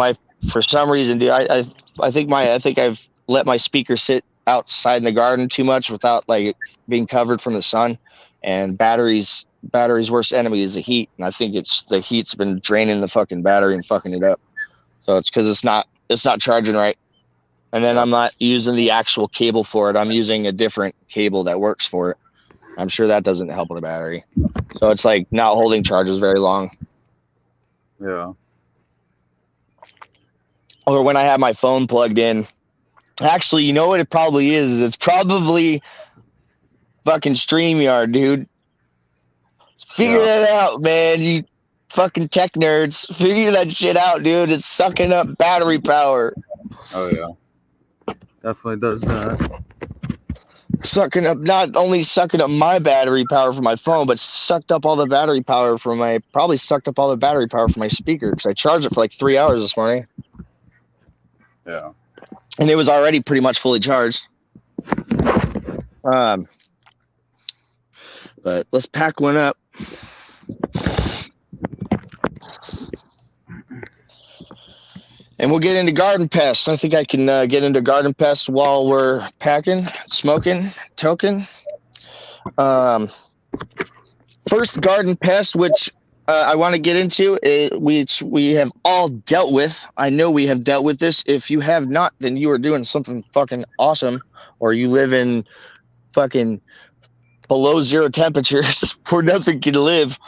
for some reason, dude, I think I've let my speaker sit outside in the garden too much without like being covered from the sun. And battery's worst enemy is the heat. And I think the heat's been draining the fucking battery and fucking it up. So it's because it's not charging right. And then I'm not using the actual cable for it. I'm using a different cable that works for it. I'm sure that doesn't help with the battery. So it's like not holding charges very long. Yeah. Or when I have my phone plugged in. Actually, you know what it probably is? It's probably fucking StreamYard, dude. Figure that out, man. You fucking tech nerds. Figure that shit out, dude. It's sucking up battery power. Oh, yeah. Definitely does that. Not only sucking up my battery power from my phone, but sucked up all the battery power from my speaker because I charged it for like 3 hours this morning. Yeah. And it was already pretty much fully charged. But let's pack one up. And we'll get into garden pests. I think I can get into garden pests while we're packing, smoking, token. First garden pest, which I want to get into, which we have all dealt with. I know we have dealt with this. If you have not, then you are doing something fucking awesome, or you live in fucking below zero temperatures where nothing can live.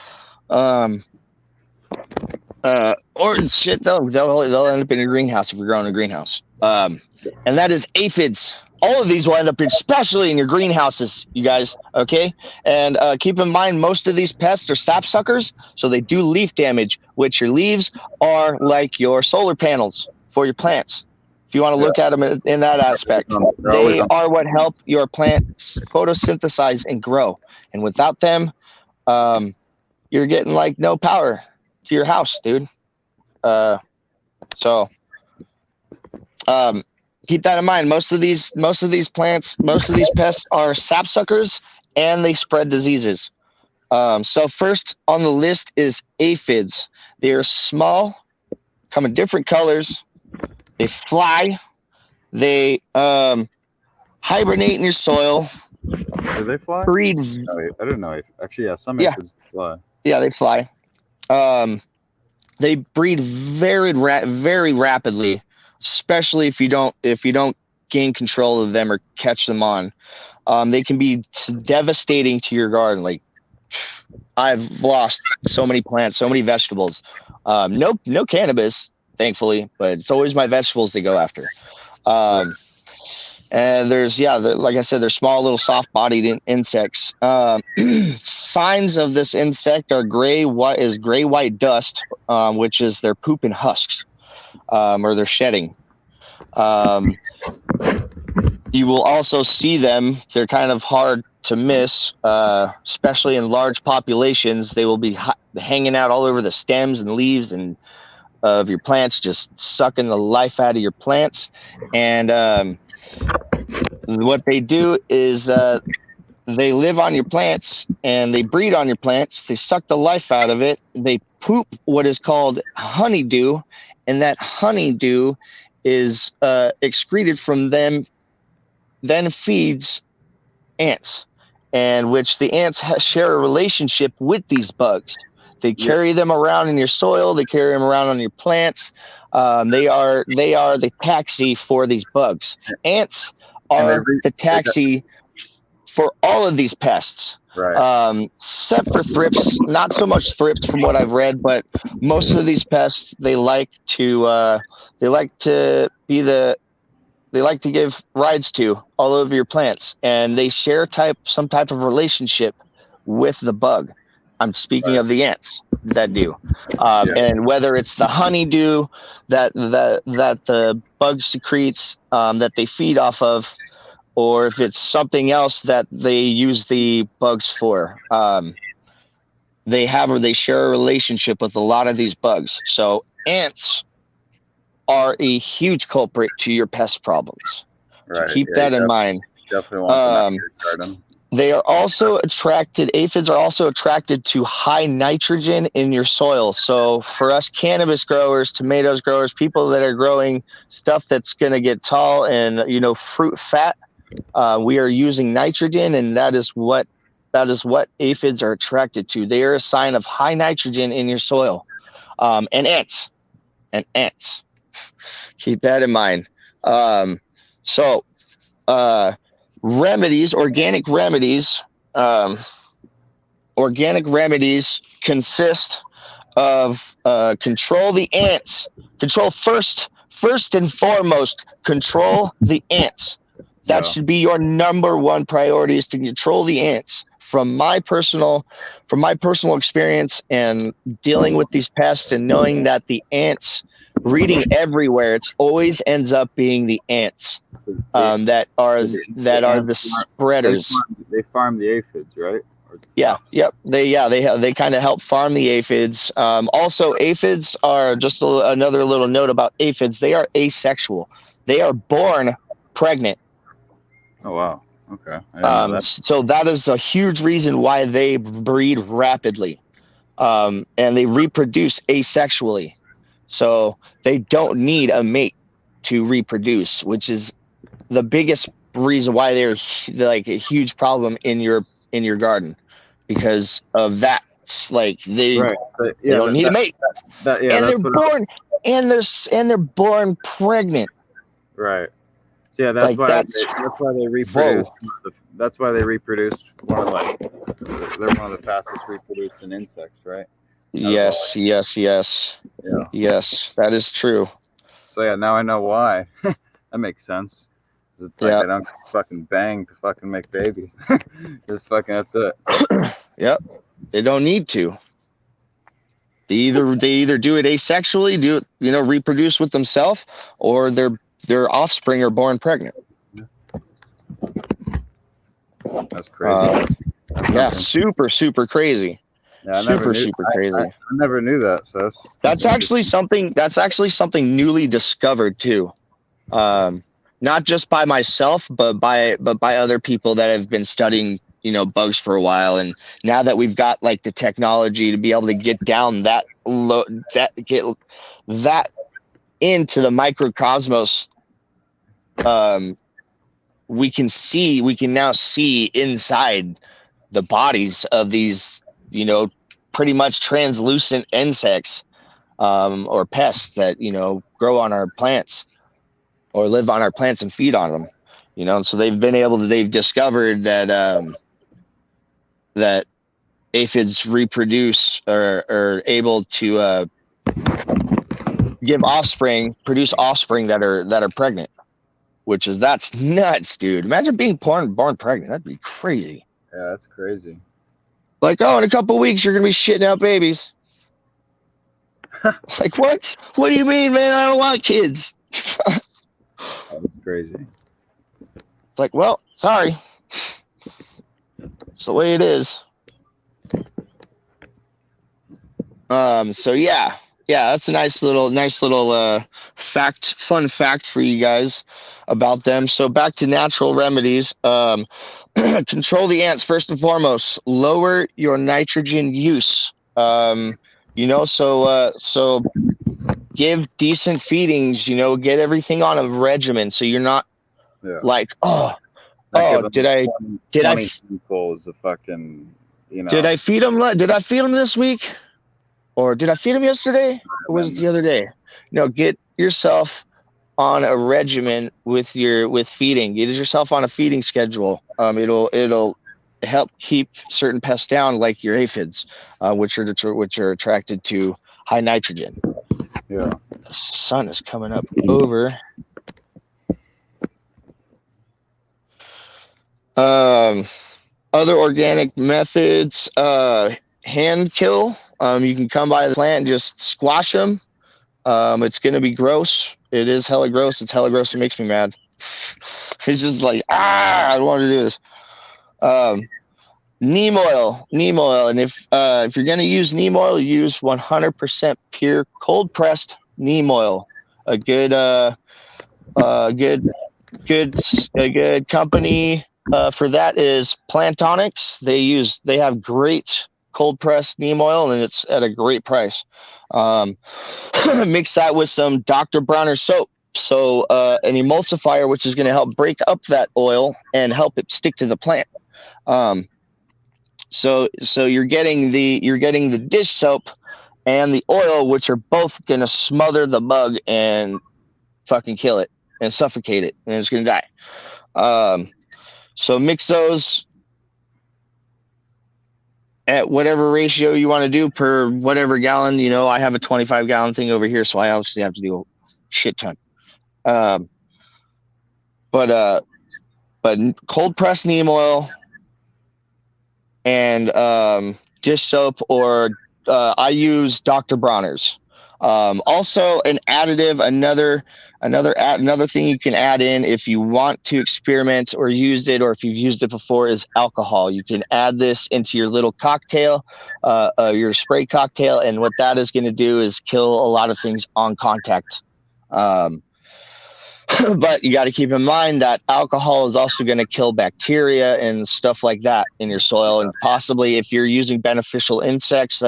Or shit, they'll end up in a greenhouse if you're growing a greenhouse. And that is aphids. All of these will end up, especially in your greenhouses, you guys. Okay, and keep in mind, most of these pests are sapsuckers, so they do leaf damage. Which your leaves are like your solar panels for your plants. If you want to look at them in that aspect, they are what help your plants photosynthesize and grow. And without them, you're getting like no power to your house, dude. Keep that in mind. Most of these plants, most of these pests are sapsuckers, and they spread diseases. So first on the list is aphids. They are small, come in different colors. They fly. They hibernate in your soil. Do they fly? Breed. No, I don't know. Actually, yeah, some aphids fly. Yeah, they fly. They breed very rapidly, especially if you don't gain control of them or catch them on. They can be devastating to your garden. Like, I've lost so many plants, so many vegetables. No cannabis, thankfully, but it's always my vegetables they go after. And there's, like I said, they're small, little, soft-bodied insects. Signs of this insect are gray-white dust, which is their poop and husks, or their shedding. You will also see them. They're kind of hard to miss, especially in large populations. They will be hanging out all over the stems and leaves and of your plants, just sucking the life out of your plants. And what they do is they live on your plants and they breed on your plants. They suck the life out of it. They poop what is called honeydew, and that honeydew is excreted from them, then feeds ants, and which the ants share a relationship with these bugs. They carry them around in your soil. They carry them around on your plants. They are the taxi for these bugs. Ants are the taxi for all of these pests. Right. Except for thrips, not so much thrips from what I've read, but most of these pests, they like to be the to give rides to all over your plants, and they share some type of relationship with the bug. I'm speaking of the ants that do, and whether it's the honeydew that the bug secretes that they feed off of, or if it's something else that they use the bugs for. They share a relationship with a lot of these bugs. So ants are a huge culprit to your pest problems. Right. So keep that in mind. Definitely want them out of your garden. They are also aphids are also attracted to high nitrogen in your soil. So for us cannabis growers, tomatoes growers, people that are growing stuff that's going to get tall and, fruit fat, we are using nitrogen, and that is what aphids are attracted to. They are a sign of high nitrogen in your soil. And ants. Keep that in mind. Remedies, organic remedies consist of control the ants. First and foremost, control the ants. That should be your number one priority, is to control the ants. From my personal experience and dealing with these pests and knowing that the ants, reading everywhere, it always ends up being the ants that are the spreaders. They farm the aphids, right? They kind of help farm the aphids. Also, aphids are just another little note about aphids. They are asexual. They are born pregnant. Oh wow. Okay. So that is a huge reason why they breed rapidly, and they reproduce asexually. So they don't need a mate to reproduce, which is the biggest reason why they're like a huge problem in your garden, because of that. They don't need a mate, and they're born pregnant. Right. So yeah, that's why they reproduce. That's why they reproduce. They're one of the fastest reproducing insects, right? Yes. Yeah. Yes, that is true. So yeah, now I know why. That makes sense. It's like they don't fucking bang to fucking make babies. That's it. Yep. They don't need to. They either do it asexually, reproduce with themselves, or their offspring are born pregnant. That's crazy. Super crazy. Yeah, super crazy. I never knew that. So that's actually something newly discovered too. Not just by myself, but by other people that have been studying, bugs for a while. And now that we've got like the technology to be able to get down get that into the microcosmos, we can now see inside the bodies of these, pretty much translucent insects, or pests that, grow on our plants or live on our plants and feed on them, and so they've discovered that, that aphids reproduce or are able to, produce offspring that are pregnant, that's nuts, dude. Imagine being born pregnant. That'd be crazy. Yeah, that's crazy. Like, oh, in a couple of weeks you're gonna be shitting out babies. Like, what? What do you mean, man? I don't want kids. That's crazy. It's like, well, sorry. It's the way it is. So yeah, that's a nice little fun fact for you guys about them. So back to natural remedies. Control the ants first and foremost. Lower your nitrogen use. So give decent feedings. Get everything on a regimen, so you're not like, did I feed them? Did I feed them this week? Or did I feed them yesterday? Or was it the other day? No, get yourself on a regimen with feeding. Get yourself on a feeding schedule. It'll help keep certain pests down, like your aphids, which are attracted to high nitrogen. Yeah. The sun is coming up over Um, Other organic methods, hand kill. You can come by the plant and just squash them. It's gonna be gross. It is hella gross. It's hella gross. It makes me mad. It's just like I don't want to do this. Um, neem oil, and if you're gonna use neem oil, use 100% pure cold pressed neem oil. A good good a good company for that is Plantonics. They have great cold pressed neem oil, and it's at a great price. Um, Mix that with some Dr. Bronner soap. So an emulsifier, which is going to help break up that oil and help it stick to the plant. So you're getting the dish soap and the oil, which are both going to smother the bug and fucking kill it and suffocate it, and it's going to die. So mix those at whatever ratio you want to do per whatever gallon. I have a 25-gallon thing over here, so I obviously have to do a shit ton. But cold pressed neem oil and dish soap, or I use Dr. Bronner's. Also, an additive, another thing you can add in if you want to experiment or use it, or if you've used it before, is alcohol. You can add this into your little cocktail, your spray cocktail, and what that is going to do is kill a lot of things on contact. But you got to keep in mind that alcohol is also going to kill bacteria and stuff like that in your soil. And possibly if you're using beneficial insects,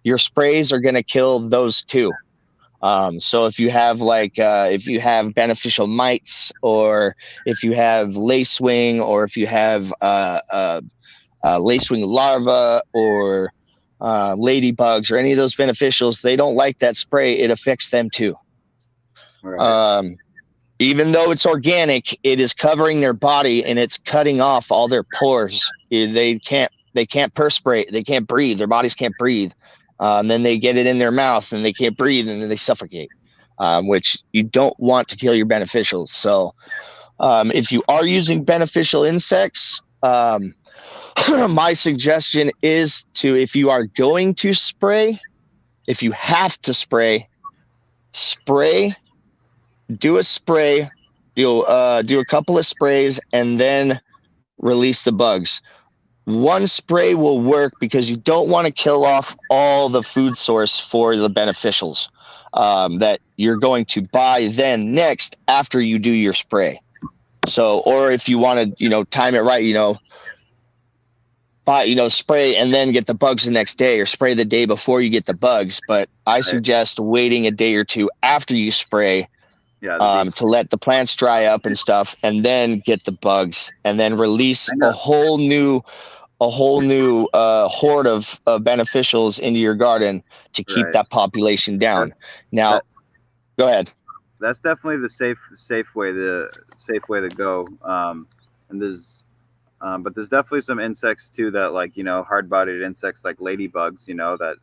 your sprays are going to kill those too. So if you have beneficial mites, or if you have lacewing, or if you have lacewing larvae, or ladybugs, or any of those beneficials, they don't like that spray. It affects them too. Right. Even though it's organic, it is covering their body and it's cutting off all their pores. They can't perspirate. They can't breathe. Their bodies can't breathe. And then they get it in their mouth and they can't breathe, and then they suffocate, which you don't want to kill your beneficials. So if you are using beneficial insects, my suggestion is if you are going to spray, if you have to spray, do a couple of sprays and then release the bugs. One spray will work because you don't want to kill off all the food source for the beneficials that you're going to buy then next after you do your spray. So, or if you want to, time it right, buy, spray and then get the bugs the next day, or spray the day before you get the bugs. But I suggest waiting a day or two after you spray. To let the plants dry up and stuff, and then get the bugs, and then release a whole new horde of beneficials into your garden to keep that population down. Now, go ahead. That's definitely the safe way to go. And but there's definitely some insects too that hard-bodied insects like ladybugs, that.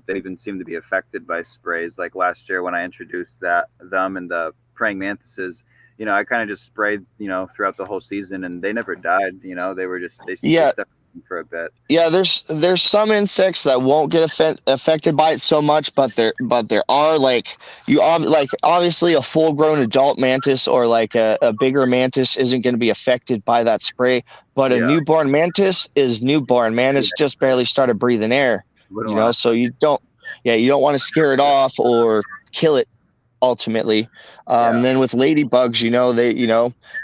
They even seem to be affected by sprays. Like last year when I introduced them and the praying mantises, I kind of just sprayed, throughout the whole season, and they never died. They were just they stepped in for a bit. Yeah, there's some insects that won't get affected by it so much, but there are obviously a full-grown adult mantis or a bigger mantis isn't going to be affected by that spray, but a newborn mantis is newborn. Mantis just barely started breathing air. So you don't want to scare it off or kill it ultimately. Then with ladybugs,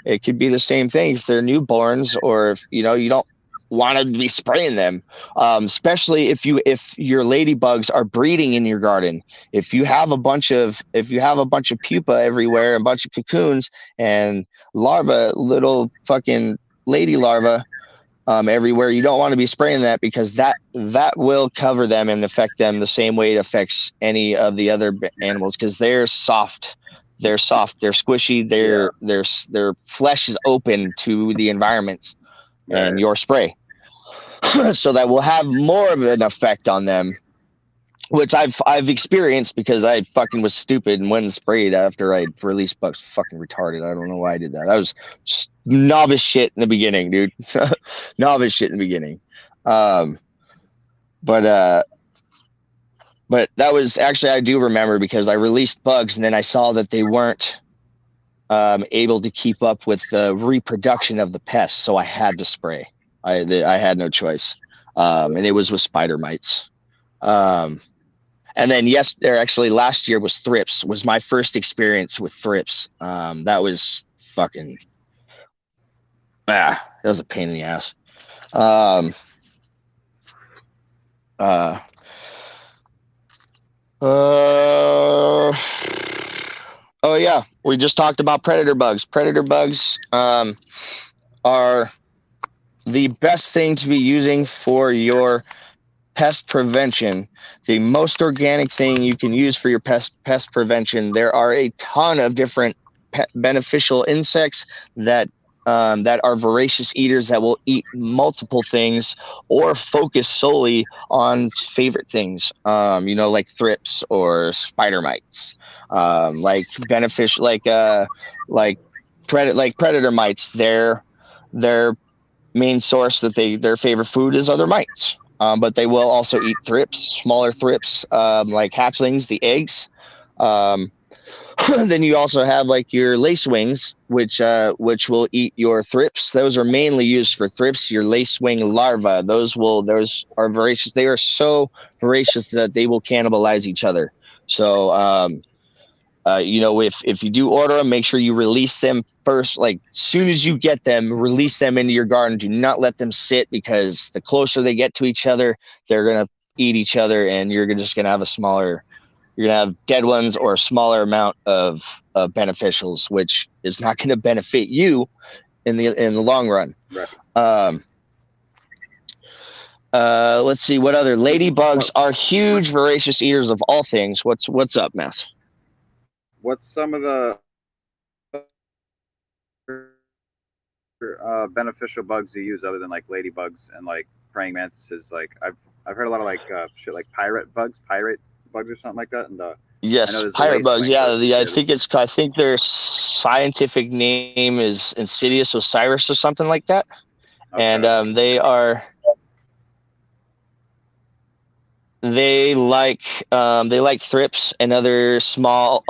it could be the same thing if they're newborns, or if you don't want to be spraying them, especially if your ladybugs are breeding in your garden. If you have a bunch of pupa everywhere, a bunch of cocoons and little fucking lady larvae everywhere, you don't want to be spraying that, because that will cover them and affect them the same way it affects any of the other animals, because they're soft, they're squishy, their flesh is open to the environment and your spray. So that will have more of an effect on them which I've experienced because I fucking was stupid and went and sprayed after I released bugs. Fucking retarded. I don't know why I did that. That was novice shit in the beginning, dude. Novice shit in the beginning. But that was actually, I do remember, because I released bugs and then I saw that they weren't able to keep up with the reproduction of the pests, so I had to spray. I had no choice, and it was with spider mites. And then last year was thrips. Was my first experience with thrips. That was fucking that was a pain in the ass. Oh yeah, we just talked about predator bugs. Predator bugs are the best thing to be using for your pest prevention. The most organic thing you can use for your pest prevention. There are a ton of different beneficial insects that are voracious eaters that will eat multiple things or focus solely on favorite things. Like thrips or spider mites. Like beneficial, like predator mites. Their main source that their favorite food is other mites. But they will also eat thrips, smaller thrips, like hatchlings, the eggs. Then you also have like your lacewings, which will eat your thrips. Those are mainly used for thrips. Your lacewing larvae, those are voracious. They are so voracious that they will cannibalize each other. So if you do order them, make sure you release them first. Like soon as you get them, release them into your garden. Do not let them sit, because the closer they get to each other, they're gonna eat each other, and you're just gonna have you're gonna have dead ones or a smaller amount of beneficials, which is not gonna benefit you in the long run. Right. Let's see, what other ladybugs are huge voracious eaters of all things. What's up, Mass? What's some of the beneficial bugs you use other than like ladybugs and like praying mantises? Like I've heard a lot of like shit like pirate bugs or something like that. And yes, pirate bugs. Yeah, I think their scientific name is Insidious Osiris or something like that. Okay. And they like thrips and other small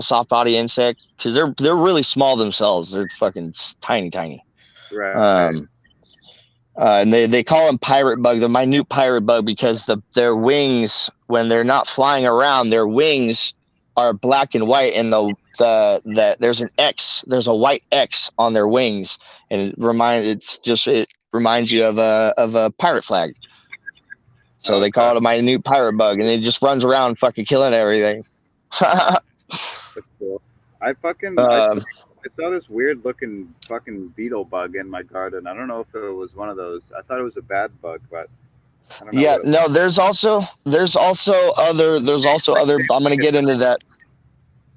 soft body insect, because they're really small themselves. They're fucking tiny. Right. And they call them pirate bug, the minute pirate bug, because their wings, when they're not flying around, their wings are black and white, and there's a white X on their wings, and it reminds you of a pirate flag. So they call it a minute pirate bug, and it just runs around fucking killing everything. That's cool. I saw this weird looking fucking beetle bug in my garden. I don't know if it was one of those. I thought it was a bad bug, but I don't know. Yeah, no, there's also other. I'm gonna get into that.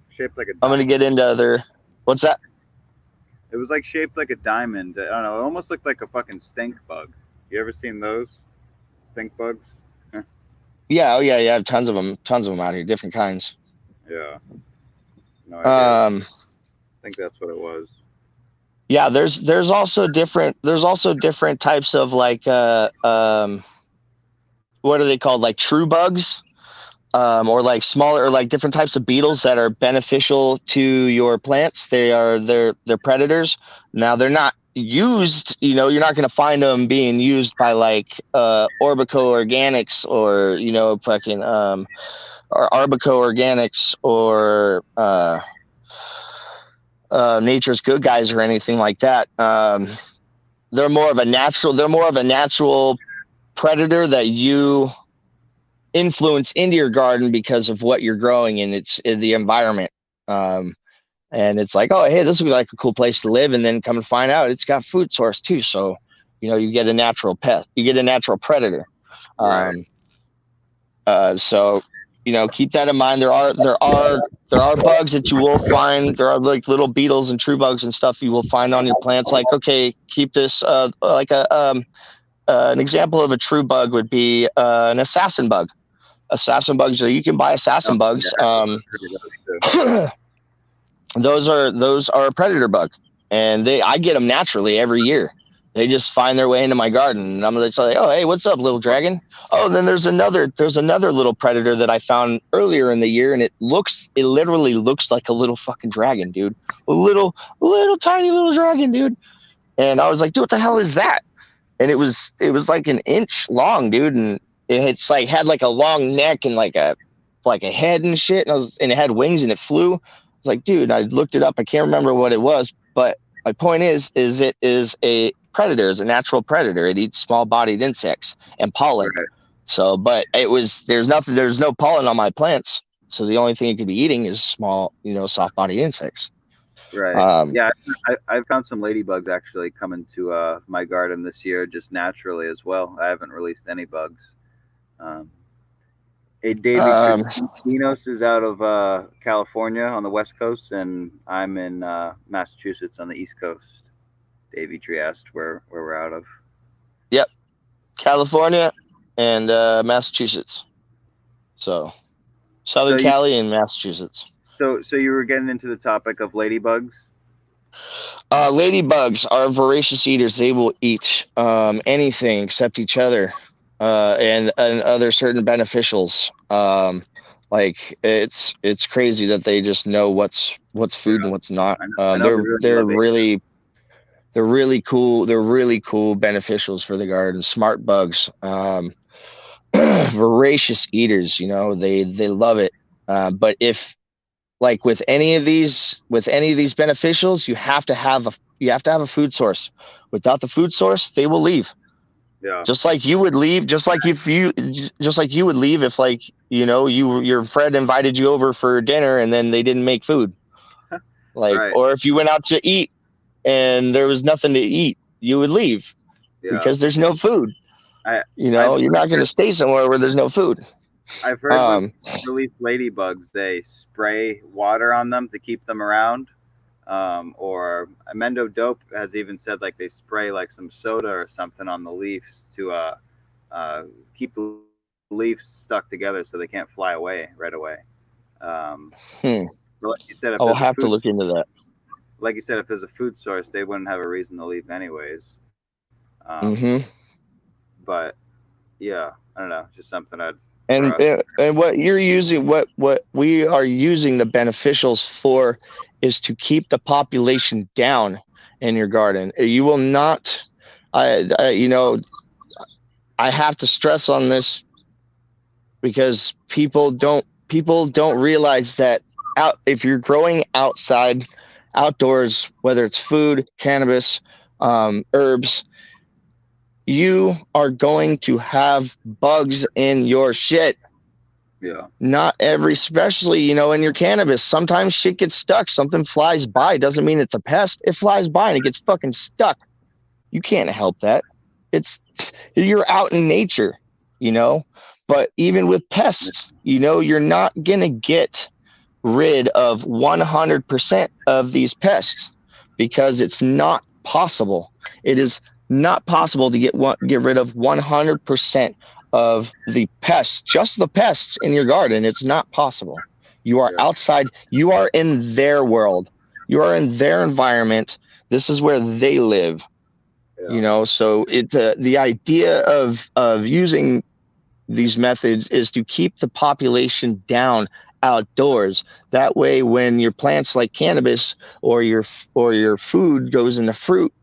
Shaped like a diamond. I'm gonna get into other. What's that? It was like shaped like a diamond. I don't know. It almost looked like a fucking stink bug. You ever seen those stink bugs? Yeah, oh yeah, I have tons of them out here, different kinds. Yeah. No idea. I think that's what it was. Yeah, there's also different types of like what are they called, like true bugs, or like smaller, or like different types of beetles that are beneficial to your plants. They're predators. Now they're not used, you're not going to find them being used by like Orbico Organics or fucking or Arbico Organics or Nature's Good Guys or anything like that. They're more of a natural predator that you influence into your garden because of what you're growing, and it's in the environment. And it's like, oh, hey, this looks like a cool place to live. And then come to find out it's got food source too. So, you get a natural pest, you get a natural predator. Right. So, keep that in mind. There are bugs that you will find. There are like little beetles and true bugs and stuff you will find on your plants. Like, okay, keep this, like an example of a true bug would be an assassin bug. assassin bugs. You can buy assassin bugs. Those are a predator bug, and I get them naturally every year. They just find their way into my garden, and I'm just like, oh, hey, what's up, little dragon? Oh, then there's another little predator that I found earlier in the year, and it literally looks like a little fucking dragon, dude. A little tiny little dragon, dude. And I was like, dude, what the hell is that? And it was like an inch long, dude, and it's like had like a long neck and like a head and shit, and it had wings and it flew. I was like, dude, I looked it up. I can't remember what it was, but my point is it is a predator, is a natural predator. It eats small-bodied insects and pollen. Right. So, but there's no pollen on my plants. So the only thing it could be eating is small, soft-bodied insects. Right. Yeah, I found some ladybugs actually coming to my garden this year, just naturally as well. I haven't released any bugs. DEANO'S is out of California on the West Coast, and I'm in Massachusetts on the East Coast. Davey Tree asked where we're out of. Yep, California and Massachusetts. So Southern Cali and Massachusetts. So you were getting into the topic of ladybugs? Ladybugs are voracious eaters. They will eat anything except each other, and other certain beneficials. Like it's crazy that they just know what's food and what's not. They're really cool. They're really cool beneficials for the garden. Smart bugs. Voracious eaters. They love it. But if like with any of these beneficials, you have to have a food source. Without the food source, they will leave. Yeah. Just like you would leave, just like you would leave if like, your friend invited you over for dinner and then they didn't make food. Like, right. Or if you went out to eat and there was nothing to eat, you would leave because there's no food. You're not going to stay somewhere where there's no food. I've heard release ladybugs, they spray water on them to keep them around. Or Amendo Dope has even said like they spray like some soda or something on the leaves to keep the leaves stuck together so they can't fly away right away. Like you said, I'll have to look into that. Like you said, if there's a food source, they wouldn't have a reason to leave anyways. But yeah, I don't know, just something I'd. And what you're using, what we are using the beneficials for, is to keep the population down in your garden. You will not. I have to stress on this because people don't realize that if you're growing outdoors, whether it's food, cannabis, herbs, you are going to have bugs in your shit. Yeah. Not every, especially, in your cannabis, sometimes shit gets stuck. Something flies by. Doesn't mean it's a pest. It flies by and it gets fucking stuck. You can't help that. You're out in nature, but even with pests, you're not going to get rid of 100% of these pests because it's not possible. It is not possible to get rid of 100% of the pests, just the pests in your garden. It's not possible. You are outside. You are in their world. You are in their environment. This is where they live. So it's the idea of using these methods is to keep the population down outdoors. That way, when your plants like cannabis or your food goes into fruit,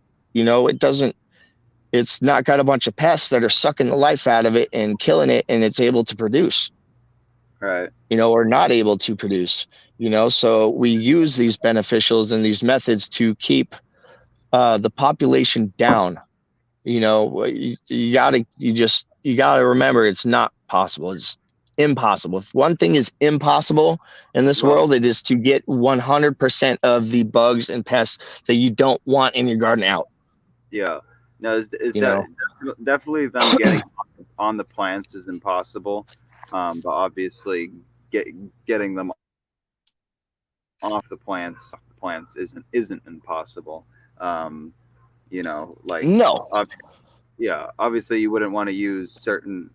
it's not got a bunch of pests that are sucking the life out of it and killing it, and it's able to produce. Right. Or not able to produce. So we use these beneficials and these methods to keep the population down. You gotta remember it's not possible. It's impossible. If one thing is impossible in this world, it is to get 100% of the bugs and pests that you don't want in your garden out. Yeah. No, definitely them getting on the plants is impossible. But obviously getting them off the plants isn't impossible. No. Obviously you wouldn't want to use certain,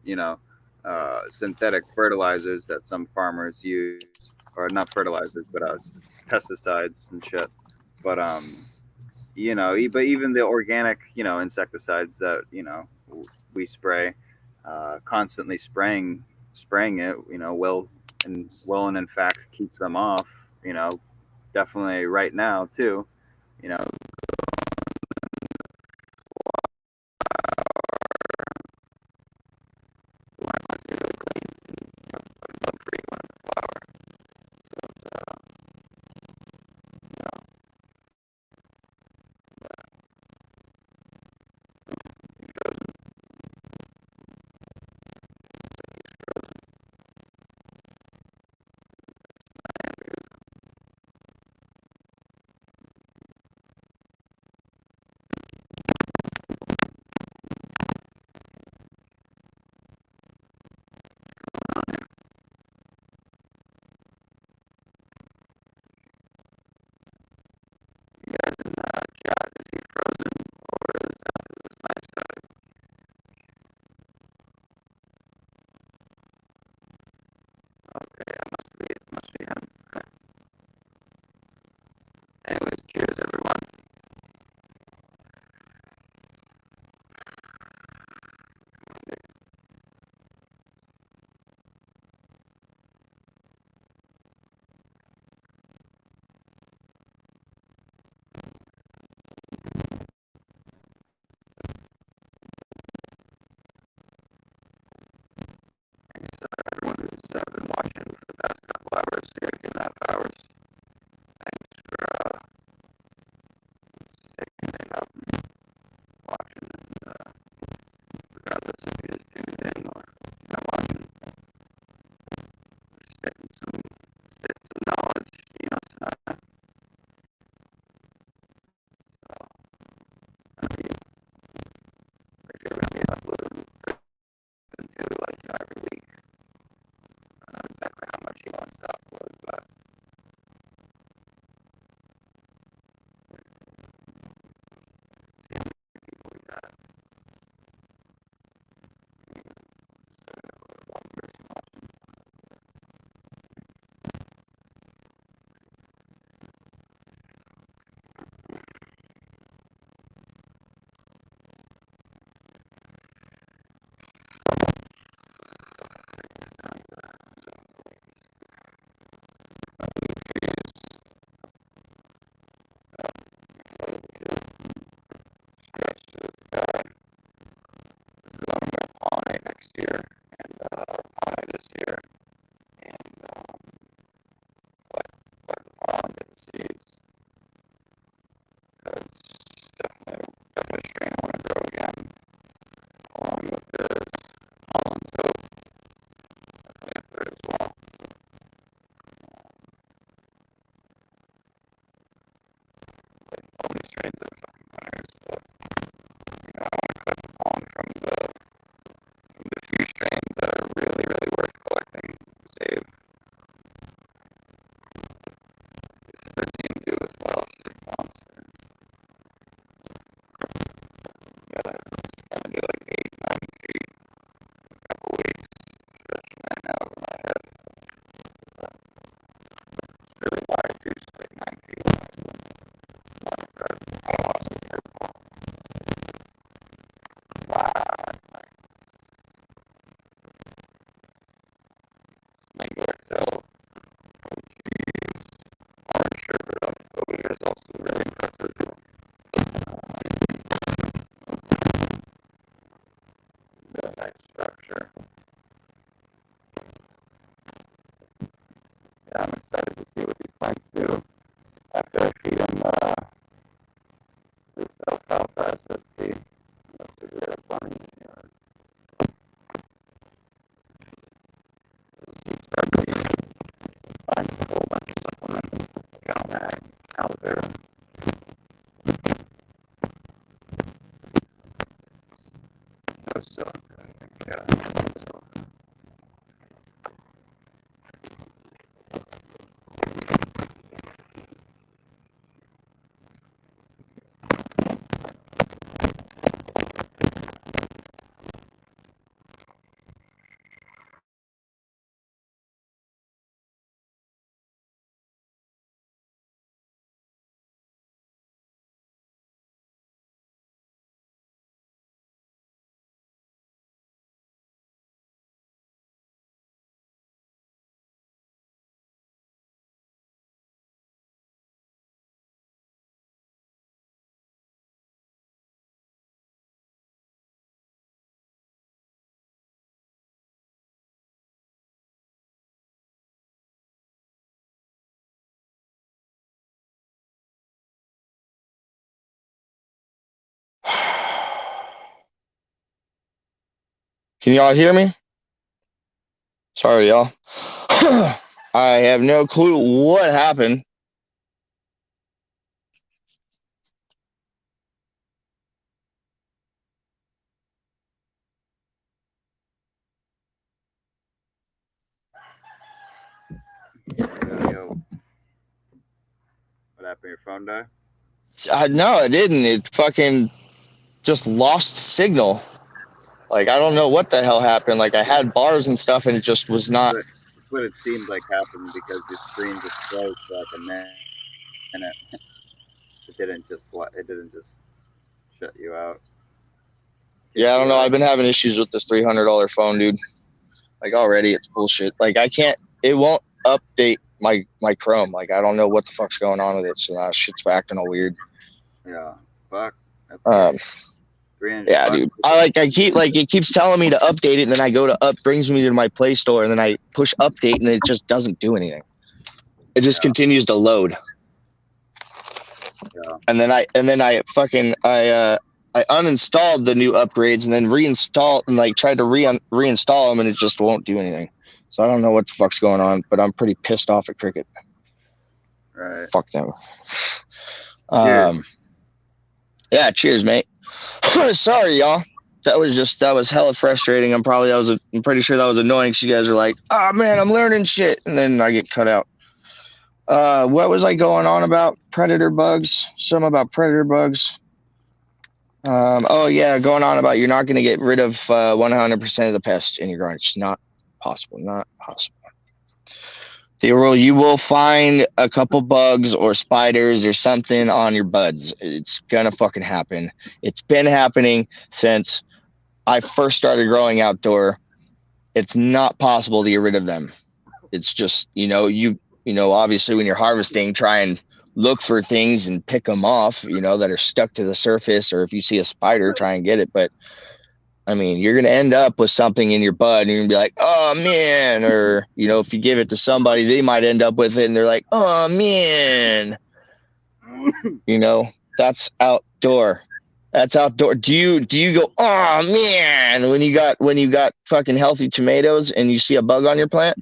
synthetic fertilizers that some farmers use, or not fertilizers, but pesticides and shit. But but even the organic, insecticides that we spray, constantly spraying it, and in fact keeps them off. Definitely right now too. You know, must be him. Anyways, cheers, everyone. Everyone who's been watching for the past couple hours, 3.5 hours. Thanks for sticking it up and watching, and regardless if you just tuned in or not watching, spitting some knowledge, tonight. So, if you're going to be uploading into every week. I don't know exactly how much he wants to upload, but people we got. One person watching. This is what I'm going to pollinate next year, and pollinate this year, and collect the pollen, get the seeds. That's definitely a strain I want to grow again, along with this pollen soap. Definitely up there as well. All these strains are fucking winners, but I want to collect the pollen from the few strains that are really, really worth collecting to save. Christine do as well. She's a monster. Gotta do like 8-9 feet, a couple weeks, stretching right now over my head. It's really wide too, so like 9 feet. Not incredible. I don't want some purple. Wow. Mango XL. Oh jeez. Orange sherbet over here is also really impressive. Really nice structure. Yeah, I'm excited to see what these plants do after I feed them this alfalfa SSP. That's a great bunny. Seed starts find a whole bunch of supplements. Cal-Mag, aloe no silk, I think, yeah. So, Can y'all hear me? Sorry, y'all. I have no clue what happened. Yo, what happened? Your phone died? No, it didn't. It fucking just lost signal. Like, I don't know what the hell happened. Like, I had bars and stuff, and it just was not. That's what it seemed like happened because your screen just froze for like a minute. It didn't just shut you out. Yeah, I don't know. I've been having issues with this $300 phone, dude. Like, already, it's bullshit. Like, I can't. It won't update my Chrome. Like, I don't know what the fuck's going on with it. So now shit's acting all weird. Yeah, fuck. That's yeah, dude. It keeps telling me to update it, and then I go to brings me to my Play Store, and then I push update, and it just doesn't do anything. It just continues to load. Yeah. And then I uninstalled the new upgrades and then reinstalled and like tried to reinstall them, and it just won't do anything. So I don't know what the fuck's going on, but I'm pretty pissed off at Cricket. Right. Fuck them. Cheers. Yeah, cheers, mate. Sorry, y'all. That was hella frustrating. I'm pretty sure that was annoying. So you guys are like, "Oh man, I'm learning shit," and then I get cut out. What was I going on about? Predator bugs. Some about predator bugs. Oh yeah, going on about you're not going to get rid of 100% of the pests in your garden. It's not possible. Not possible. You will find a couple bugs or spiders or something on your buds. It's gonna fucking happen. It's been happening since I first started growing outdoor. It's not possible to get rid of them. It's just, obviously when you're harvesting, try and look for things and pick them off, that are stuck to the surface, or if you see a spider, try and get it. But I mean, you're going to end up with something in your bud and you're going to be like, oh man, or, if you give it to somebody, they might end up with it and they're like, oh man, that's outdoor. That's outdoor. Do you go, oh man, when you got fucking healthy tomatoes and you see a bug on your plant?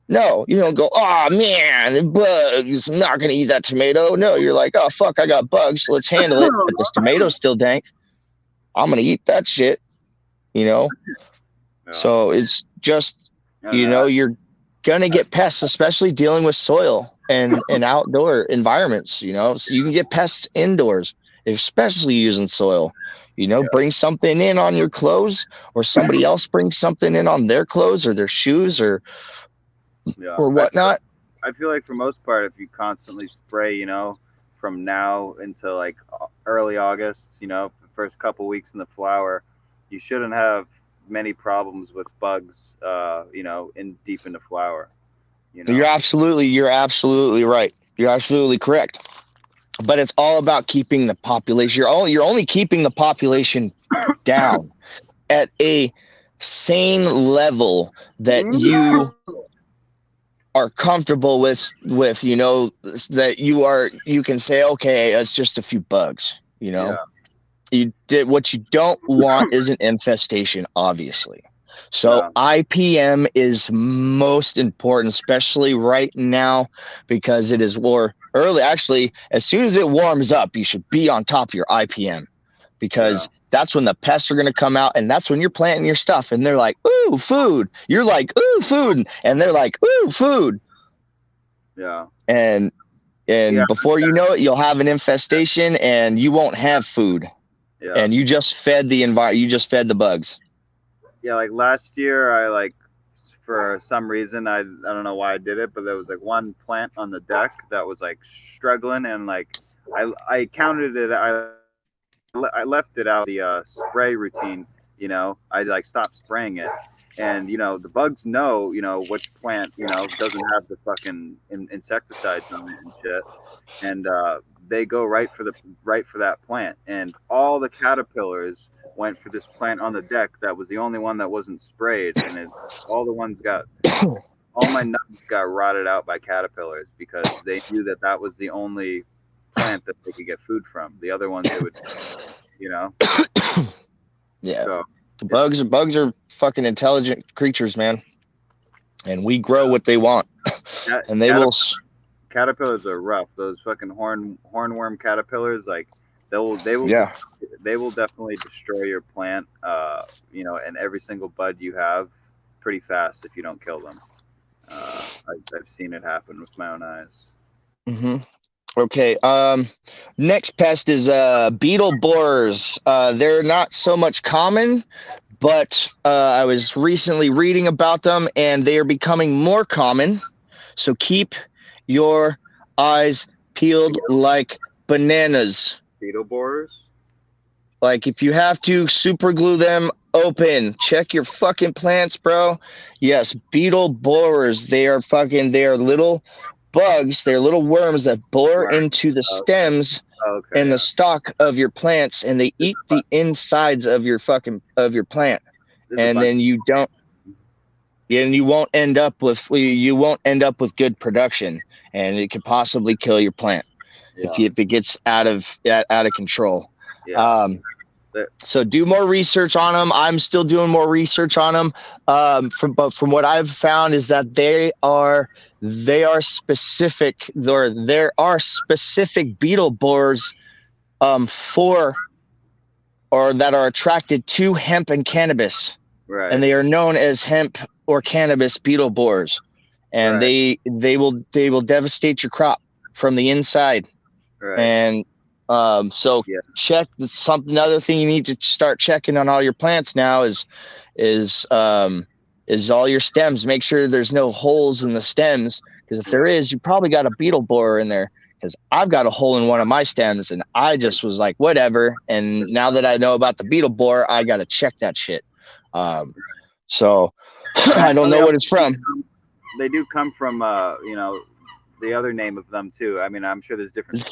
No, you don't go, oh man, bugs, I'm not going to eat that tomato. No, you're like, oh fuck, I got bugs. Let's handle it. But this tomato's still dank. I'm going to eat that shit, Yeah. So it's just, you're going to get pests, especially dealing with soil and outdoor environments, so you can get pests indoors, especially using soil. Bring something in on your clothes, or somebody else brings something in on their clothes or their shoes or whatnot. I feel like for most part, if you constantly spray, from now until like early August, the first couple weeks in the flower, you shouldn't have many problems with bugs, in deep into flower. You're absolutely right. You're absolutely correct. But it's all about keeping the population. You're only keeping the population down at a sane level that you are comfortable with, that you can say, okay, it's just a few bugs, You did what you don't want is an infestation, obviously. So I.P.M is most important, especially right now, because it is early. Actually, as soon as it warms up, you should be on top of your I.P.M, because that's when the pests are going to come out, and that's when you're planting your stuff, and they're like, ooh, food. You're like, ooh, food, and they're like, ooh, food. Yeah. And before you know it, you'll have an infestation, and you won't have food. Yeah. And you just fed the environment. You just fed the bugs. Yeah, like last year, for some reason, I don't know why I did it, but there was like one plant on the deck that was like struggling, and like I counted it. I left it out the spray routine. I like stopped spraying it, and the bugs know which plant doesn't have the fucking insecticides on it and shit, and they go right for that plant, and all the caterpillars went for this plant on the deck that was the only one that wasn't sprayed, and all my nuts got rotted out by caterpillars because they knew that was the only plant that they could get food from. The other ones they would, Yeah. So Bugs are fucking intelligent creatures, man, and we grow what they want, and they will. Caterpillars are rough. Those fucking hornworm caterpillars, like they will Yeah. they will definitely destroy your plant, and every single bud you have pretty fast if you don't kill them. I've seen it happen with my own eyes. Mm-hmm. Okay. Next pest is beetle borers. They're not so much common, but I was recently reading about them, and they are becoming more common. So keep your eyes peeled like bananas. Beetle borers? Like if you have to super glue them open, check your fucking plants, bro. Yes, beetle borers. They are little bugs. They're little worms that bore into the stems and the stalk of your plants, and they eat the insides of your plant. And then you won't end up with good production, and it could possibly kill your plant if it gets out of control. Yeah. So do more research on them. I'm still doing more research on them. From what I've found is that there are specific beetle borers that are attracted to hemp and cannabis. Right. And they are known as hemp or cannabis beetle borers, and they will devastate your crop from the inside. Right. And check another thing you need to start checking on all your plants now is all your stems. Make sure there's no holes in the stems, because if there is, you probably got a beetle borer in there. Because I've got a hole in one of my stems, and I just was like, whatever. And now that I know about the beetle borer, I got to check that shit. So I don't know what it's from. They do come from, the other name of them too. I mean, I'm sure there's different. It's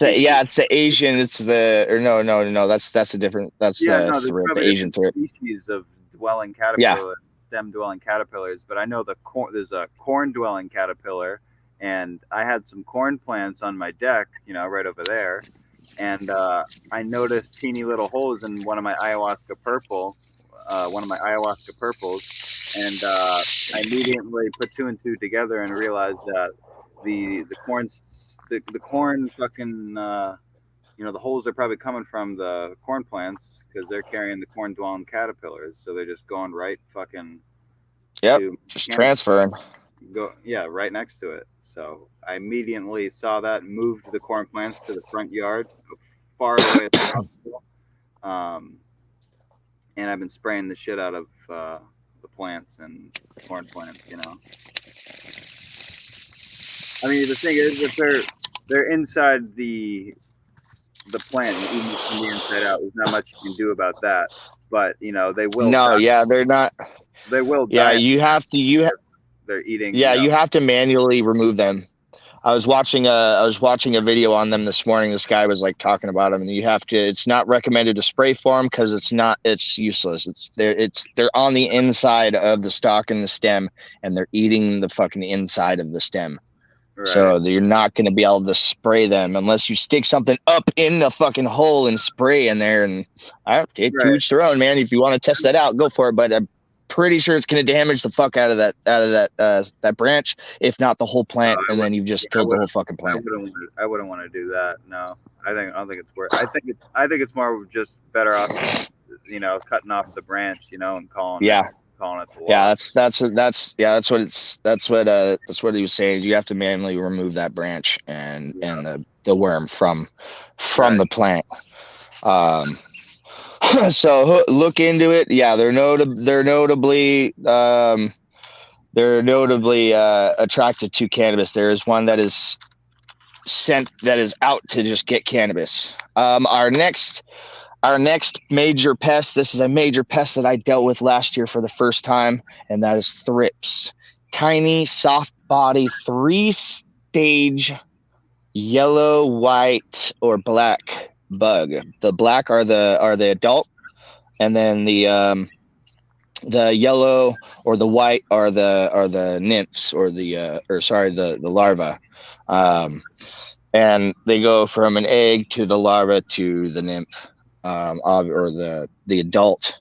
the Asian. It's the no. That's a different. That's the Asian thrip. Species of dwelling caterpillar, stem dwelling caterpillars. But I know there's a corn dwelling caterpillar, and I had some corn plants on my deck, right over there, and I noticed teeny little holes in one of my ayahuasca purples, and I immediately put two and two together and realized that the corn fucking the holes are probably coming from the corn plants, because they're carrying the corn dwelling caterpillars, so they're just going right fucking just transferring right next to it. So I immediately saw that, moved the corn plants to the front yard, far away as possible, and I've been spraying the shit out of the plants and corn plants. I mean, the thing is, if they're inside the plant, and eating from the inside out, there's not much you can do about that. But they will. No, they're not. They will. Yeah, you have to. They're eating. Yeah, you have to manually remove them. I was watching a video on them this morning. This guy was like talking about them, and you have to. It's not recommended to spray for them because it's useless. They're on the inside of the stalk and the stem, and they're eating the fucking inside of the stem. Right. So you're not going to be able to spray them unless you stick something up in the fucking hole and spray in there. And to each their own, man. If you want to test that out, go for it. But I'm pretty sure it's going to damage the fuck out of that branch, if not the whole plant. And then you've just killed the whole fucking plant. I wouldn't want to do that. No, I don't think it's worth. I think it's more just better off, cutting off the branch, and calling it the wall. Yeah, that's what he was saying. You have to manually remove that branch and the worm from the plant. So look into it. Yeah, they're notably attracted to cannabis. There is one that is out to just get cannabis. Our next major pest. This is a major pest that I dealt with last year for the first time, and that is thrips. Tiny, soft body, 3-stage yellow, white, or black bug. The black are the adult, and then the yellow or the white are the nymphs, or the larva. And they go from an egg to the larva to the nymph, or the adult.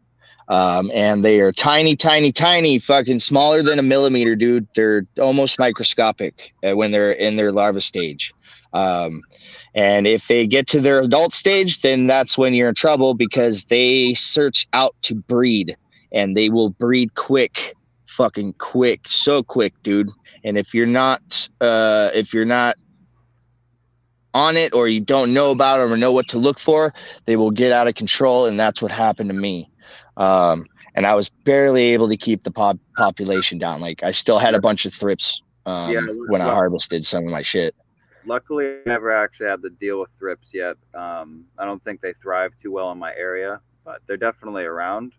And they are tiny, tiny, tiny, fucking smaller than a millimeter, dude. They're almost microscopic when they're in their larva stage. And if they get to their adult stage, then that's when you're in trouble, because they search out to breed, and they will breed quick, fucking quick, so quick, dude. And if you're not on it, or you don't know about them or know what to look for, they will get out of control. And that's what happened to me. And I was barely able to keep the population down. Like, I still had a bunch of thrips when I harvested some of my shit. Luckily, I never actually had to deal with thrips yet. I don't think they thrive too well in my area, but they're definitely around.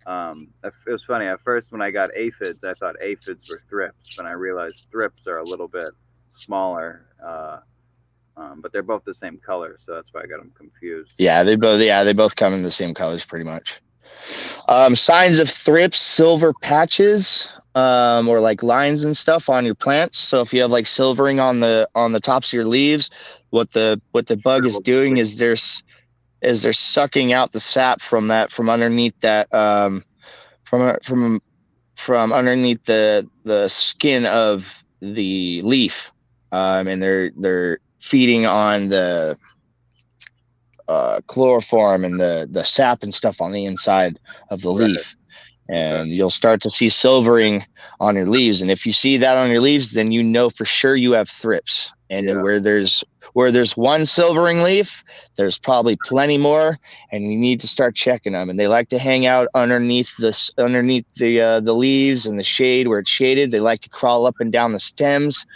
It was funny. At first, when I got aphids, I thought aphids were thrips, but I realized thrips are a little bit smaller. But they're both the same color, so that's why I got them confused. Yeah, they both come in the same colors pretty much. Signs of thrips: silver patches, or like lines and stuff on your plants. So if you have like silvering on the tops of your leaves, what the bug is doing is they're sucking out the sap from underneath that from underneath the skin of the leaf, and they're feeding on the chloroform and the sap and stuff on the inside of the leaf. And you'll start to see silvering on your leaves. And if you see that on your leaves, then you know for sure you have thrips. And where there's one silvering leaf, there's probably plenty more, and you need to start checking them. And they like to hang out underneath the leaves and the shade where it's shaded. They like to crawl up and down the stems.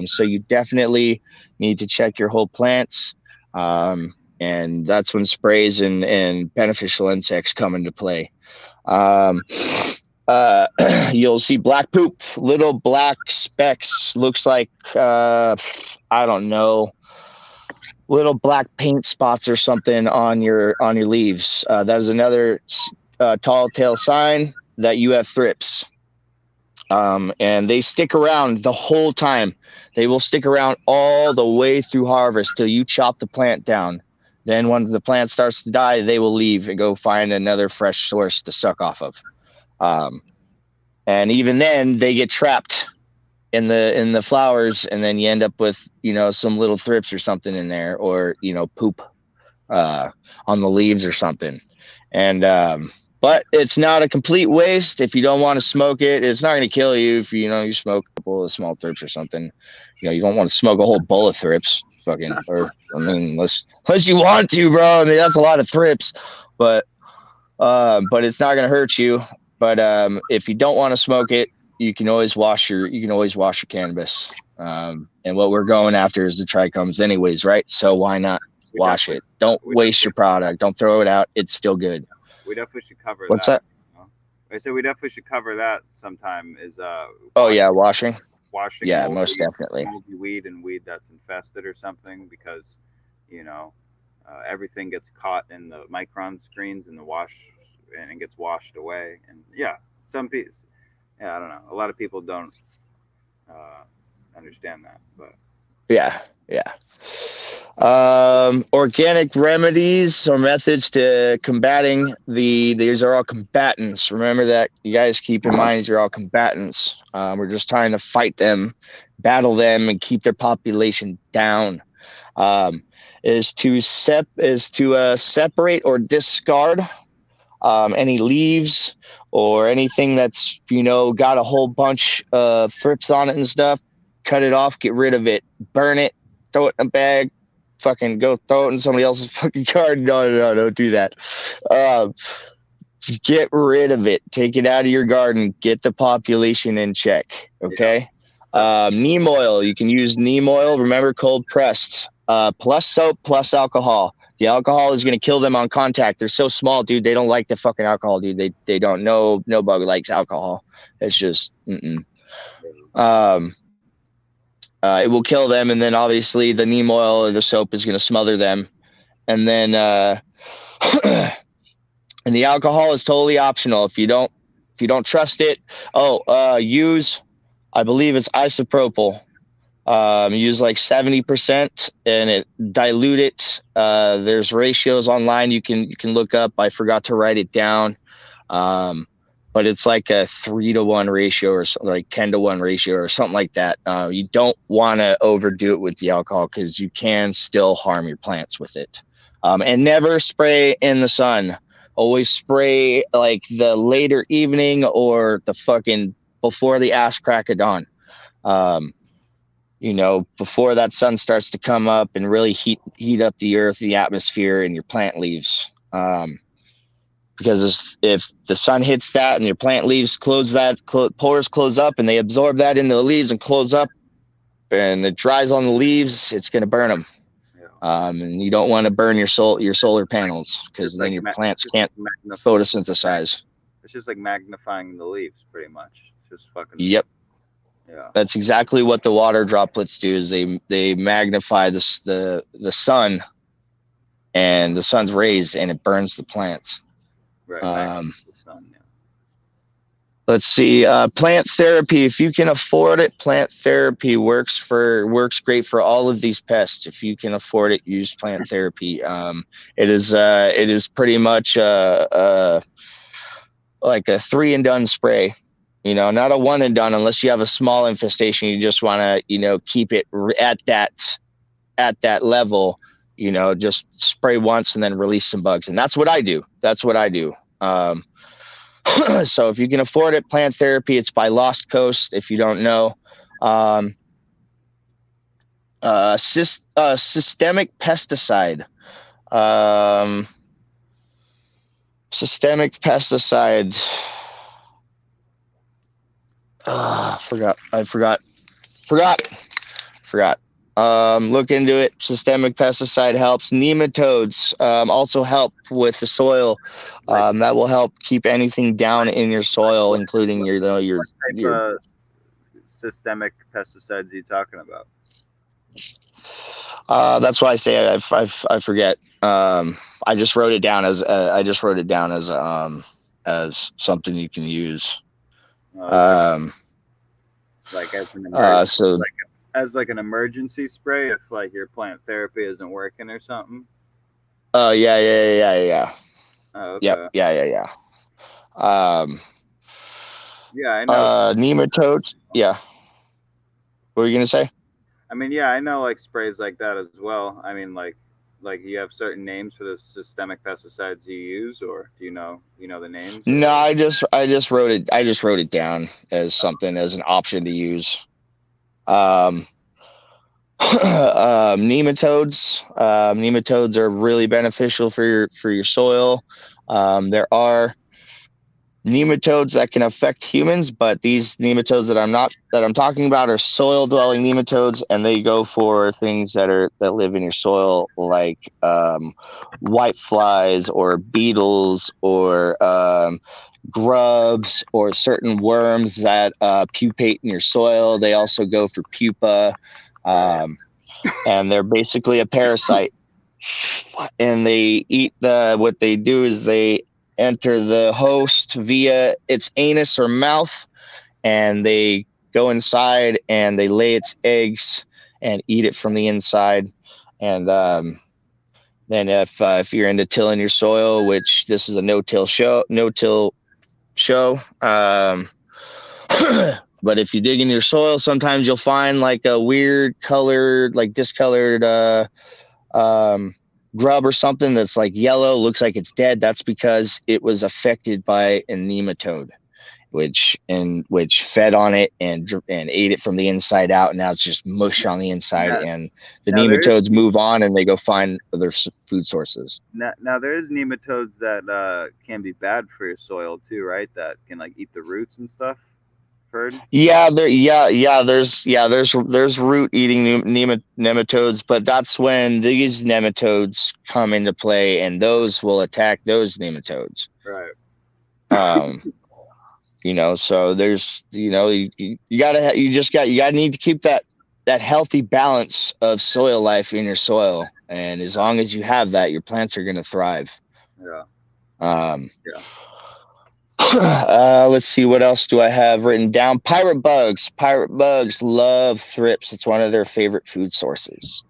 So you definitely need to check your whole plants. And that's when sprays and beneficial insects come into play. You'll see black poop, little black specks, looks like I don't know, little black paint spots or something on your leaves. That is another tall tale sign that you have thrips. And they stick around the whole time. They will stick around all the way through harvest till you chop the plant down. Then when the plant starts to die, they will leave and go find another fresh source to suck off of. And even then, they get trapped in the flowers, and then you end up with, some little thrips or something in there, or, poop on the leaves or something. And but it's not a complete waste. If you don't want to smoke it, it's not going to kill you. If you smoke a couple of small thrips or something, you don't want to smoke a whole bowl of thrips. Unless you want to, bro. I mean, that's a lot of thrips, but it's not going to hurt you. But if you don't want to smoke it, you can always wash your cannabis. And what we're going after is the trichomes anyways, right? So why not wash it? Don't waste your product. Don't throw it out. It's still good. We definitely should cover What's that? I said we definitely should cover that sometime. Is washing. Yeah, moldy, most definitely. Moldy weed and weed that's infested or something, because everything gets caught in the micron screens in the wash, and it gets washed away. And some people, I don't know. A lot of people don't understand that, but yeah. Organic remedies or methods to combating these are all combatants. Remember that, you guys. Keep in mind, you're all combatants. We're just trying to fight them, battle them, and keep their population down. Is to separate or discard any leaves or anything that's got a whole bunch of thrips on it and stuff. Cut it off, get rid of it, burn it, throw it in a bag, fucking go throw it in somebody else's fucking garden. No, don't do that. Get rid of it. Take it out of your garden. Get the population in check. Okay. Neem oil. You can use neem oil. Remember, cold pressed. Plus soap, plus alcohol. The alcohol is going to kill them on contact. They're so small, dude. They don't like the fucking alcohol, dude. They don't know. No bug likes alcohol. It's just, it will kill them, and then obviously the neem oil or the soap is going to smother them, and then and the alcohol is totally optional if you don't trust it. Use, I believe it's isopropyl. Use like 70% and dilute it. There's ratios online you can look up. I forgot to write it down. But it's like a 3-to-1 ratio or like 10-to-1 ratio or something like that. You don't want to overdo it with the alcohol because you can still harm your plants with it. And never spray in the sun. Always spray like the later evening or the fucking before the ass crack of dawn. Before that sun starts to come up and really heat up the earth, the atmosphere, and your plant leaves. Because if the sun hits that and your plant leaves, pores close up and they absorb that into the leaves and close up, and it dries on the leaves, it's going to burn them. Yeah. And you don't want to burn your solar panels because then your plants can't photosynthesize. It's just like magnifying the leaves, pretty much. It's just fucking. Yep. Yeah. That's exactly what the water droplets do. Is they magnify the sun and the sun's rays, and it burns the plants. Right. Let's see. Plant therapy. If you can afford it, plant therapy works great for all of these pests. If you can afford it, use plant therapy. It is pretty much like a 3-and-done spray. Not a 1-and-done unless you have a small infestation. You just want to keep it at that level. Just spray once and then release some bugs, and that's what I do. So if you can afford it, plant therapy. It's by Lost Coast. If you don't know, systemic pesticide. Systemic pesticide. I forgot. Look into it. Systemic pesticide helps. Nematodes also help with the soil. That will help keep anything down in your soil, including your systemic pesticides are you talking about? That's why I say I forget. I just wrote it down as something you can use. Okay. Like as an emergency, as an emergency spray if like your plant therapy isn't working or something. Oh yeah. Oh, okay. Yep. Yeah. Yeah, I know. Nematodes. Yeah. What were you gonna say? I mean, yeah, I know like sprays like that as well. I mean, like you have certain names for the systemic pesticides you use, or do you know the names? No, I just wrote it. I just wrote it down as something as an option to use. Nematodes. Nematodes are really beneficial for your soil. There are nematodes that can affect humans, but these nematodes that I'm talking about are soil dwelling nematodes, and they go for things that live in your soil, like white flies or beetles or grubs or certain worms that pupate in your soil. They also go for pupa, and they're basically a parasite, and they eat what they do is they enter the host via its anus or mouth, and they go inside and they lay its eggs and eat it from the inside. And then if you're into tilling your soil, which this is a no-till show, but if you dig in your soil, sometimes you'll find like a weird colored, like discolored grub or something that's like yellow, looks like it's dead. That's because it was affected by a nematode, which fed on it and ate it from the inside out. And now it's just mush on the inside, and the nematodes move on and they go find other food sources. Now there is nematodes that can be bad for your soil too, right? That can like eat the roots and stuff. Heard? Yeah, there's root eating nematodes, but that's when these nematodes come into play, and those will attack those nematodes. Right. So there's you gotta need to keep that healthy balance of soil life in your soil, and as long as you have that, your plants are gonna thrive. Yeah. Let's see, what else do I have written down? Pirate bugs. Pirate bugs love thrips. It's one of their favorite food sources.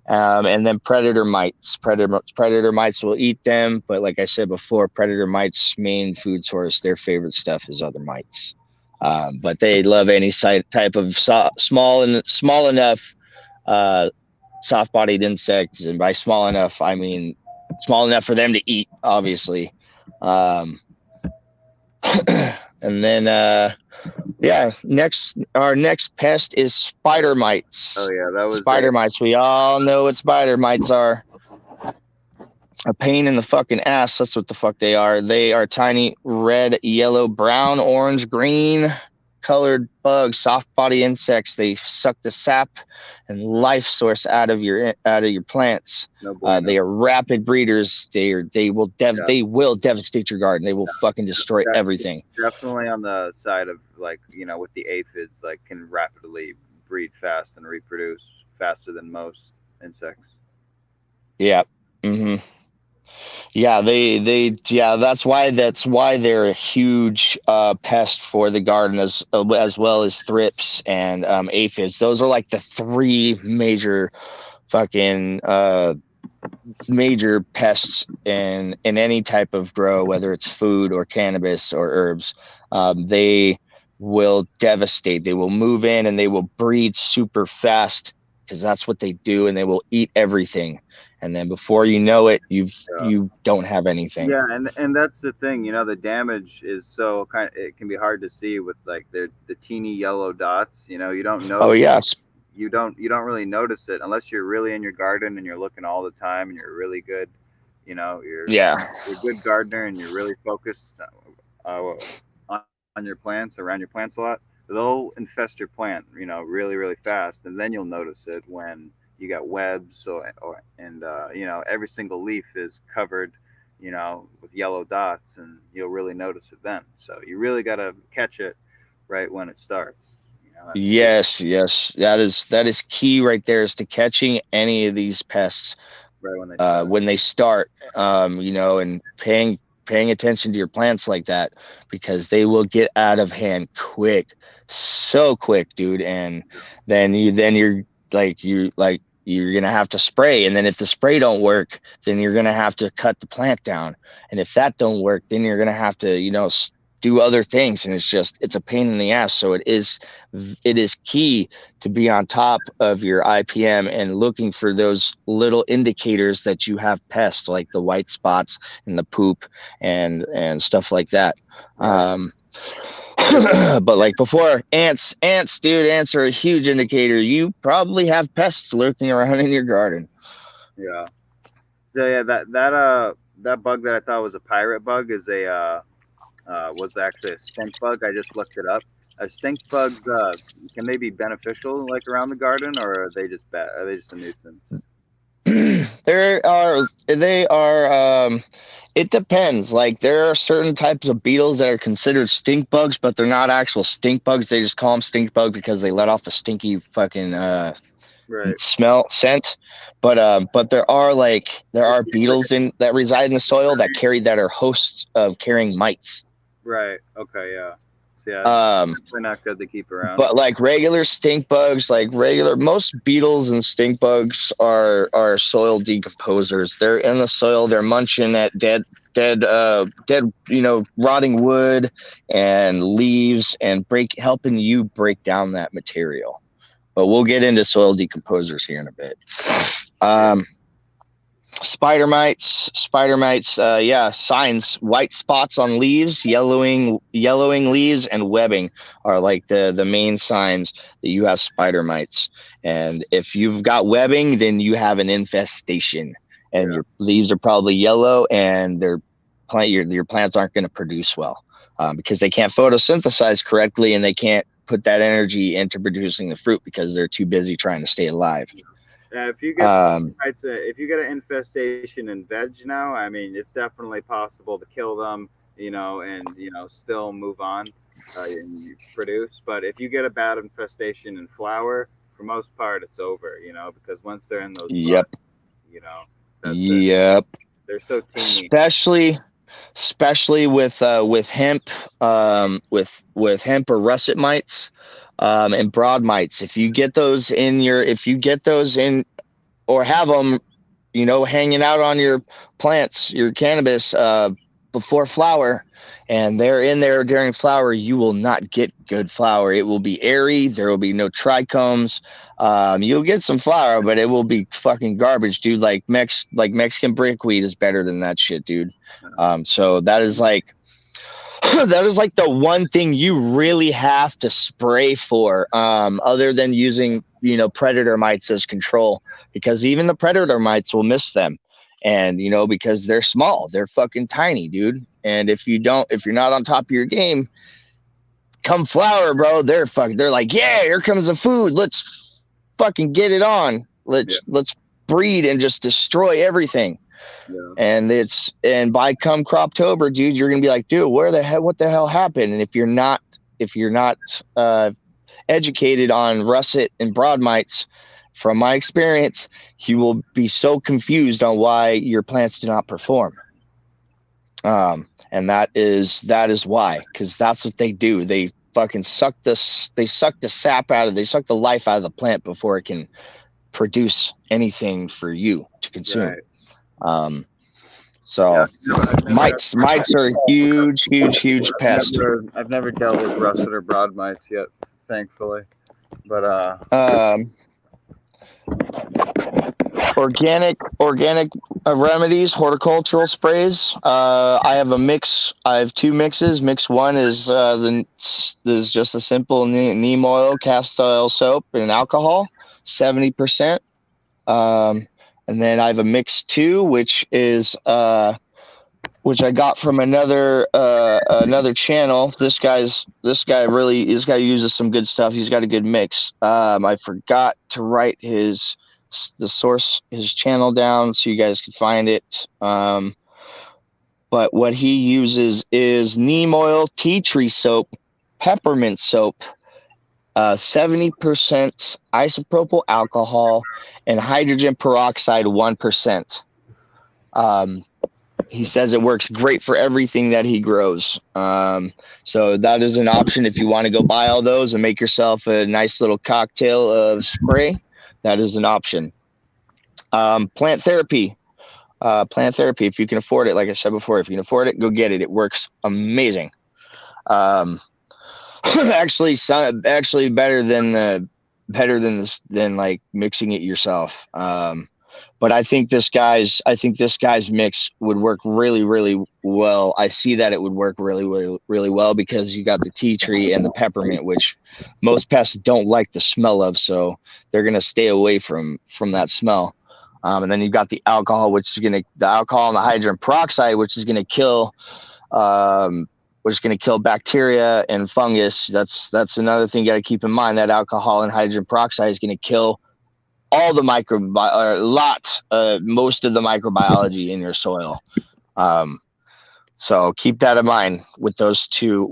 And then predator mites. Predator mites will eat them, but like I said before, predator mites' main food source, their favorite stuff is other mites. But they love any type of small enough soft-bodied insects, and by small enough, I mean small enough for them to eat, obviously. And then our next pest is spider mites. Oh yeah, that was spider mites. We all know what spider mites are. A pain in the fucking ass. That's what the fuck they are. They are tiny red, yellow, brown, orange, green colored bugs, soft body insects. They suck the sap and life source out of your plants. No bueno. They are rapid breeders. They will devastate your garden. They will fucking destroy everything. Definitely on the side of, like, with the aphids, like, can rapidly breed fast and reproduce faster than most insects. Yeah. Mm-hmm. Yeah, that's why they're a huge pest for the garden, as well as thrips and aphids. Those are like the three major fucking major pests in any type of grow, whether it's food or cannabis or herbs. They will devastate. They will move in and they will breed super fast because that's what they do, and they will eat everything. And then before you know it, you don't have anything. Yeah, and that's the thing, the damage is so it can be hard to see with like the teeny yellow dots. You don't notice. Oh yes. You don't really notice it unless you're really in your garden and you're looking all the time and you're really good. You're a good gardener and you're really focused on your plants, around your plants a lot. They'll infest your plant, really, really fast, and then you'll notice it when you got webs and every single leaf is covered, with yellow dots, and you'll really notice it then. So you really got to catch it right when it starts. Yes, that is key right there, is to catching any of these pests right when they start, and paying attention to your plants like that, because they will get out of hand quick, so quick, dude. And then you're gonna have to spray, and then if the spray don't work, then you're gonna have to cut the plant down, and if that don't work, then you're gonna have to do other things, and it's a pain in the ass. So it is key to be on top of your I.P.M. and looking for those little indicators that you have pests, like the white spots and the poop and stuff like that. But like before, ants, dude, ants are a huge indicator. You probably have pests lurking around in your garden. Yeah. So yeah, that bug that I thought was a pirate bug is was actually a stink bug. I just looked it up. Stink bugs, can they be beneficial, like, around the garden, or are they just bad? Are they just a nuisance? They are. It depends. Like, there are certain types of beetles that are considered stink bugs, but they're not actual stink bugs. They just call them stink bug because they let off a stinky fucking scent. But there are beetles that reside in the soil that are hosts of carrying mites. Right. Okay. Yeah. So yeah. They're not good to keep around. But like regular stink bugs, most beetles and stink bugs are soil decomposers. They're in the soil. They're munching at dead, rotting wood and leaves, and helping you break down that material. But we'll get into soil decomposers here in a bit. Spider mites, signs: white spots on leaves, yellowing leaves, and webbing are like the main signs that you have spider mites. And if you've got webbing, then you have an infestation, and your leaves are probably yellow, and your plants aren't going to produce well, because they can't photosynthesize correctly, and they can't put that energy into producing the fruit because they're too busy trying to stay alive. If you get an infestation in veg now, I mean, it's definitely possible to kill them, and still move on and produce. But if you get a bad infestation in flower, for most part, it's over. Because once they're in those buds, that's it. They're so teeny. especially with hemp, with hemp or russet mites, and broad mites. If you get those in or have them, hanging out on your plants, your cannabis, before flower, and they're in there during flower, you will not get good flower. It will be airy. There will be no trichomes. You'll get some flower, but it will be fucking garbage, dude. Like Mexican brickweed is better than that shit, dude. So that is like that is like the one thing you really have to spray for, other than using predator mites as control, because even the predator mites will miss them, and because they're small, they're fucking tiny, dude. And if you're not on top of your game, come flower, bro, they're like, yeah, here comes the food, let's fucking get it on, let's breed and just destroy everything. And by come Croptober, dude, you're gonna be like, dude, what the hell happened? And if you're not educated on russet and broad mites, from my experience, you will be so confused on why your plants do not perform. And that is why, because that's what they do. They fucking suck the sap they suck the life out of the plant before it can produce anything for you to consume. Right. So mites are a huge pest. I've never dealt with russet or broad mites yet, thankfully. But organic remedies, horticultural sprays. I have a mix. I have two mixes. Mix one is just a simple neem oil, castor oil soap, and alcohol, 70%. And then I have a mix two, which is which I got from another channel. This guy uses some good stuff. He's got a good mix. I forgot to write his channel down so you guys can find it. But what he uses is neem oil, tea tree soap, peppermint soap, 70% isopropyl alcohol, and hydrogen peroxide 1%. He says it works great for everything that he grows. So that is an option if you want to go buy all those and make yourself a nice little cocktail of spray. That is an option. Plant therapy. If you can afford it, like I said before, if you can afford it, go get it. It works amazing. Actually better than like mixing it yourself. But I think this guy's mix would work really, really well. I see that it would work really, really, really well because you got the tea tree and the peppermint, which most pests don't like the smell of, so they're gonna stay away from that smell. And then you've got the alcohol, the alcohol and the hydrogen peroxide, which is gonna kill bacteria and fungus. That's another thing you got to keep in mind. That alcohol and hydrogen peroxide is going to kill all the most of the microbiology in your soil. So keep that in mind with those two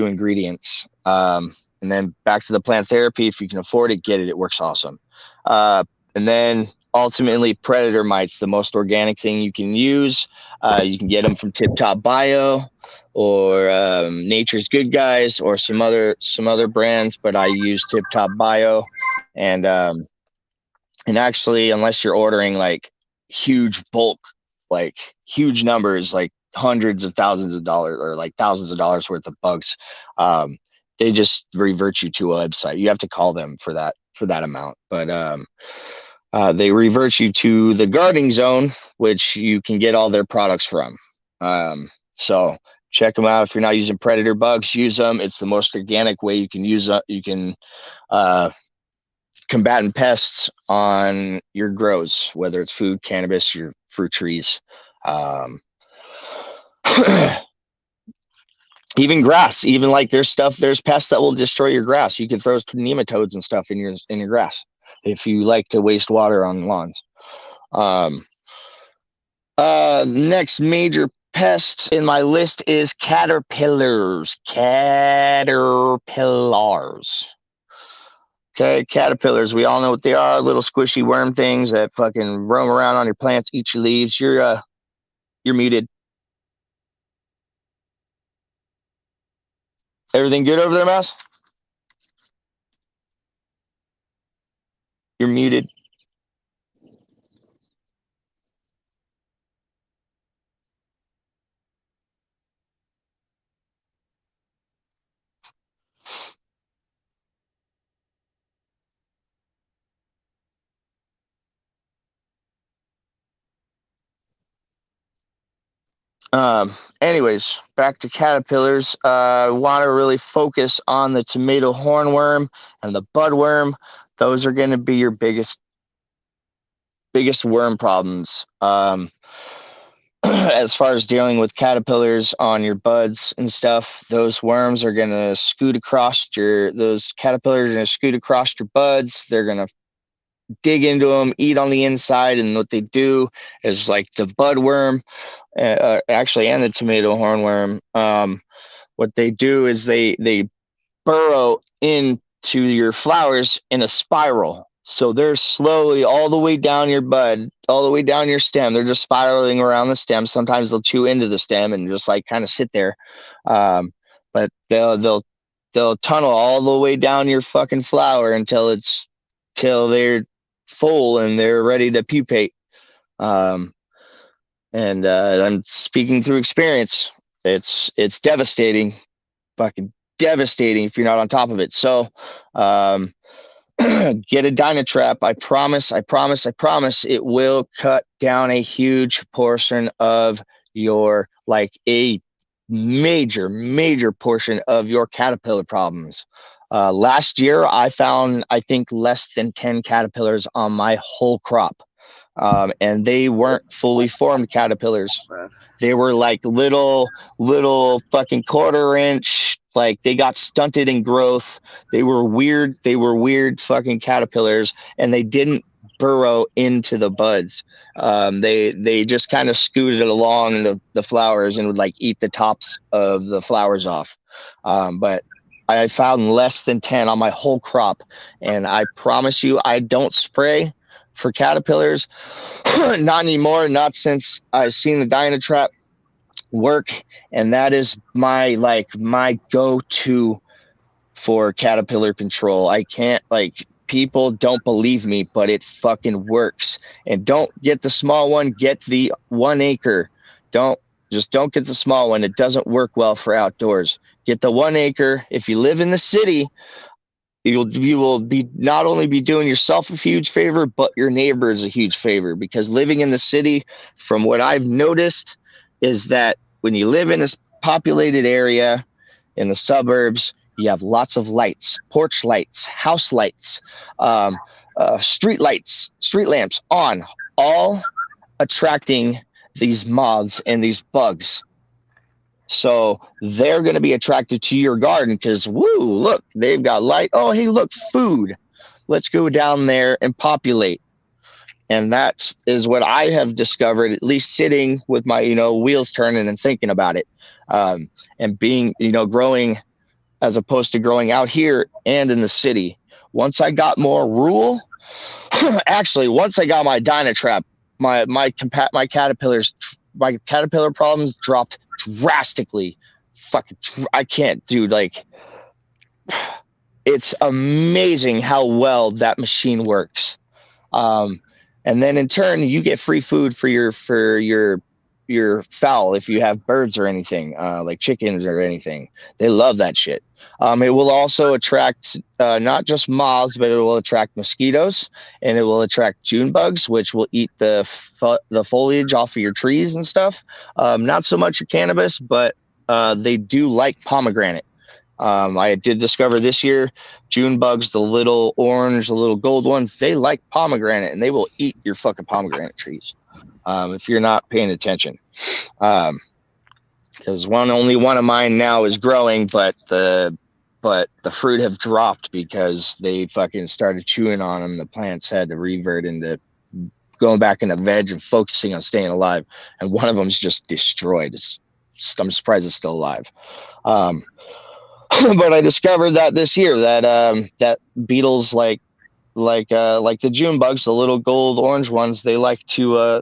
ingredients. And then back to the plant therapy. If you can afford it, get it. It works awesome. And then ultimately, predator mites, the most organic thing you can use. You can get them from Tip Top Bio or Nature's Good Guys or some other brands, but I use Tip Top Bio. And actually, unless you're ordering like huge bulk, like huge numbers, like hundreds of thousands of dollars or like thousands of dollars worth of bugs, they just revert you to a website. You have to call them for that amount, but they revert you to the Gardening Zone, which you can get all their products from. So check them out. If you're not using predator bugs, use them. It's the most organic way you can use you can combatant pests on your grows, whether it's food, cannabis, your fruit trees, even grass. Even like there's pests that will destroy your grass. You can throw nematodes and stuff in your grass if you like to waste water on lawns. Next major pest in my list is caterpillars. Okay, caterpillars. We all know what they are. Little squishy worm things that fucking roam around on your plants, eat your leaves. You're muted. Everything good over there, Mouse? You're muted. Anyways, back to caterpillars. Want to really focus on the tomato hornworm and the budworm. Those are going to be your biggest worm problems. As far as dealing with caterpillars on your buds and stuff, those worms are going to scoot across those caterpillars are going to scoot across your buds. They're going to dig into them, eat on the inside. And what they do is, like the budworm, actually, and the tomato hornworm, what they do is they burrow into your flowers in a spiral. So they're slowly all the way down your bud, all the way down your stem. They're just spiraling around the stem. Sometimes they'll chew into the stem and just like kind of sit there. But they'll tunnel all the way down your fucking flower till they're full and they're ready to pupate. And I'm speaking through experience. It's devastating, fucking devastating if you're not on top of it. So get a Dynatrap. I promise it will cut down a huge portion of your, like a major portion of your caterpillar problems. Last year I found, I think, less than 10 caterpillars on my whole crop. And they weren't fully formed caterpillars. They were like little fucking 1/4 inch. Like they got stunted in growth. They were weird fucking caterpillars, and they didn't burrow into the buds. They just kind of scooted along the flowers and would like eat the tops of the flowers off. But I found less than 10 on my whole crop, and I promise you, I don't spray for caterpillars. Not anymore, not since I've seen the Dynatrap work, and that is my go-to for caterpillar control. I can't, like, people don't believe me, but it fucking works. And don't get the small one, get the 1 acre. Don't get the small one. It doesn't work well for outdoors. Get the 1 acre. If you live in the city, you will be not only be doing yourself a huge favor, but your neighbors a huge favor, because living in the city, from what I've noticed, is that when you live in this populated area in the suburbs, you have lots of lights, porch lights, house lights, street lights, street lamps on, all attracting these moths and these bugs. So they're going to be attracted to your garden because, woo, look, they've got light. Oh, hey, look, food. Let's go down there and populate. And that is what I have discovered, at least sitting with my, wheels turning and thinking about it, and being, growing as opposed to growing out here and in the city. Once I got more rural, actually, once I got my Dynatrap, my caterpillar problems dropped drastically. Fucking, I can't, dude. Like, it's amazing how well that machine works. And then in turn, you get free food for your fowl if you have birds or anything, like chickens or anything. They love that shit. It will also attract not just moths, but it will attract mosquitoes, and it will attract June bugs, which will eat the foliage off of your trees and stuff. Not so much your cannabis, but they do like pomegranate. I did discover this year, June bugs, the little orange, the little gold ones, they like pomegranate, and they will eat your fucking pomegranate trees if you're not paying attention. Because only one of mine now is growing, but the fruit have dropped because they fucking started chewing on them. The plants had to revert into going back into veg and focusing on staying alive. And one of them's just destroyed. I'm surprised it's still alive. But I discovered that this year that beetles like the June bugs, the little gold orange ones, they like to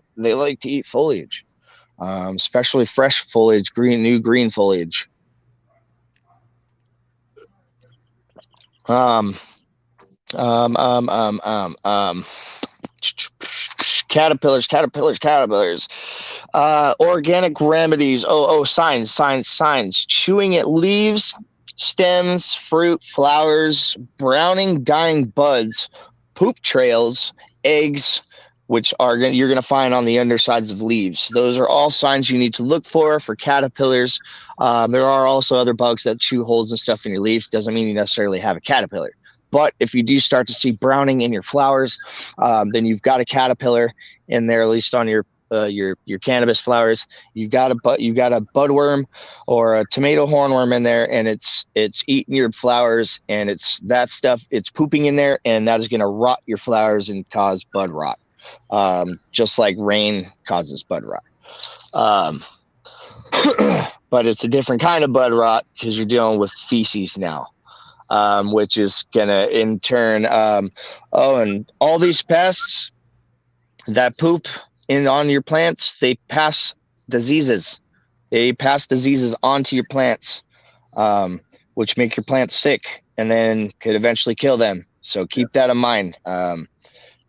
eat foliage, especially fresh foliage, new green foliage. Um, um, um, um, um, um, caterpillars. Organic remedies. Signs. Chewing at leaves, stems, fruit, flowers, browning, dying buds, poop trails, eggs, which you're going to find on the undersides of leaves. Those are all signs you need to look for caterpillars. There are also other bugs that chew holes and stuff in your leaves. Doesn't mean you necessarily have a caterpillar. But if you do start to see browning in your flowers, then you've got a caterpillar in there, at least on your cannabis flowers. You've got a budworm or a tomato hornworm in there, and it's eating your flowers, and it's pooping in there, and that is going to rot your flowers and cause bud rot, just like rain causes bud rot. But it's a different kind of bud rot because you're dealing with feces now. Which is gonna in turn, and all these pests that poop on your plants, they pass diseases. They pass diseases onto your plants, which make your plants sick and then could eventually kill them. So keep that in mind.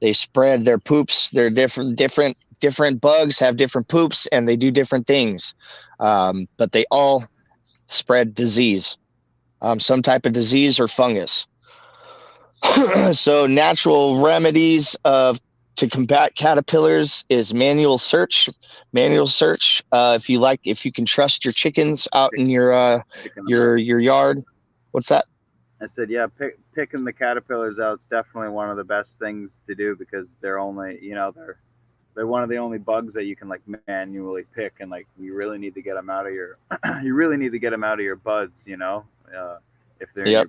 They spread their poops. They're different bugs have different poops, and they do different things. But they all spread disease. Some type of disease or fungus. So natural remedies to combat caterpillars is manual search. If you can trust your chickens out in your yard. What's that? I said, yeah, picking the caterpillars out is definitely one of the best things to do because they're only, they're one of the only bugs that you can like manually pick, and like you really need to get them out of your buds, if they're Yep.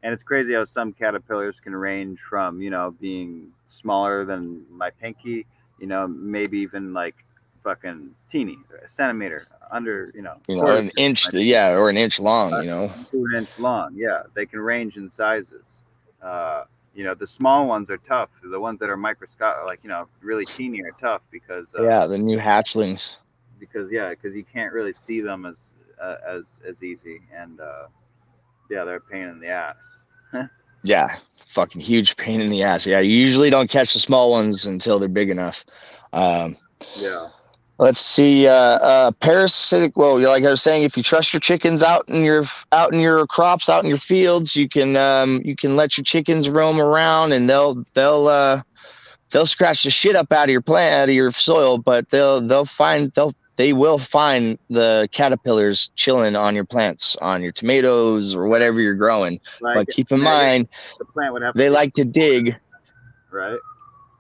and it's crazy how some caterpillars can range from being smaller than my pinky, maybe even like fucking teeny, a centimeter under, an inch, or an inch long, to an inch long. Yeah, they can range in sizes. The small ones are tough. The ones that are microscopic, like really teeny, are tough because the new hatchlings. Because you can't really see them as easy, and they're a pain in the ass. Yeah, fucking huge pain in the ass. Yeah, you usually don't catch the small ones until they're big enough. Yeah. Let's see. Parasitic. Well, like I was saying, if you trust your chickens out in your crops, out in your fields, you can let your chickens roam around, and they'll scratch the shit up out of your plant, out of your soil, but they will find the caterpillars chilling on your plants, on your tomatoes or whatever you're growing. But keep in mind, the plant would have they like to dig. Right.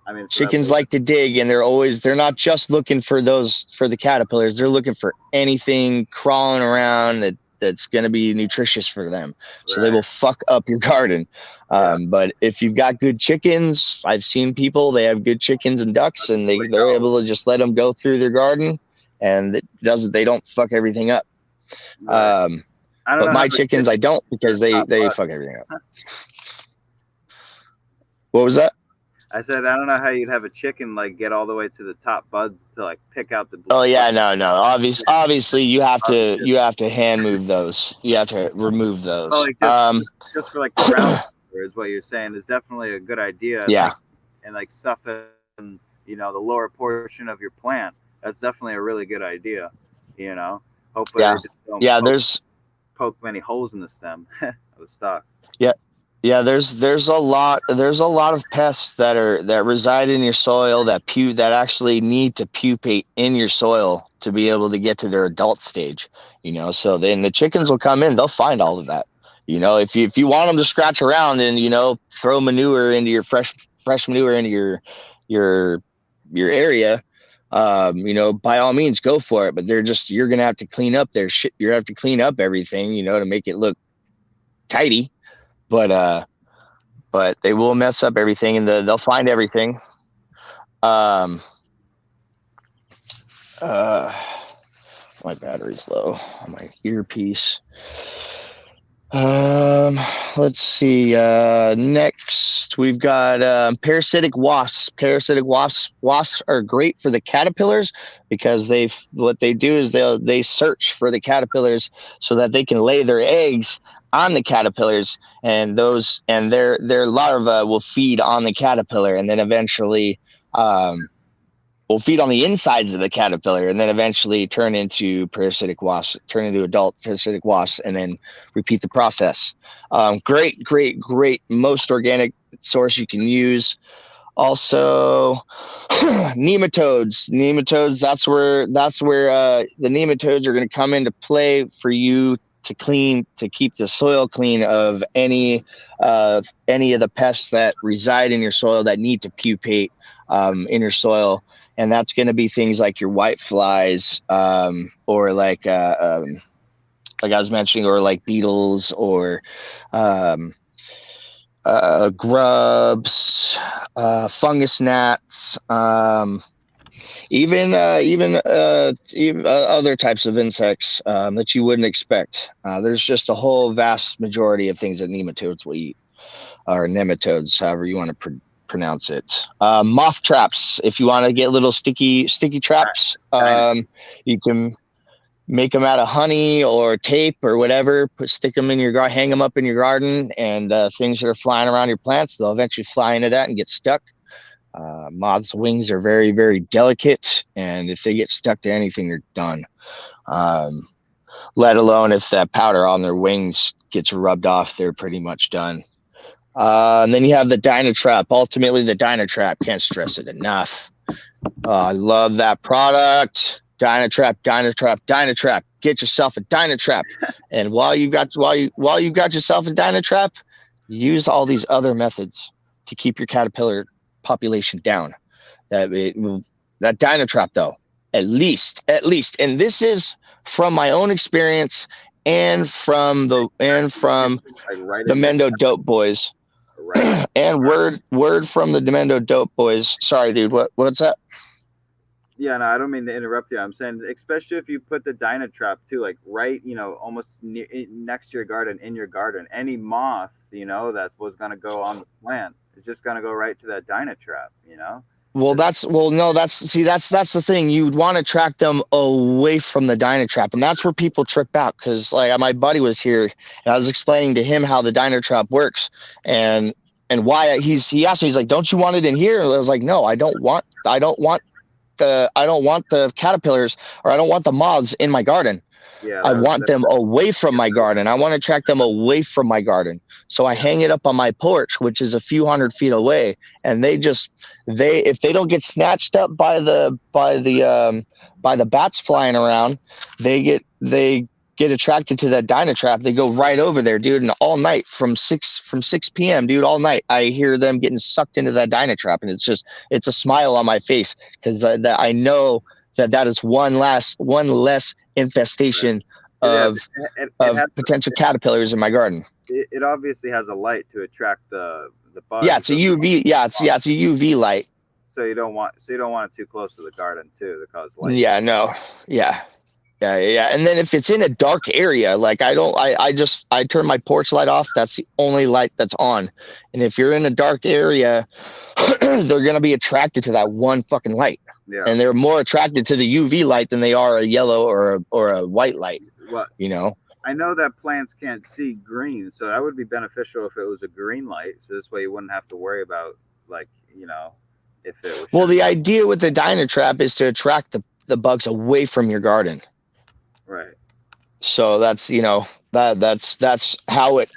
I mean, Chickens like to dig, and they're not just looking for the caterpillars. They're looking for anything crawling around that's going to be nutritious for them. So they will fuck up your garden. But if you've got good chickens, I've seen people, they have good chickens and ducks, and they're able to just let them go through their garden, and they don't fuck everything up. But my chickens, I don't, because they fuck everything up. What was that? I said, I don't know how you'd have a chicken like get all the way to the top buds to like pick out the. Oh yeah, no. Obviously, you have to hand move those. You have to remove those. Oh, like just for like the ground is what you're saying is definitely a good idea. Yeah. And like stuff in the lower portion of your plant. That's definitely a really good idea. Hopefully. Yeah. Poke many holes in the stem of the stalk. Yeah. Yeah, there's a lot of pests that reside in your soil that actually need to pupate in your soil to be able to get to their adult stage. So then the chickens will come in, they'll find all of that. If you want them to scratch around and throw manure into your fresh manure into your area, by all means go for it. But you're gonna have to clean up their shit. You have to clean up everything, to make it look tidy. But they will mess up everything, and they'll find everything. My battery's low on my earpiece. Let's see. Next we've got parasitic wasps. Parasitic wasps are great for the caterpillars because what they do is they search for the caterpillars so that they can lay their eggs on the caterpillars, and their larvae will feed on the caterpillar, and then eventually will feed on the insides of the caterpillar, and then eventually turn into adult parasitic wasps, and then repeat the process. Great, most organic source you can use. Also, nematodes. That's where the nematodes are going to come into play for you to keep the soil clean of any of the pests that reside in your soil that need to pupate in your soil, and that's going to be things like your white flies, or like I was mentioning, or like beetles, or grubs, fungus gnats, even other types of insects that you wouldn't expect. There's just a whole vast majority of things that nematodes will eat, or nematodes, however you want to pronounce it. Moth traps. If you want to get little sticky traps, you can make them out of honey or tape or whatever. Stick them in your hang them up in your garden, and things that are flying around your plants, they'll eventually fly into that and get stuck. Moths' wings are very, very delicate, and if they get stuck to anything, they're done. Let alone if that powder on their wings gets rubbed off, they're pretty much done. And then you have the Dynatrap. Ultimately, the Dynatrap, can't stress it enough. I love that product. Dynatrap. Get yourself a Dynatrap. And while you've got yourself a Dynatrap, use all these other methods to keep your caterpillar population down. That Dynatrap, though, at least, and this is from my own experience and from the Mendo Dope Boys. Right. And word from the Mendo Dope Boys. Sorry, dude. What's that? Yeah, no, I don't mean to interrupt you. I'm saying, especially if you put the Dynatrap too, like right, almost next to your garden, in your garden, any moth, that was going to go on the plant is just going to go right to that Dynatrap, Well, that's the thing. You'd want to track them away from the Dynatrap, and that's where people trip out. Because like my buddy was here, and I was explaining to him how the Dynatrap works, and why he asked me, he's like, "Don't you want it in here?" And I was like, "No, I don't want the caterpillars, or I don't want the moths in my garden. Yeah, I want them away from my garden. I want to track them away from my garden. So I hang it up on my porch, which is a few hundred feet away, and if they don't get snatched up by the bats flying around, they get attracted to that Dynatrap. They go right over there, dude, and all night from 6 p.m., dude, all night I hear them getting sucked into that Dynatrap, and it's a smile on my face, because I know that is one less infestation of potential caterpillars in my garden. It obviously has a light to attract the bugs. Yeah, it's a UV. Yeah, it's a UV light. So you don't want it too close to the garden too, to cause light. Yeah, no, yeah. And then if it's in a dark area, like I turn my porch light off. That's the only light that's on. And if you're in a dark area, they're gonna be attracted to that one fucking light. Yeah. And they're more attracted to the UV light than they are a yellow or a white light. What? I know that plants can't see green, so that would be beneficial if it was a green light. So this way you wouldn't have to worry about if it was. Well, the idea with the Dynatrap is to attract the bugs away from your garden. Right. So that's that's how it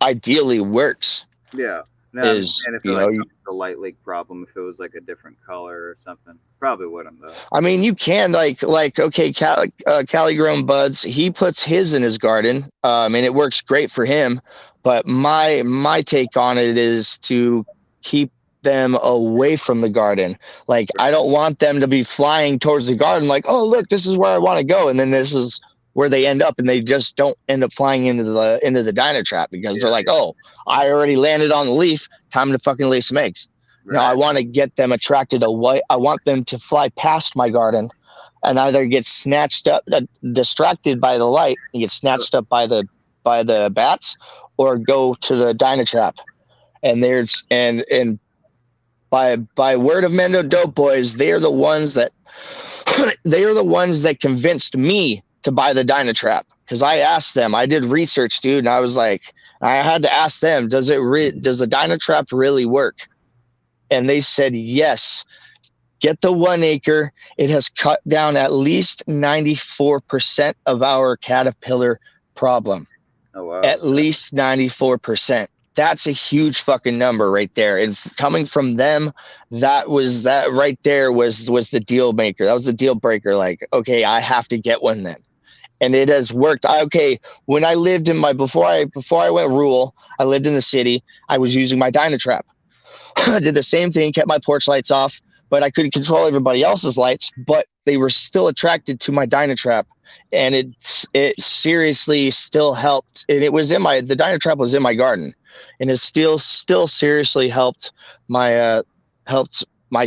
ideally works. Yeah. No, and if the light leak problem, if it was like a different color or something, probably wouldn't though. I mean, you can okay, Cali Grown Buds, he puts his in his garden, and it works great for him. But my take on it is to keep them away from the garden. Like, I don't want them to be flying towards the garden like, oh look, this is where I want to go, and then this is where they end up, and they just don't end up flying into the Dynatrap, because they're like, oh, I already landed on the leaf, time to fucking lay some eggs. Right. No, I want to get them attracted away. I want them to fly past my garden and either get snatched up, distracted by the light, and get snatched up by the bats, or go to the Dynatrap. And and by word of Mendo Dope Boys, they are the ones that convinced me to buy the Dynatrap, because I asked them. I did research, dude, and I was like, I had to ask them, does the Dynatrap really work? And they said yes. Get the 1 acre. It has cut down at least 94% of our caterpillar problem. Oh wow. At least 94%. That's a huge fucking number right there. And coming from them, that right there was the deal maker. That was the deal breaker. Like, okay, I have to get one then. And it has worked. When I lived in before I went rural, I lived in the city. I was using my Dynatrap. I did the same thing, kept my porch lights off, but I couldn't control everybody else's lights, but they were still attracted to my Dynatrap. And it seriously still helped. And the Dynatrap was in my garden, and it still seriously helped my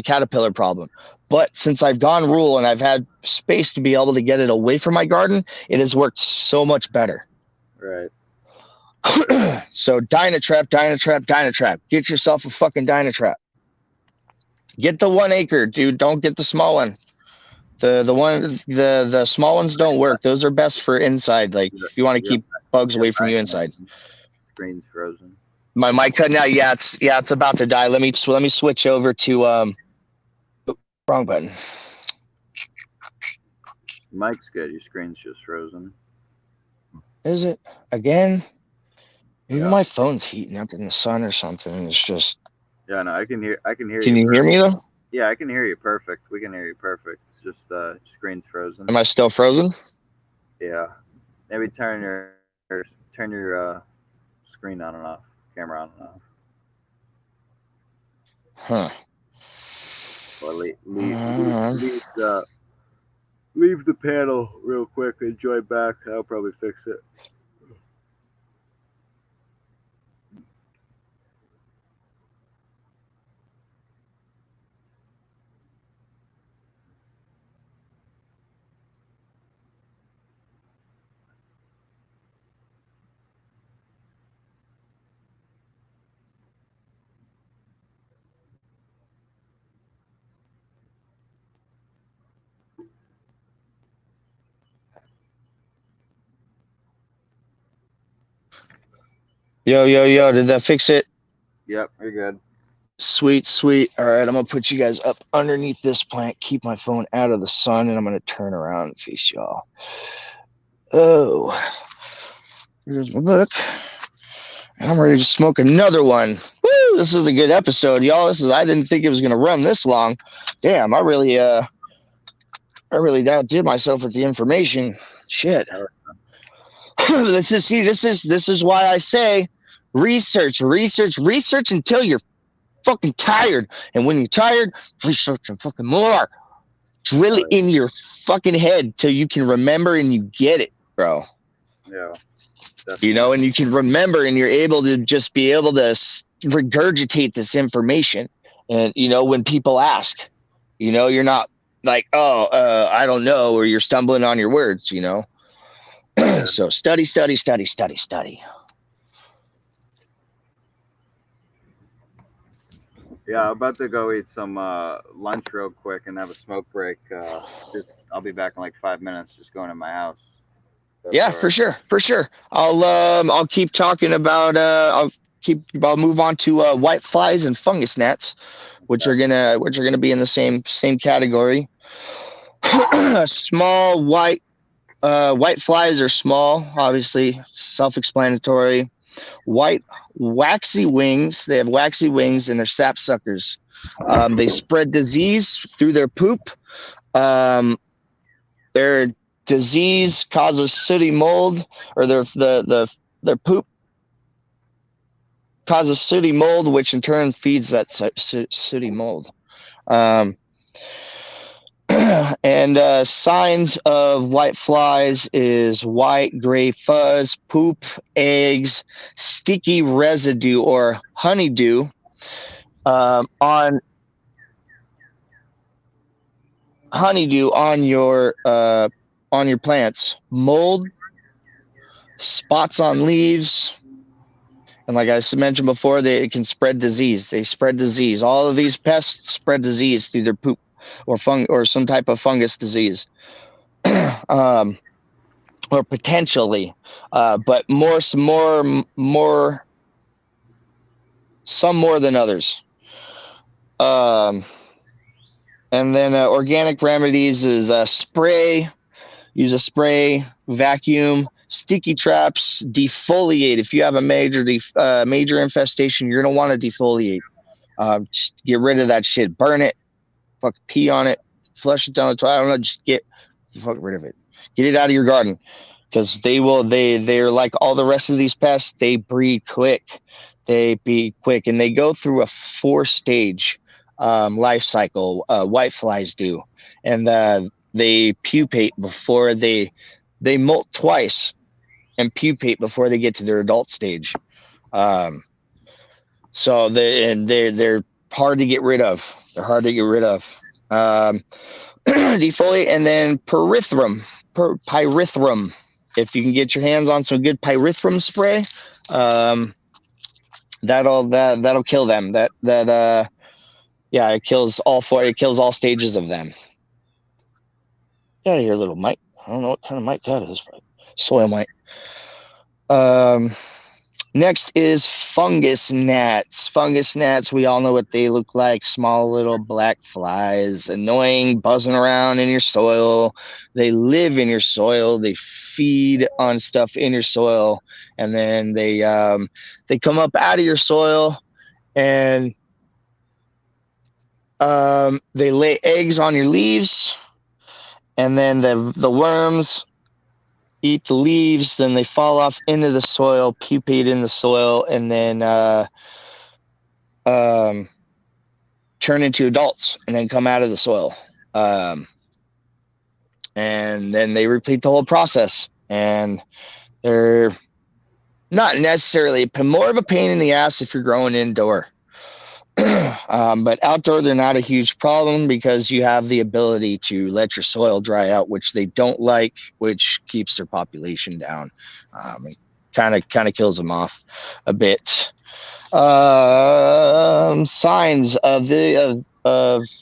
caterpillar problem. But since I've gone rural and I've had space to be able to get it away from my garden, it has worked so much better. Right. So Dynatrap. Get yourself a fucking Dynatrap. Get the 1 acre, dude. Don't get the small one. The small ones don't work. Those are best for inside. Like if you want to keep bugs away from you inside. Screen's frozen. My mic cutting out. Yeah, it's about to die. Let me switch over to wrong button. Mic's good. Your screen's just frozen. Is it again? Maybe Yeah. my phone's heating up in the sun or something. It's just. Yeah, no, I can hear you. Can you hear me though? Yeah, I can hear you perfect. We can hear you perfect. It's just screen's frozen. Am I still frozen? Yeah. Maybe turn your screen on and off, camera on and off. Huh. Or leave the panel real quick and join back. I'll probably fix it. Yo, did that fix it? Yep, you're good. Sweet. All right, I'm gonna put you guys up underneath this plant, keep my phone out of the sun, and I'm gonna turn around and face y'all. Oh, here's my book. And I'm ready to smoke another one. Woo! This is a good episode, y'all. I didn't think it was gonna run this long. Damn, I really outdid myself with the information. Shit. This is why I say research until you're fucking tired. And when you're tired, research and fucking more. Drill it in your fucking head till you can remember and you get it, bro. Yeah. Definitely. You know, and you can remember and you're able to just be able to regurgitate this information. And, you know, when people ask, you know, you're not like, I don't know, or you're stumbling on your words, you know. So study. Yeah, I'm about to go eat some lunch real quick and have a smoke break. I'll be back in like 5 minutes. Just going to my house. Yeah, for sure. I'll keep talking about. I'll move on to white flies and fungus gnats, which are gonna be in the same category. Small white flies are small, obviously self-explanatory. White waxy wings. They have waxy wings and they're sap suckers. They spread disease through their poop. Their disease causes sooty mold, or their poop causes sooty mold, which in turn feeds that sooty mold. And signs of white flies is white, gray fuzz, poop, eggs, sticky residue or honeydew on your plants, mold, spots on leaves, and like I mentioned before, it can spread disease. They spread disease. All of these pests spread disease through their poop or some type of fungus disease. or potentially, but some more than others. And then organic remedies is spray. Use a spray, vacuum, sticky traps, defoliate. If you have a major infestation, you're gonna want to defoliate. Just get rid of that shit. Burn it. Fuck, pee on it. Flush it down the toilet. I don't know. Just get fuck rid of it. Get it out of your garden, because they're like all the rest of these pests. They breed quick. And they go through a 4-stage life cycle. White flies do, and they pupate before they molt twice and pupate before they get to their adult stage. So they're hard to get rid of. Defoliate, and then pyrethrum. If you can get your hands on some good pyrethrum spray, that'll kill them. It kills all four. It kills all stages of them. Get out of here, little mite. I don't know what kind of mite that is, but soil mite. Next is fungus gnats. Fungus gnats, we all know what they look like. Small little black flies, annoying, buzzing around in your soil. They live in your soil. They feed on stuff in your soil, and then they come up out of your soil, and they lay eggs on your leaves, and then the worms eat the leaves, then they fall off into the soil, pupate in the soil, and then turn into adults and then come out of the soil. And then they repeat the whole process. And they're not necessarily more of a pain in the ass if you're growing indoor. But outdoor, they're not a huge problem because you have the ability to let your soil dry out, which they don't like, which keeps their population down. And kind of kills them off a bit. Signs of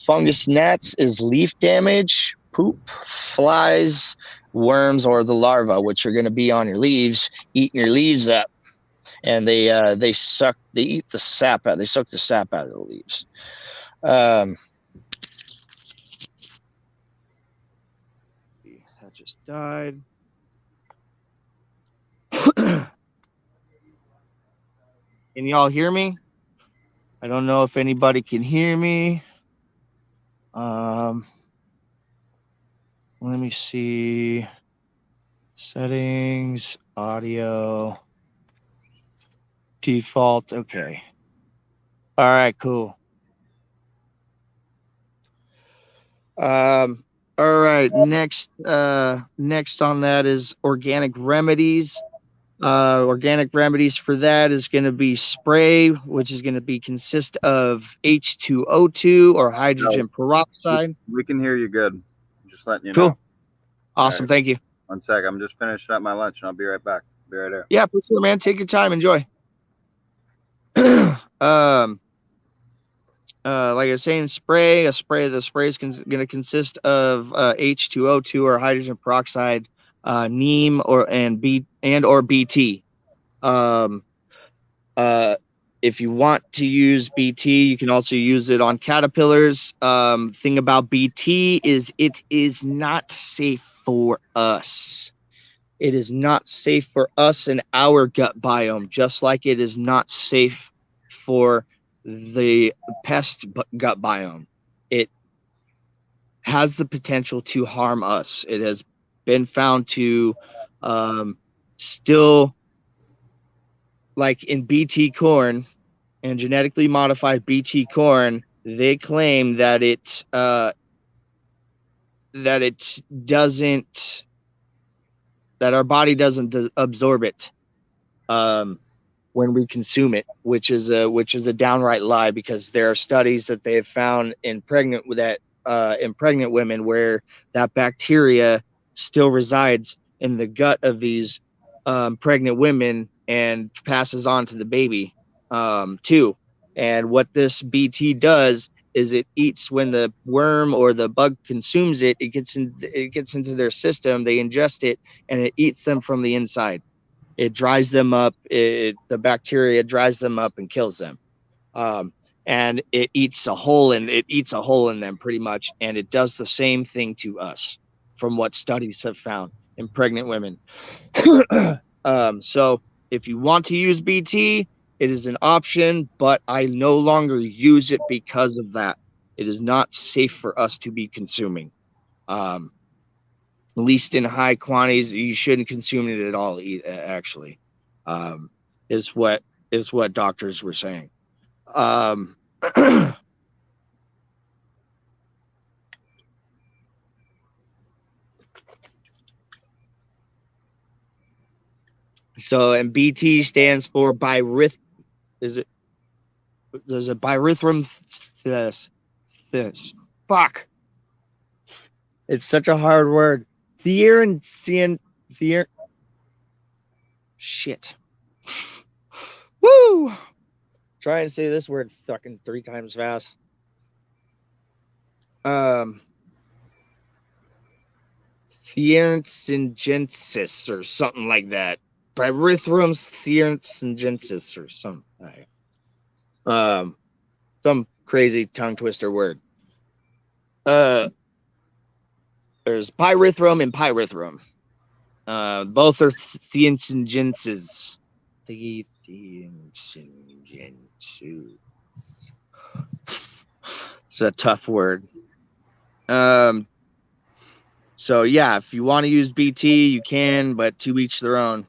fungus gnats is leaf damage, poop, flies, worms, or the larvae, which are going to be on your leaves, eating your leaves up. And they eat the sap out. They suck the sap out of the leaves. That just died. Can y'all hear me? I don't know if anybody can hear me. Let me see. Settings, audio. Default. Okay. All right, cool. All right, next on that is organic remedies. Organic remedies for that is going to be spray, which is going to consist of H2O2 or hydrogen peroxide. We can hear you good. Just letting you Cool. know. Awesome. Right. Thank you. 1 sec. I'm just finishing up my lunch and I'll be right back. Be right there. Yeah, for sure, man. Take your time. Enjoy. Like I was saying, the spray is going to consist of H2O2 or hydrogen peroxide, neem or BT. If you want to use BT, you can also use it on caterpillars. Thing about BT is it is not safe for us. It is not safe for us in our gut biome, just like it is not safe for the pest gut biome. It has the potential to harm us. It has been found to still, like in BT corn and genetically modified BT corn, they claim that it doesn't, that our body doesn't absorb it when we consume it, which is a downright lie, because there are studies that they have found in pregnant women where that bacteria still resides in the gut of these pregnant women and passes on to the baby too. And what this BT does is it eats when the worm or the bug consumes it. It gets into their system. They ingest it, and it eats them from the inside. It dries them up. The bacteria dries them up and kills them. And it eats a hole in them pretty much. And it does the same thing to us, from what studies have found in pregnant women. So if you want to use BT, it is an option, but I no longer use it because of that. It is not safe for us to be consuming. At least in high quantities, you shouldn't consume it at all. Actually, is what doctors were saying. So, and BT stands for birith. There's a birithrum. This. Fuck. It's such a hard word. Shit. Woo! Try and say this word fucking 3 times fast. Theancingensis or something like that. Birithrum theancingensis or something. Some crazy tongue twister word. There's pyrethrum and pyrethrum. Both are theancingenses. It's a tough word. So yeah, if you want to use BT, you can, but to each their own.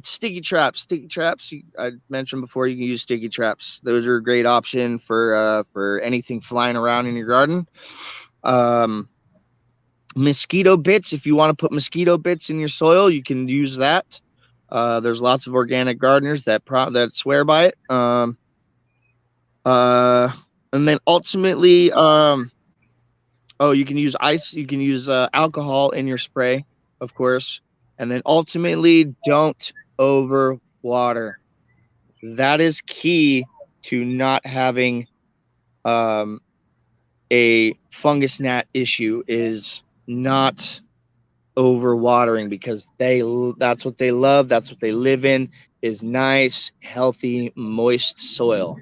Sticky traps. I mentioned before, you can use sticky traps. Those are a great option for anything flying around in your garden. Mosquito bits. If you want to put mosquito bits in your soil, you can use that. There's lots of organic gardeners that swear by it. And then ultimately, you can use ice. You can use alcohol in your spray, of course. And then ultimately, don't overwater. That is key to not having a fungus gnat issue, is not overwatering, because that's what they love. That's what they live in, is nice, healthy, moist soil.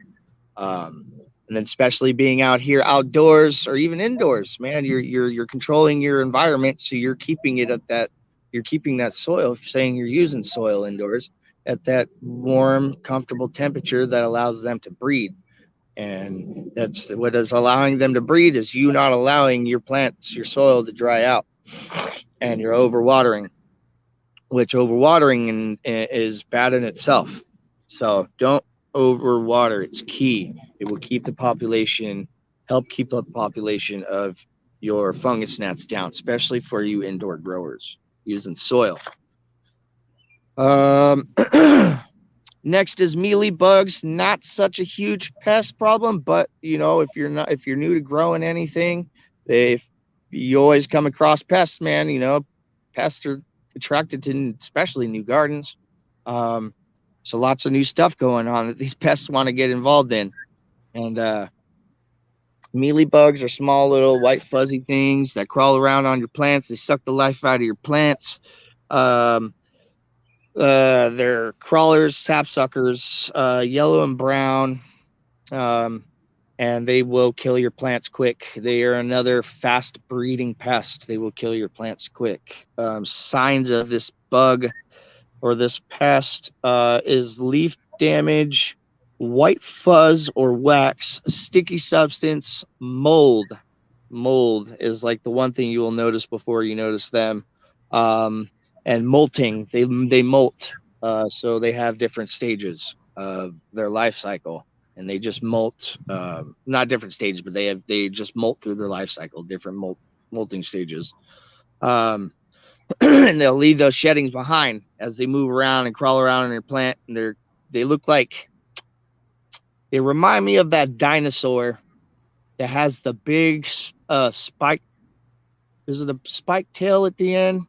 And then especially being out here outdoors or even indoors, man, you're controlling your environment. So you're keeping it at that. You're keeping that soil, saying you're using soil indoors, at that warm, comfortable temperature that allows them to breed. And that's what is allowing them to breed, is you not allowing your plants, your soil to dry out, and you're overwatering, which overwatering is bad in itself. So don't overwater. It's key. It will keep the population, help keep the population of your fungus gnats down, especially for you indoor growers using soil. Next is mealy bugs. Not such a huge pest problem, but if you're new to growing anything, you always come across pests, man. Pests are attracted to especially new gardens. So lots of new stuff going on that these pests want to get involved in. And mealy bugs are small little white fuzzy things that crawl around on your plants. They suck the life out of your plants. They're crawlers, sapsuckers, yellow and brown, and they will kill your plants quick. They are another fast breeding pest. They will kill your plants quick. Signs of this bug or this pest is leaf damage, white fuzz or wax, sticky substance, mold. Mold is like the one thing you will notice before you notice them. And molting, they molt. So they have different stages of their life cycle, and they just molt. Not different stages, but they just molt through their life cycle, different molting stages. And they'll leave those sheddings behind as they move around and crawl around in your plant. And they remind me of that dinosaur that has the big spike. Is it a spike tail at the end?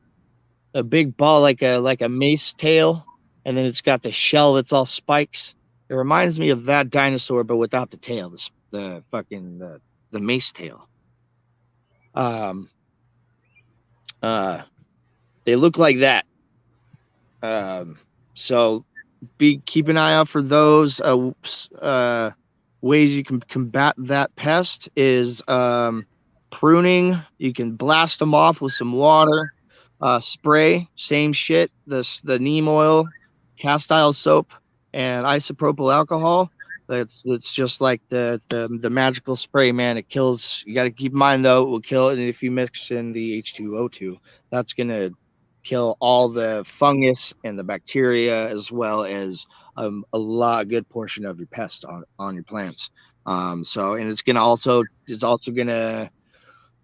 A big ball like a mace tail, and then it's got the shell that's all spikes. It reminds me of that dinosaur, but without the tail. The the fucking the mace tail. They look like that. So keep an eye out for those. Ways you can combat that pest is pruning. You can blast them off with some water. Spray, same shit. The neem oil, castile soap, and isopropyl alcohol. It's just like the magical spray, man. It kills. You got to keep in mind though, it will kill it. And if you mix in the H2O2, that's gonna kill all the fungus and the bacteria, as well as a good portion of your pests on your plants. So, and it's also gonna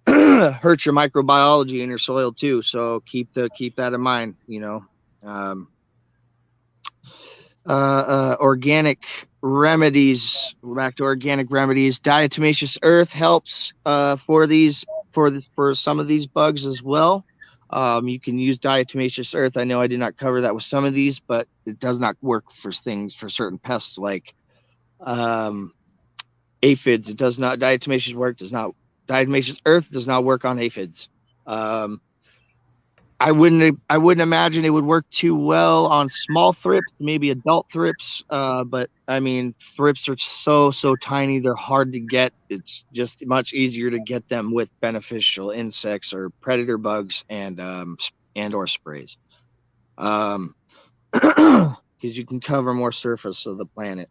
hurt your microbiology in your soil too. So keep that in mind. Organic remedies. Back to organic remedies. Diatomaceous earth helps for some of these bugs as well. You can use diatomaceous earth. I know I did not cover that with some of these, but it does not work for certain pests like aphids. It does not. Diatomaceous earth does not work on aphids. I wouldn't imagine it would work too well on small thrips, maybe adult thrips. But I mean, thrips are so tiny, they're hard to get. It's just much easier to get them with beneficial insects or predator bugs and or sprays. Because you can cover more surface of the plant,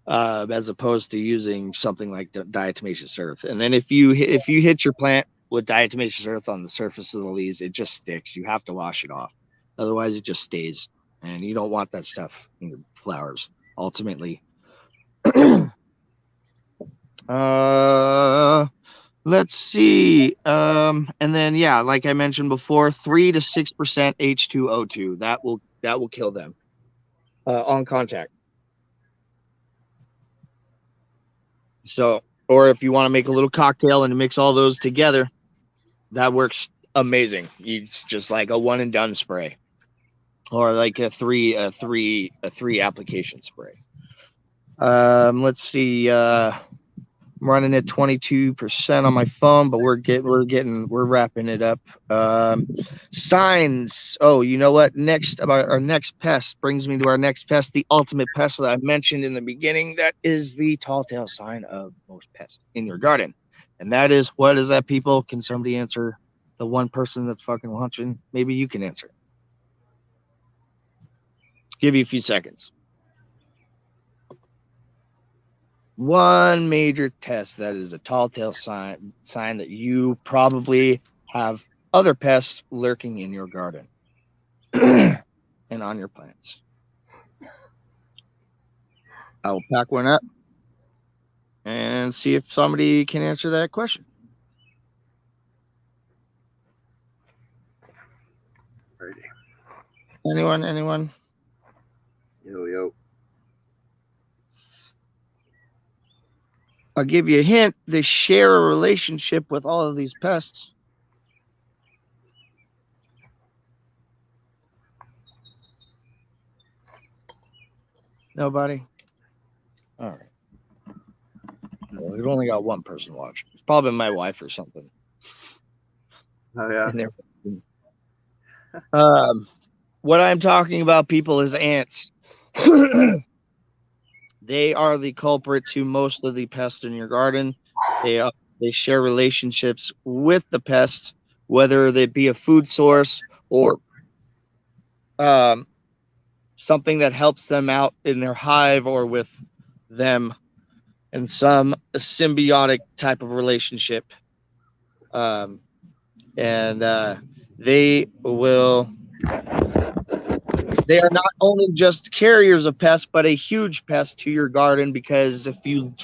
as opposed to using something like diatomaceous earth. And then if you hit your plant with diatomaceous earth on the surface of the leaves, it just sticks. You have to wash it off. Otherwise, it just stays. And you don't want that stuff in your flowers, ultimately. Let's see. And then, yeah, like I mentioned before, 3 to 6% H2O2. That will kill them on contact. So, or if you want to make a little cocktail and mix all those together, that works amazing. It's just like a one and done spray, or like a three application spray. Let's see. I'm running at 22% on my phone, but we're wrapping it up. Signs. Oh, you know what? Our next pest brings me to our next pest, the ultimate pest that I mentioned in the beginning. That is the tall tale sign of most pests in your garden. And that is, what is that, people? Can somebody answer? The one person that's fucking watching, maybe you can answer. Give you a few seconds. One major test that is a tall tale sign that you probably have other pests lurking in your garden and on your plants. I will pack one up and see if somebody can answer that question. Anyone? Yo. I'll give you a hint. They share a relationship with all of these pests. Nobody? All right. Well, we've only got one person watching. It's probably my wife or something. Oh, yeah. What I'm talking about, people, is ants. They are the culprit to most of the pests in your garden. They share relationships with the pests, whether they be a food source or something that helps them out in their hive, or with them in some symbiotic type of relationship. They are not only just carriers of pests, but a huge pest to your garden, because if you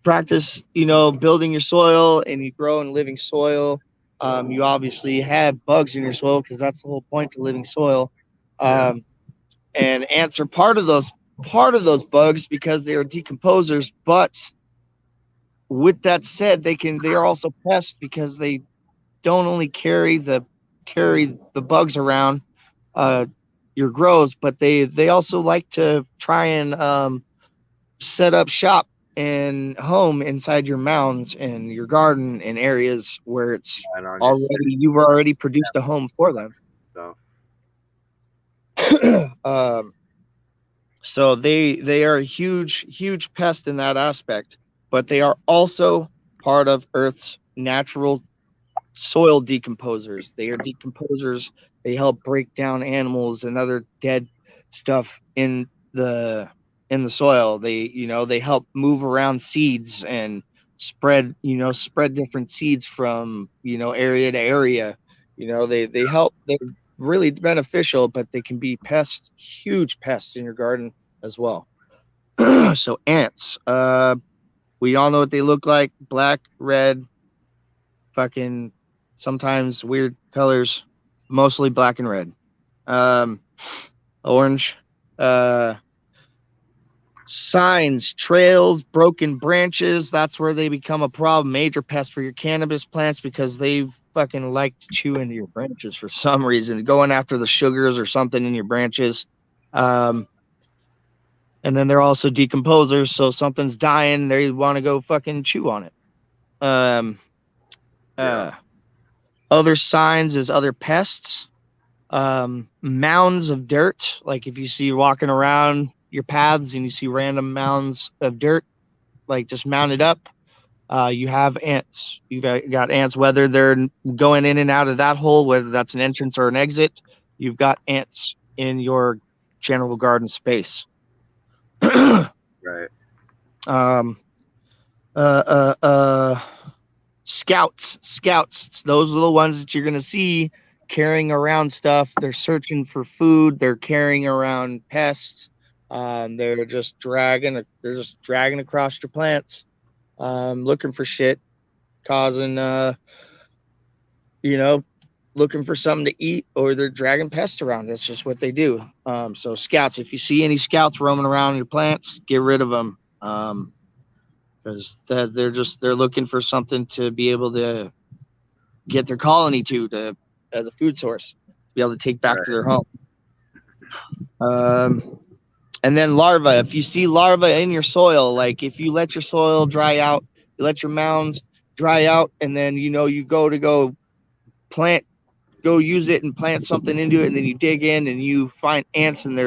practice, building your soil and you grow in living soil, you obviously have bugs in your soil, because that's the whole point to living soil. And ants are part of those bugs, because they are decomposers. But with that said, they are also pests, because they don't only carry the bugs around. your grows, but they also like to try and set up shop and home inside your mounds and your garden in areas where it's And on your already you've already produced a home for them. stuff. um, so they are a huge pest in that aspect, but they are also part of Earth's natural soil decomposers. They are decomposers. They help break down animals and other dead stuff the in the soil. They help move around seeds and spread different seeds from area to area. They help. They're really beneficial, but they can be huge pests in your garden as well. So ants, we all know what they look like: black, red, fucking sometimes weird colors, mostly black and red. um Orange. Signs, trails, broken branches, that's where they become a problem. Major pest for your cannabis plants because they fucking like to chew into your branches for some reason, going after the sugars or something in your branches. um and then they're also decomposers, so something's dying, they want to go fucking chew on it. um Yeah. uh Other signs is other pests. Mounds of dirt, like if you see walking around your paths and you see random mounds of dirt like just mounted up, you have ants. You've got ants, whether they're going in and out of that hole, whether that's an entrance or an exit. You've got ants in your general garden space. Right. um uh uh uh Scouts, those are the ones that you're going to see carrying around stuff. They're searching for food, they're carrying around pests. They're just dragging across your plants, looking for shit, causing you know looking for something to eat, or they're dragging pests around. That's just what they do. So scouts, if you see any scouts roaming around your plants, get rid of them. Because they're looking for something to be able to get their colony to as a food source, to be able to take back to their home. And then larvae. If you see larvae in your soil, like if you let your soil dry out, you let your mounds dry out, and then you go plant, go use it and plant something into it, and then you dig in and you find ants and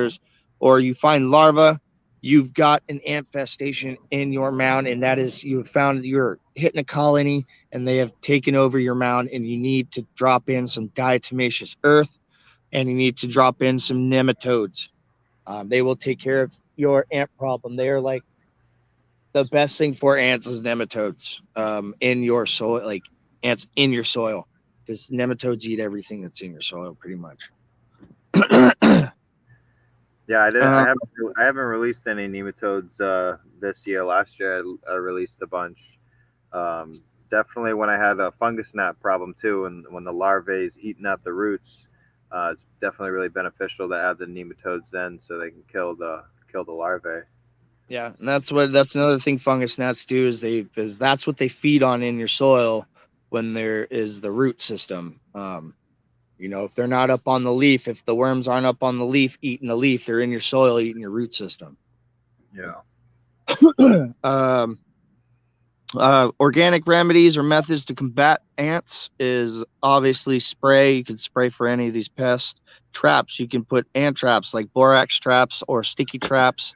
or you find larvae, you've got an ant infestation in your mound, and that is, you've found you're hitting a colony and they have taken over your mound, and you need to drop in some diatomaceous earth, and you need to drop in some nematodes. They will take care of your ant problem. They are like the best thing for ants is nematodes in your soil, like ants in your soil, because nematodes eat everything that's in your soil pretty much. Yeah, I haven't released any nematodes this year. Last year I released a bunch. Definitely when I had a fungus gnat problem too, and when the larvae is eating at the roots, it's definitely really beneficial to add the nematodes then, so they can kill the larvae. Yeah, and that's another thing fungus gnats do is that's what they feed on in your soil when there is the root system. If they're not up on the leaf, if the worms aren't up on the leaf eating the leaf, they're in your soil eating your root system. Yeah. Organic remedies or methods to combat ants is obviously spray. You can spray for any of these pests. Traps, you can put ant traps like borax traps or sticky traps.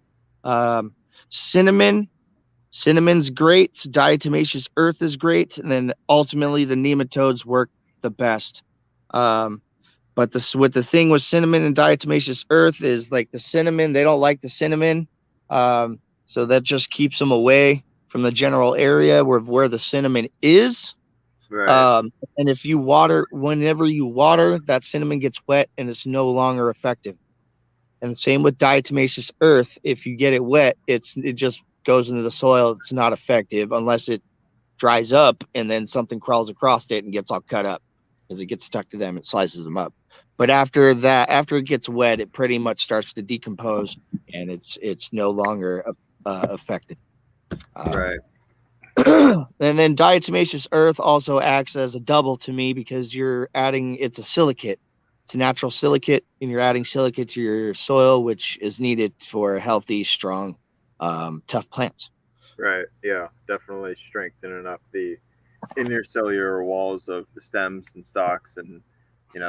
Cinnamon's great. Diatomaceous earth is great, and then ultimately the nematodes work the best. But the thing with cinnamon and diatomaceous earth is, like, the cinnamon, they don't like the cinnamon, so that just keeps them away from the general area where the cinnamon is. Right. And if you whenever you water, that cinnamon gets wet and it's no longer effective. And same with diatomaceous earth. If you get it wet, it just goes into the soil. It's not effective unless it dries up and then something crawls across it and gets all cut up. As it gets stuck to them, it slices them up. But after it gets wet, it pretty much starts to decompose, and it's no longer effective. Right. And then diatomaceous earth also acts as a double to me, because it's a silicate. It's a natural silicate, and you're adding silicate to your soil, which is needed for healthy, strong, tough plants. Right. Yeah. Definitely strengthening up the intercellular walls of the stems and stalks, and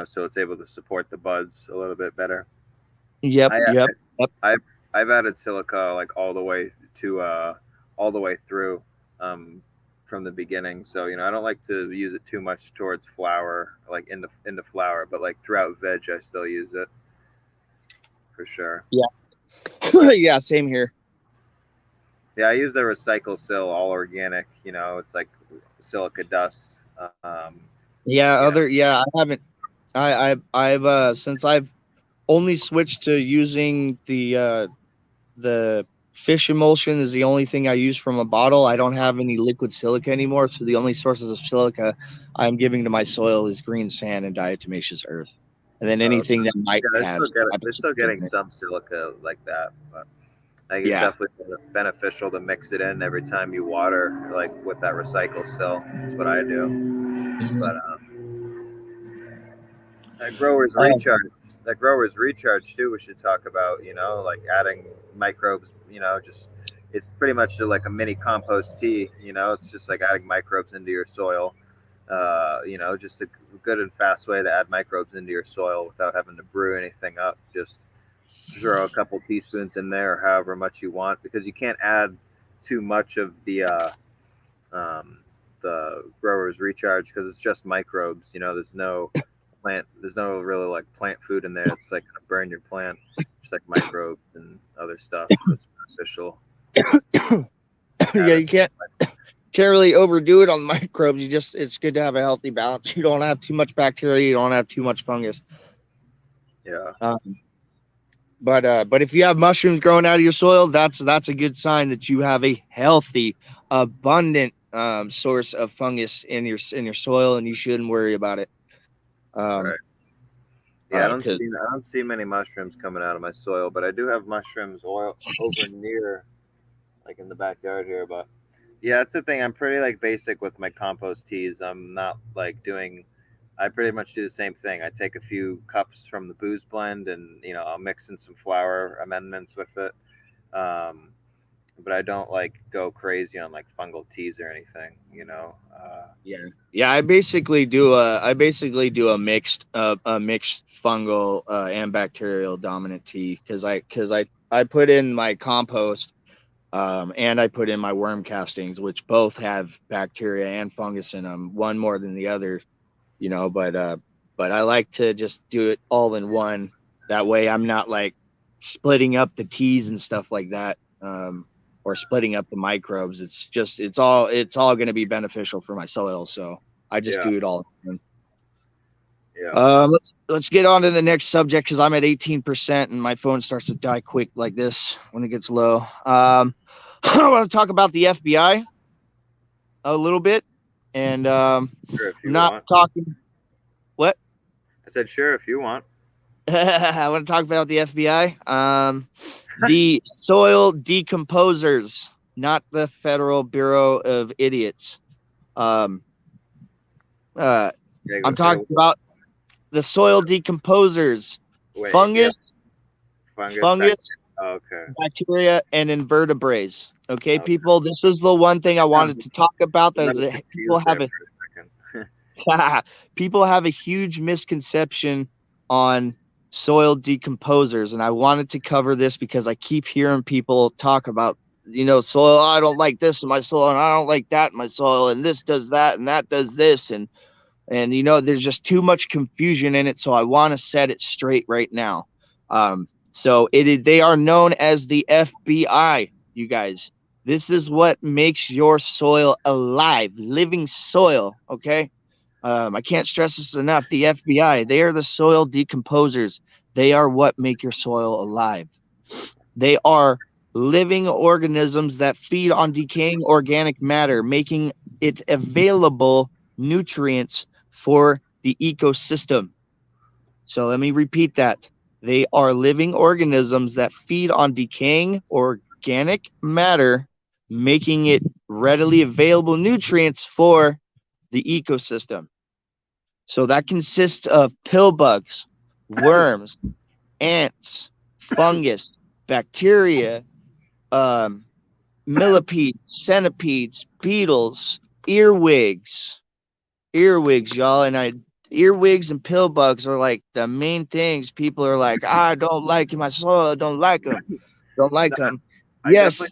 so it's able to support the buds a little bit better. Yep, I yep, yep. I've added silica like all the way through from the beginning. So I don't like to use it too much towards flower, like in the flower, but like throughout veg, I still use it for sure. Yeah, yeah, same here. Yeah, I use the recycle sil all organic. It's like silica dust. Yeah, You know, I haven't. I've since I've only switched to using the fish emulsion is the only thing I use from a bottle. I don't have any liquid silica anymore, so the only sources of silica I'm giving to my soil is green sand and diatomaceous earth, and then anything that might yeah, have. they're still getting some silica like that, but I think it's Yeah. definitely beneficial to mix it in every time you water, like with that recycle cell. That's what I do. But that growers recharge. That growers recharge too. We should talk about. Like adding microbes. Just it's pretty much like a mini compost tea. It's just like adding microbes into your soil. Just a good and fast way to add microbes into your soil without having to brew anything up. Just throw a couple teaspoons in there, or however much you want, because you can't add too much of the growers recharge because it's just microbes. There's no really like plant food in there. It's like gonna burn your plant. Just like microbes and other stuff that's beneficial. Yeah, you can't really overdo it on microbes. It's good to have a healthy balance. You don't have too much bacteria, you don't have too much fungus. Yeah. But if you have mushrooms growing out of your soil, that's a good sign that you have a healthy, abundant source of fungus in your soil, and you shouldn't worry about it. Right. Yeah, I Cause, don't see many mushrooms coming out of my soil, but I do have mushrooms oil over near, like in the backyard here. But yeah, that's the thing. I'm pretty like basic with my compost teas. I'm not like doing. I pretty much do the same thing. I take a few cups from the booze blend, and I'll mix in some flour amendments with it. But I don't like go crazy on like fungal teas or anything. yeah, I basically do a mixed fungal and bacterial dominant tea because I put in my compost. And I put in my worm castings, which both have bacteria and fungus in them, one more than the other, but I like to just do it all in one. That way I'm not like splitting up the teas and stuff like that, or splitting up the microbes. It's all going to be beneficial for my soil. So I just do it all. Yeah. Let's get on to the next subject because I'm at 18% and my phone starts to die quick like this when it gets low. I want to talk about the FBI a little bit, and Sure, if you not want. talking. What? I said, sure, if you want. I want to talk about the FBI. The soil decomposers, not the Federal Bureau of Idiots. I'm talking about the soil decomposers. Wait, fungus, fungus. Okay. bacteria, and invertebrates. Okay, people, this is the one thing I wanted to talk about. That is, people have a huge misconception on soil decomposers, and I wanted to cover this because I keep hearing people talk about soil. I don't like this in my soil, and I don't like that in my soil, and this does that, and that does this, and there's just too much confusion in it. So I want to set it straight right now. So they are known as the FBI, you guys. This is what makes your soil alive, living soil. Okay. I can't stress this enough. The FBI, they are the soil decomposers. They are what make your soil alive. They are living organisms that feed on decaying organic matter, making it available nutrients for the ecosystem. So let me repeat that. They are living organisms that feed on decaying organic matter, making it readily available nutrients for the ecosystem. So that consists of pill bugs, worms, ants, fungus, bacteria, millipedes, centipedes, beetles, earwigs, y'all. And earwigs and pill bugs are like the main things. People are like, I don't like my soil. Don't like them. Don't like them. I Yes.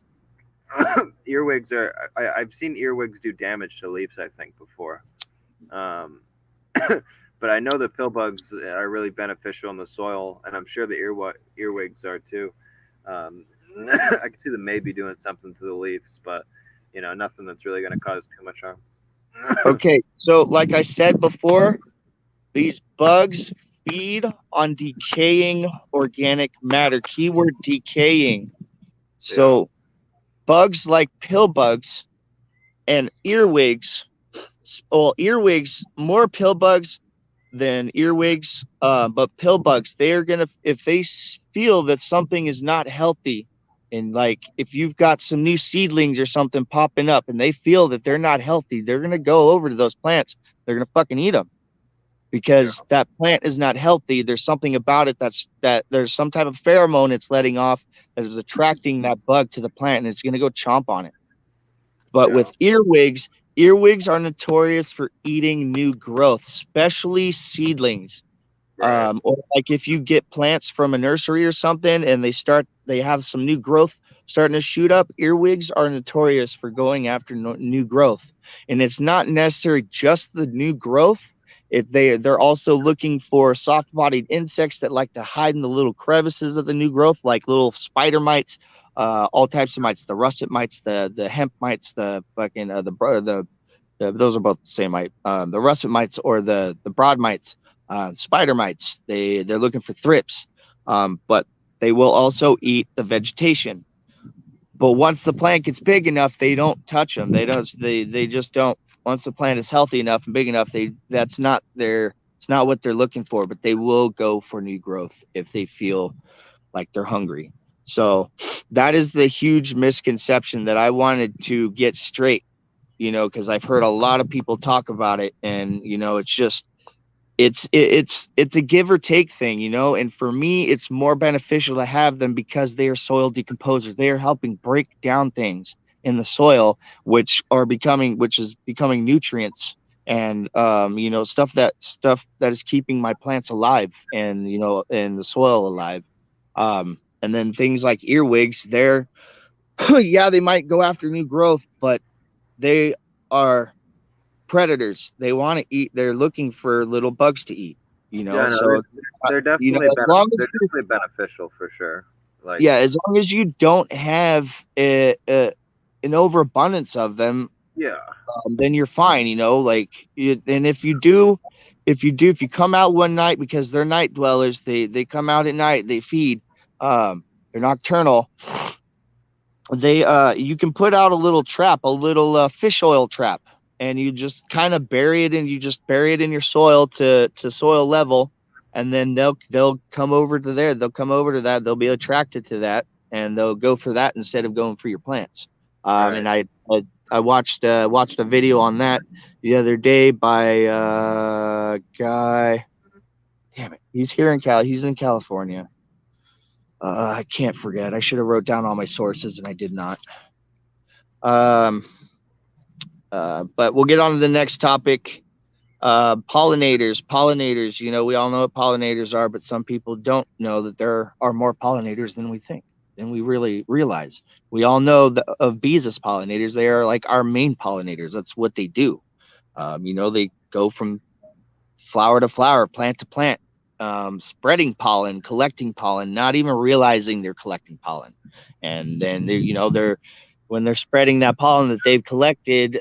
Earwigs are. I've seen earwigs do damage to leaves, I think, before. But I know the pill bugs are really beneficial in the soil, and I'm sure the earwigs are too. I could see them maybe doing something to the leaves, but nothing that's really going to cause too much harm. Okay, so like I said before, these bugs feed on decaying organic matter. Keyword decaying. So bugs like pill bugs and earwigs, well, earwigs, more pill bugs than earwigs, but pill bugs, they're gonna, if they feel that something is not healthy, and like if you've got some new seedlings or something popping up and they feel that they're not healthy, they're gonna go over to those plants. They're gonna fucking eat them because that plant is not healthy. There's something about it that there's some type of pheromone it's letting off that is attracting that bug to the plant, and it's gonna go chomp on it. But with earwigs are notorious for eating new growth, especially seedlings. Right. Or like if you get plants from a nursery or something and they have some new growth starting to shoot up, earwigs are notorious for going after new growth. And it's not necessarily just the new growth. They're also looking for soft-bodied insects that like to hide in the little crevices of the new growth, like little spider mites, all types of mites, the russet mites, the hemp mites, the fucking those are both the same mite. The russet mites or the broad mites, spider mites. They're looking for thrips, but they will also eat the vegetation. But once the plant gets big enough, they don't touch them. They just don't. Once the plant is healthy enough and big enough, it's not what they're looking for. But they will go for new growth if they feel like they're hungry. So that is the huge misconception that I wanted to get straight, because I've heard a lot of people talk about it, and it's just it's a give or take thing, and for me it's more beneficial to have them because they are soil decomposers. They are helping break down things in the soil which is becoming nutrients and stuff that is keeping my plants alive and and the soil alive. And then things like earwigs, they're yeah, they might go after new growth, but they are predators. They want to eat. They're looking for little bugs to eat. So they're definitely they're definitely beneficial for sure. Like as long as you don't have an overabundance of them, then you're fine. And if you come out one night, because they're night dwellers, they come out at night. They feed. They're nocturnal. You can put out a little trap, a little fish oil trap, and you just kind of bury it in your soil to soil level, and then they'll come over to there. They'll come over to that. They'll be attracted to that, and they'll go for that instead of going for your plants. And I watched a video on that the other day by a guy. Damn it, he's here in He's in California. I can't forget. I should have wrote down all my sources and I did not. But we'll get on to the next topic. Pollinators. We all know what pollinators are, but some people don't know that there are more pollinators than we think, than we really realize. We all know of bees as pollinators. They are like our main pollinators. That's what they do. They go from flower to flower, plant to plant, spreading pollen, collecting pollen, not even realizing they're collecting pollen. And then when they're spreading that pollen that they've collected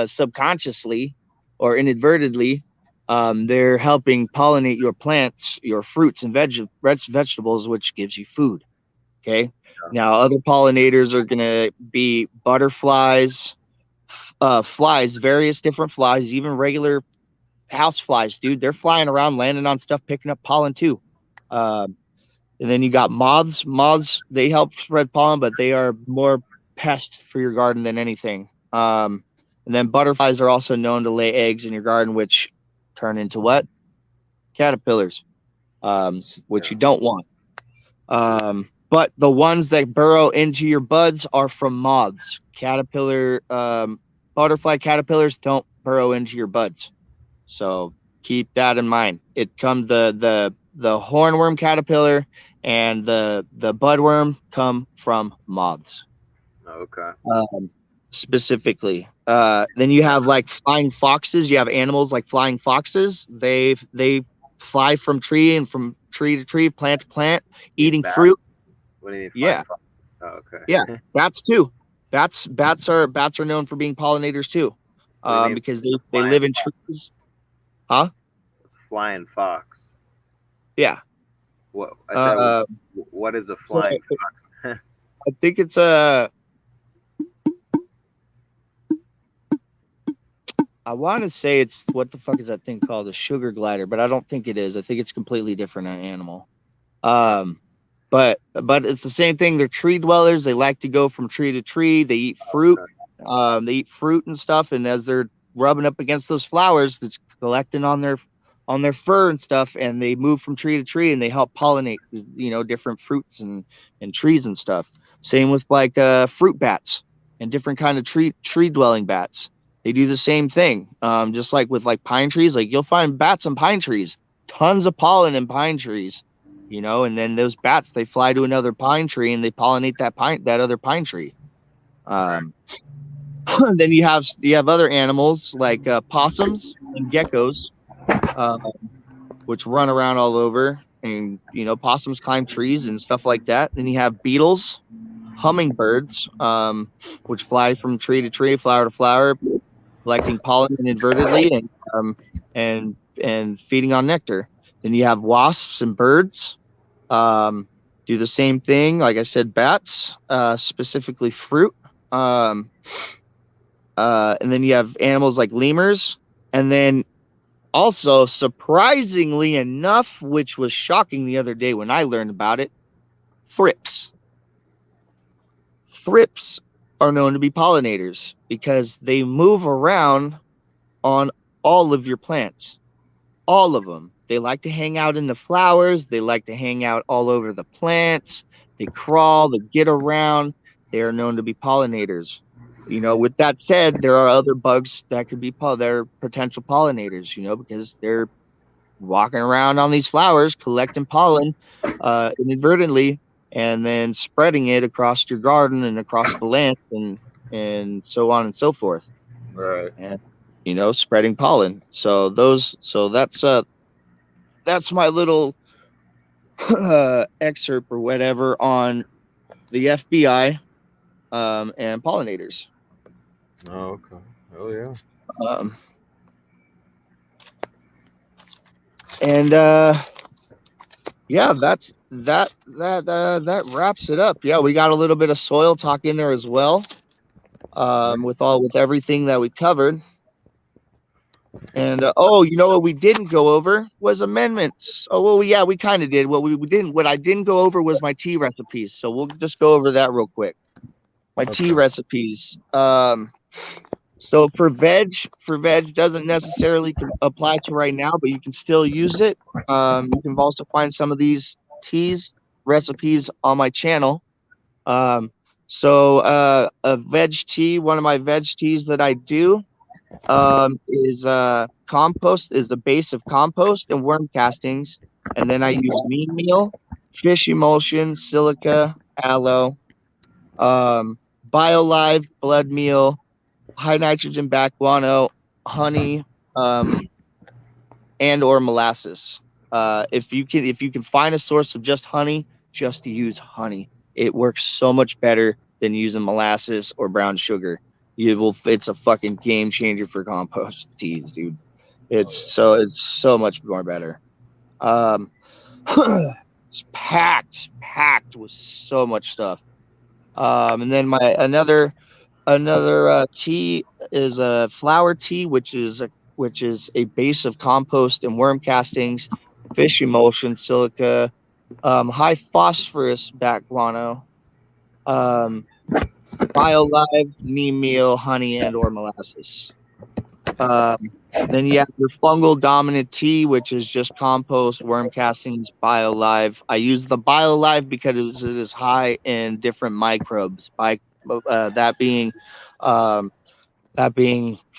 subconsciously or inadvertently, they're helping pollinate your plants, your fruits and vegetables, which gives you food. Okay. Now other pollinators are going to be butterflies, flies, various different flies, even regular house flies, dude. They're flying around, landing on stuff, picking up pollen too. And then you got moths. They help spread pollen, but they are more pests for your garden than anything. And then butterflies are also known to lay eggs in your garden, which turn into what? Caterpillars. which you don't want. But the ones that burrow into your buds are from moths. Caterpillar, butterfly caterpillars don't burrow into your buds. So keep that in mind. It comes the hornworm caterpillar and the budworm come from moths. Okay. Specifically. Then you have like flying foxes. You have animals like flying foxes. They fly from tree and from tree to tree, plant to plant, eating fruit. What do you mean? Yeah. Oh, okay. Yeah, bats too. Bats are known for being pollinators too, because they live in trees. Huh? It's a flying fox. Yeah. What? I said, what is a flying fox? I think it's a. I want to say it's what the fuck is that thing called? A sugar glider, but I don't think it is. I think it's completely different animal. But it's the same thing. They're tree dwellers. They like to go from tree to tree. They eat fruit. They eat fruit and stuff. And as they're rubbing up against those flowers, that's collecting on their fur and stuff, and they move from tree to tree and they help pollinate, different fruits and trees and stuff. Same with like fruit bats and different kind of tree dwelling bats. They do the same thing. Just like with like pine trees, like you'll find bats on pine trees, tons of pollen in pine trees, and then those bats, they fly to another pine tree and they pollinate that other pine tree. Then you have other animals like possums and geckos, which run around all over, and possums climb trees and stuff like that. Then you have beetles, hummingbirds, which fly from tree to tree, flower to flower, collecting pollen inadvertently and feeding on nectar. Then you have wasps and birds, do the same thing. Like I said, bats, specifically fruit. And then you have animals like lemurs, and then also, surprisingly enough, which was shocking the other day when I learned about it, thrips. Thrips are known to be pollinators because they move around on all of your plants. All of them. They like to hang out in the flowers. They like to hang out all over the plants. They crawl, they get around. They are known to be pollinators. With that said, there are other bugs that could be they're potential pollinators, because they're walking around on these flowers, collecting pollen inadvertently, and then spreading it across your garden and across the land and so on and so forth. Right. And spreading pollen. So that's my little excerpt or whatever on the FBI and pollinators. Oh, okay. Oh yeah. Yeah, that wraps it up. Yeah, we got a little bit of soil talk in there as well, with everything that we covered. And what we didn't go over was amendments. Oh well, yeah, we kind of did. What I didn't go over was my tea recipes. So we'll just go over that real quick. My tea recipes. So for veg doesn't necessarily apply to right now, but you can still use it. You can also find some of these teas recipes on my channel. So a veg tea, one of my veg teas that I do is compost, is the base of compost and worm castings, and then I use neem meal, fish emulsion, silica, aloe, BioLive blood meal, high nitrogen back guano, honey, and or molasses. If you can find a source of just honey, just use honey. It works so much better than using molasses or brown sugar. It's a fucking game changer for compost teas, dude. It's so much more better. It's packed with so much stuff. And then my another tea is a flower tea, which is a base of compost and worm castings, fish emulsion, silica, high phosphorus back guano, BioLive, neem meal, honey, and or molasses. Then you have your fungal dominant tea, which is just compost, worm castings, BioLive. I use the BioLive because it is high in different microbes, by that being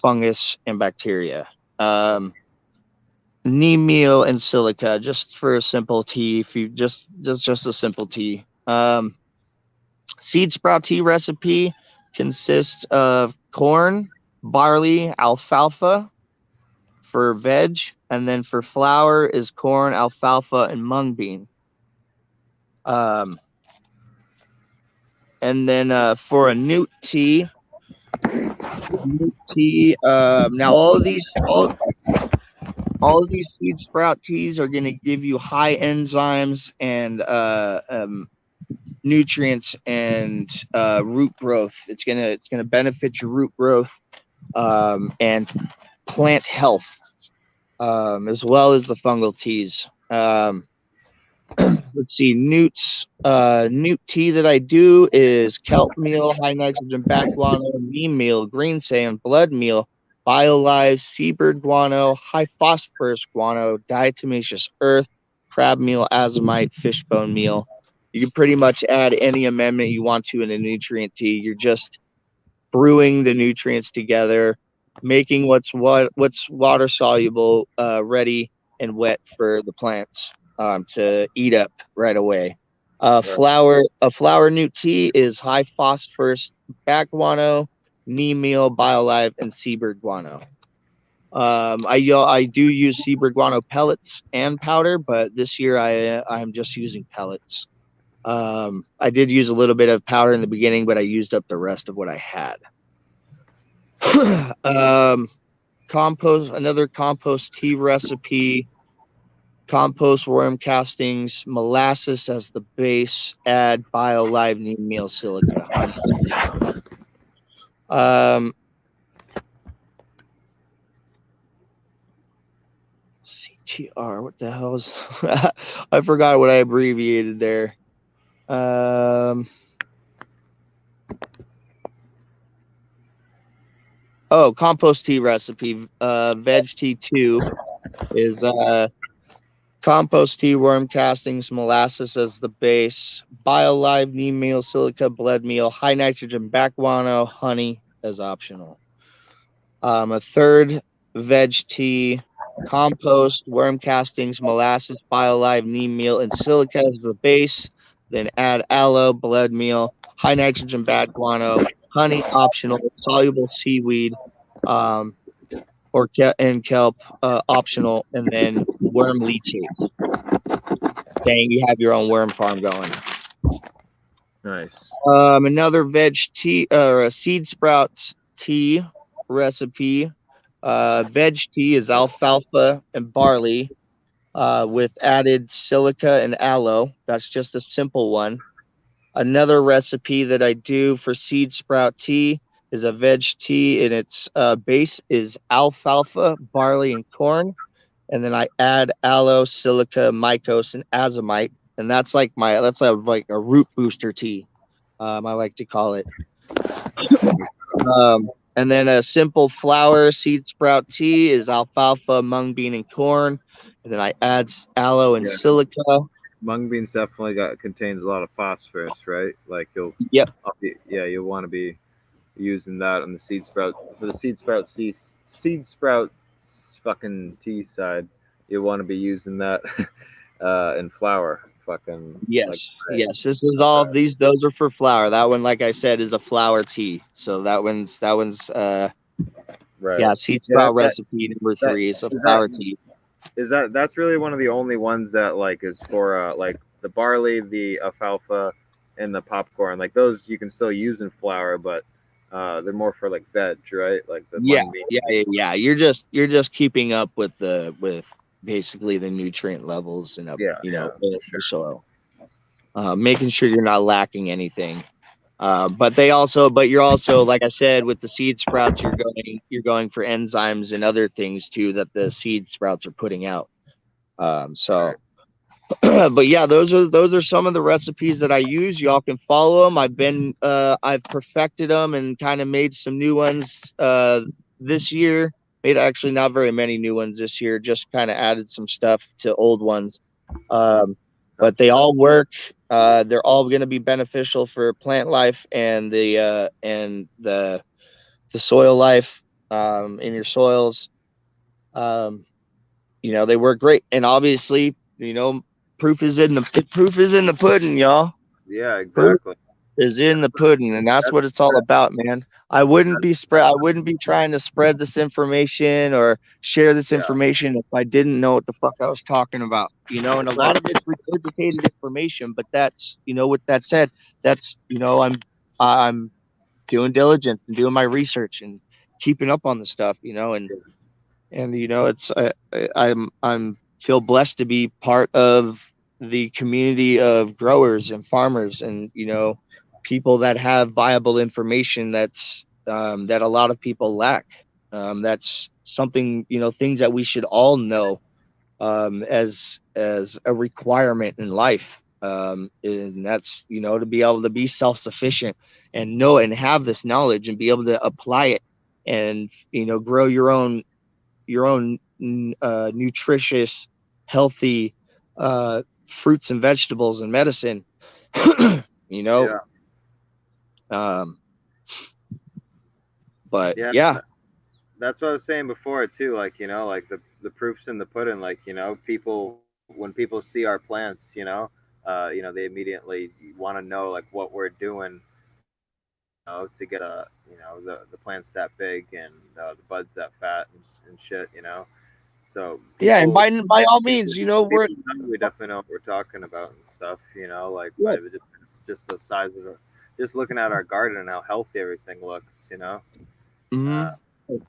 fungus and bacteria. Neem meal and silica, just for a simple tea. If you just a simple tea. Seed sprout tea recipe consists of corn, barley, alfalfa for veg, and then for flour is corn, alfalfa, and mung bean. And then for a newt tea, now all of these seed sprout teas are going to give you high enzymes and nutrients and root growth. It's gonna benefit your root growth and plant health, as well as the fungal teas. Let's see, newt tea that I do is kelp meal, high nitrogen back guano, neem meal, green sand, blood meal, BioLive, seabird guano, high phosphorus guano, diatomaceous earth, crab meal, azomite, fishbone meal. You can pretty much add any amendment you want to in a nutrient tea. You're just brewing the nutrients together, making what's water soluble ready and wet for the plants to eat up right away. A flour newt tea is high phosphorus back guano, neem meal, BioLive, and seabird guano. I do use seabird guano pellets and powder, but this year I'm just using pellets. I did use a little bit of powder in the beginning, but I used up the rest of what I had. Another compost tea recipe, compost worm castings, molasses as the base, add BioLive, neem meal, silica. CTR, what the hell is I forgot what I abbreviated there. Compost tea recipe. Veg tea 2 is compost tea, worm castings, molasses as the base, BioLive, neem meal, silica, blood meal, high nitrogen back guano, honey as optional. A third veg tea, compost, worm castings, molasses, BioLive, neem meal, and silica as the base. Then add aloe, blood meal, high nitrogen back guano, honey optional, soluble seaweed, and kelp optional, and then worm leachate. Dang, you have your own worm farm going. Nice. Another veg tea or a seed sprout tea recipe. Veg tea is alfalfa and barley with added silica and aloe. That's just a simple one. Another recipe that I do for seed sprout tea is a veg tea, and its base is alfalfa, barley, and corn. And then I add aloe, silica, mycose, and azomite. And that's like a root booster tea, I like to call it. And then a simple flour seed sprout tea is alfalfa, mung bean, and corn. And then I add aloe and silica. Mung beans definitely contains a lot of phosphorus, right? Like you'll want to be using that on the seed sprout for the seed sprout fucking tea side. You want to be using that in flour. Yes. This is all those are for flour. That one, like I said, is a flour tea. So that one's right. Yeah, seed sprout recipe number 3 is a flour tea. That's really one of the only ones that like is for like the barley, the alfalfa, and the popcorn. Like those you can still use in flour, but they're more for like veg, right? Like the yeah. You're just keeping up with basically the nutrient levels and the soil, making sure you're not lacking anything. But you're also, like I said, with the seed sprouts, you're going for enzymes and other things too that the seed sprouts are putting out. But yeah, those are some of the recipes that I use. Y'all can follow them. I've perfected them and kind of made some new ones this year. Made actually not very many new ones this year. Just kind of added some stuff to old ones. But they all work. They're all going to be beneficial for plant life and the soil life in your soils. You know, they work great, and obviously, you know, proof is in the pudding, y'all. Yeah, Proof exactly. is in the pudding, and that's what it's all about, man. I wouldn't be trying to spread this information or share this Yeah, information if I didn't know what the fuck I was talking about, you know. And a it's lot like of it's regurgitated information, but that's, you know, with that said, that's, you know, I'm doing diligence and doing my research and keeping up on the stuff, you know. And you know, it's I'm feel blessed to be part of the community of growers and farmers, and you know, people that have viable information that's that a lot of people lack. That's something, you know, things that we should all know as a requirement in life. And that's, you know, to be able to be self-sufficient and know and have this knowledge and be able to apply it and, you know, grow your own nutritious, healthy fruits and vegetables and medicine. You know, yeah, um, but yeah. yeah, That's what I was saying before too. Like, you know, like the proofs in the pudding. Like, you know, people when people see our plants, you know, they immediately want to know like what we're doing, you know, to get you know, the plants that big and the buds that fat and shit. You know, so yeah, and people by all means, you know, we're people know we definitely know what we're talking about and stuff. You know, like yeah. by just the size of it, just looking at our garden and how healthy everything looks. You know. Uh, Mhm.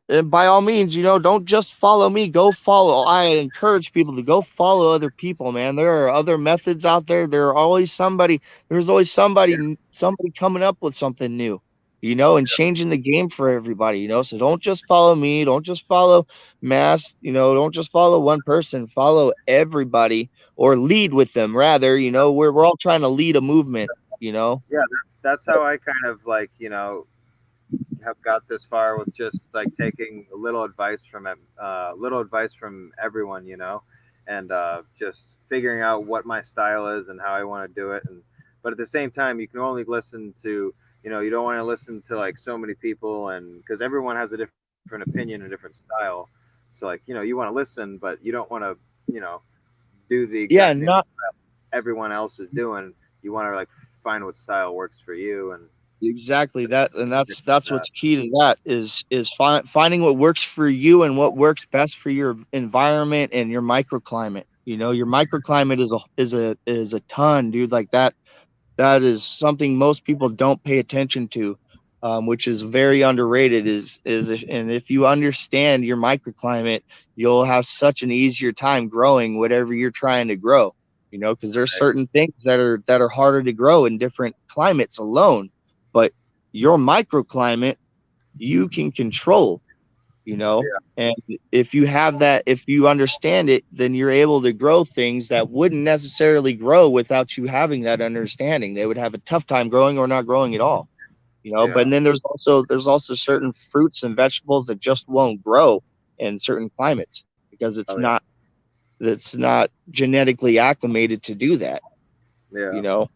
And by all means, you know, don't just follow me. Go follow. I encourage people to go follow other people, man. There are other methods out there. There's always somebody coming up with something new, you know, and changing the game for everybody, you know. So don't just follow me. Don't just follow mass, you know, don't just follow one person. Follow everybody or lead with them, rather, you know. We're all trying to lead a movement, you know. yeah, that's how I kind of like, you know, have got this far with just like taking a little advice from everyone, you know, and just figuring out what my style is and how I want to do it. And but at the same time, you can only listen to, you know, you don't want to listen to like so many people, and because everyone has a different opinion and different style. So like, you know, you want to listen, but you don't want to, you know, do the Yeah, exact same not everyone else is doing. You want to like find what style works for you and exactly that, and that's that. what's key to that is finding what works for you and what works best for your environment and your microclimate. You know, your microclimate is a ton, dude. Like that is something most people don't pay attention to, which is very underrated. And if you understand your microclimate, you'll have such an easier time growing whatever you're trying to grow. You know, because there's certain things that are harder to grow in different climates alone, but your microclimate you can control. You know, Yeah, and if you have that, if you understand it, then you're able to grow things that wouldn't necessarily grow without you having that understanding. They would have a tough time growing or not growing at all, you know. yeah, But then there's also certain fruits and vegetables that just won't grow in certain climates because oh yeah, it's not genetically acclimated to do that, you yeah, know.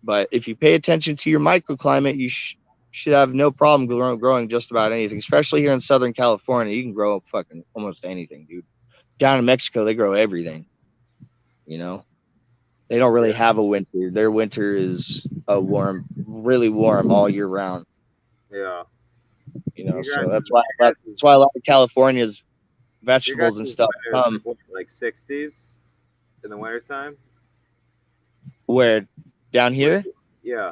But if you pay attention to your microclimate, you should have no problem growing just about anything, especially here in Southern California. You can grow fucking almost anything, dude. Down in Mexico, they grow everything, you know. They don't really yeah. have a winter. Their winter is really warm all year round, Yeah. you know. You So guys, that's why a lot of California's your guys' vegetables and stuff weather is come like what, like 60s in the wintertime? where down Where, here. yeah,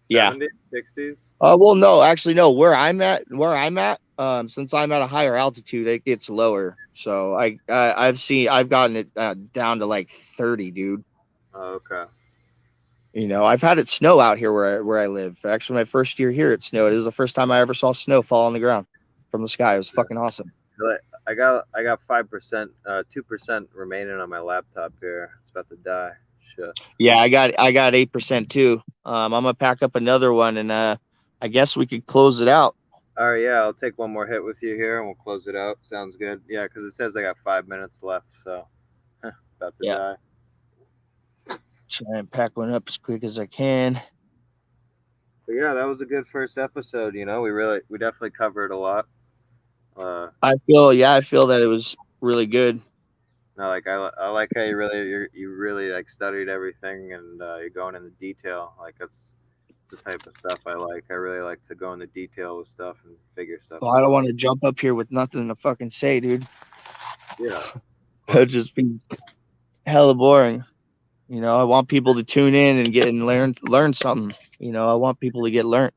Yeah. 70s, 60s. Well, no, actually, no. Where I'm at, since I'm at a higher altitude, it gets lower. So I've gotten it down to like 30, dude. Oh, okay. You know, I've had it snow out here where I live. Actually, my first year here, it snowed. It was the first time I ever saw snow fall on the ground from the sky. It was fucking awesome. But I got 5%, 2% remaining on my laptop here. It's about to die. Shit. Yeah, I got 8% too. I'm gonna pack up another one, and I guess we could close it out. All right, yeah, I'll take one more hit with you here, and we'll close it out. Sounds good. Yeah, because it says I got 5 minutes left, so about to Yeah. die. Try and pack one up as quick as I can. But yeah, that was a good first episode. You know, we definitely covered a lot. I feel that it was really good. No, like I like how you really like studied everything, and you're going into detail. Like that's the type of stuff I like. I really like to go into detail with stuff and figure stuff Well, I don't out. want to jump up here with nothing to fucking say, dude. Yeah, It'd just be hella boring. You know, I want people to tune in and get and learn something. You know, I want people to get learned.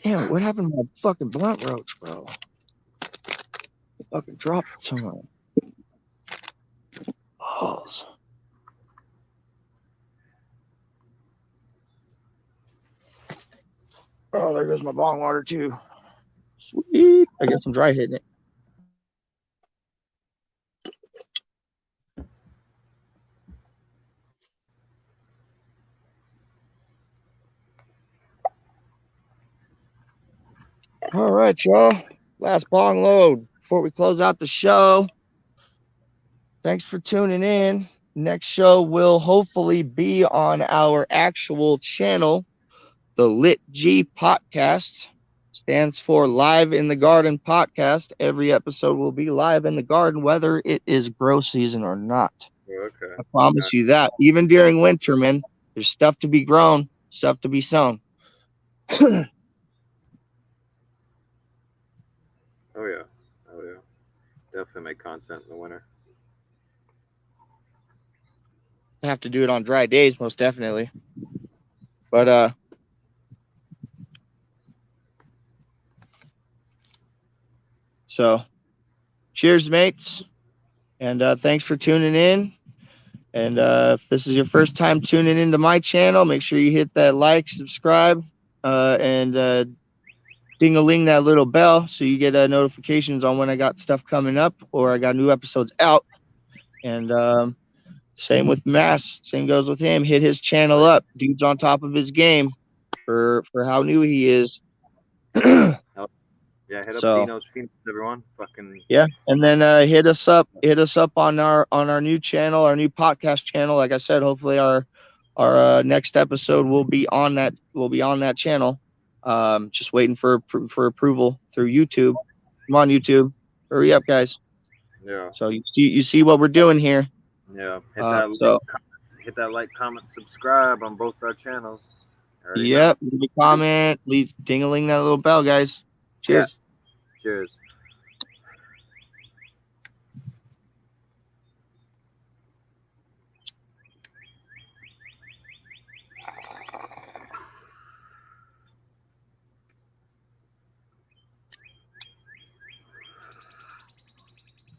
Damn it, what happened to my fucking blunt roach, bro? It fucking dropped it somewhere. Balls. Oh, there goes my bong water too. Sweet. I guess I'm dry hitting it. All right, y'all. Last bong load before we close out the show. Thanks for tuning in. Next show will hopefully be on our actual channel, the Lit G Podcast. Stands for Live in the Garden Podcast. Every episode will be live in the garden, whether it is grow season or not. okay. I promise you that. Even during winter, man, there's stuff to be grown, stuff to be sown. Oh yeah, oh yeah. Definitely make content in the winter. I have to do it on dry days, most definitely. But so cheers, mates, and thanks for tuning in. And if this is your first time tuning into my channel, make sure you hit that like, subscribe, and ding-a-ling that little bell so you get notifications on when I got stuff coming up or I got new episodes out. And same with Mass. Same goes with him. Hit his channel up. Dude's on top of his game for how new he is. Yeah, hit up So DEANO'S, everyone. Fucking yeah, and then hit us up on our new channel, our new podcast channel. Like I said, hopefully our next episode will be on that channel. Just waiting for approval through YouTube. Come on, YouTube, hurry up, guys. yeah, So you see what we're doing here. yeah. So Hit that like, comment, subscribe on both our channels. Already know. yep, leave a comment, leave ding-a-ling that little bell, guys. Cheers. Cheers.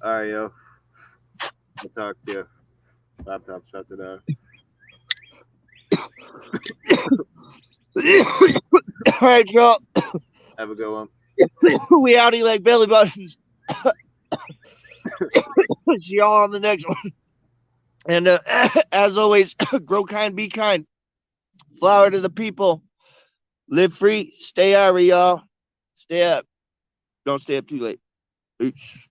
All right, yo. I'll talk to you. Laptop shut it out. All right, y'all. Have a good one. We outie like belly buttons. See y'all on the next one. And as always, grow kind, be kind. Flower to the people. Live free. Stay irie, y'all. Stay up. Don't stay up too late. Peace.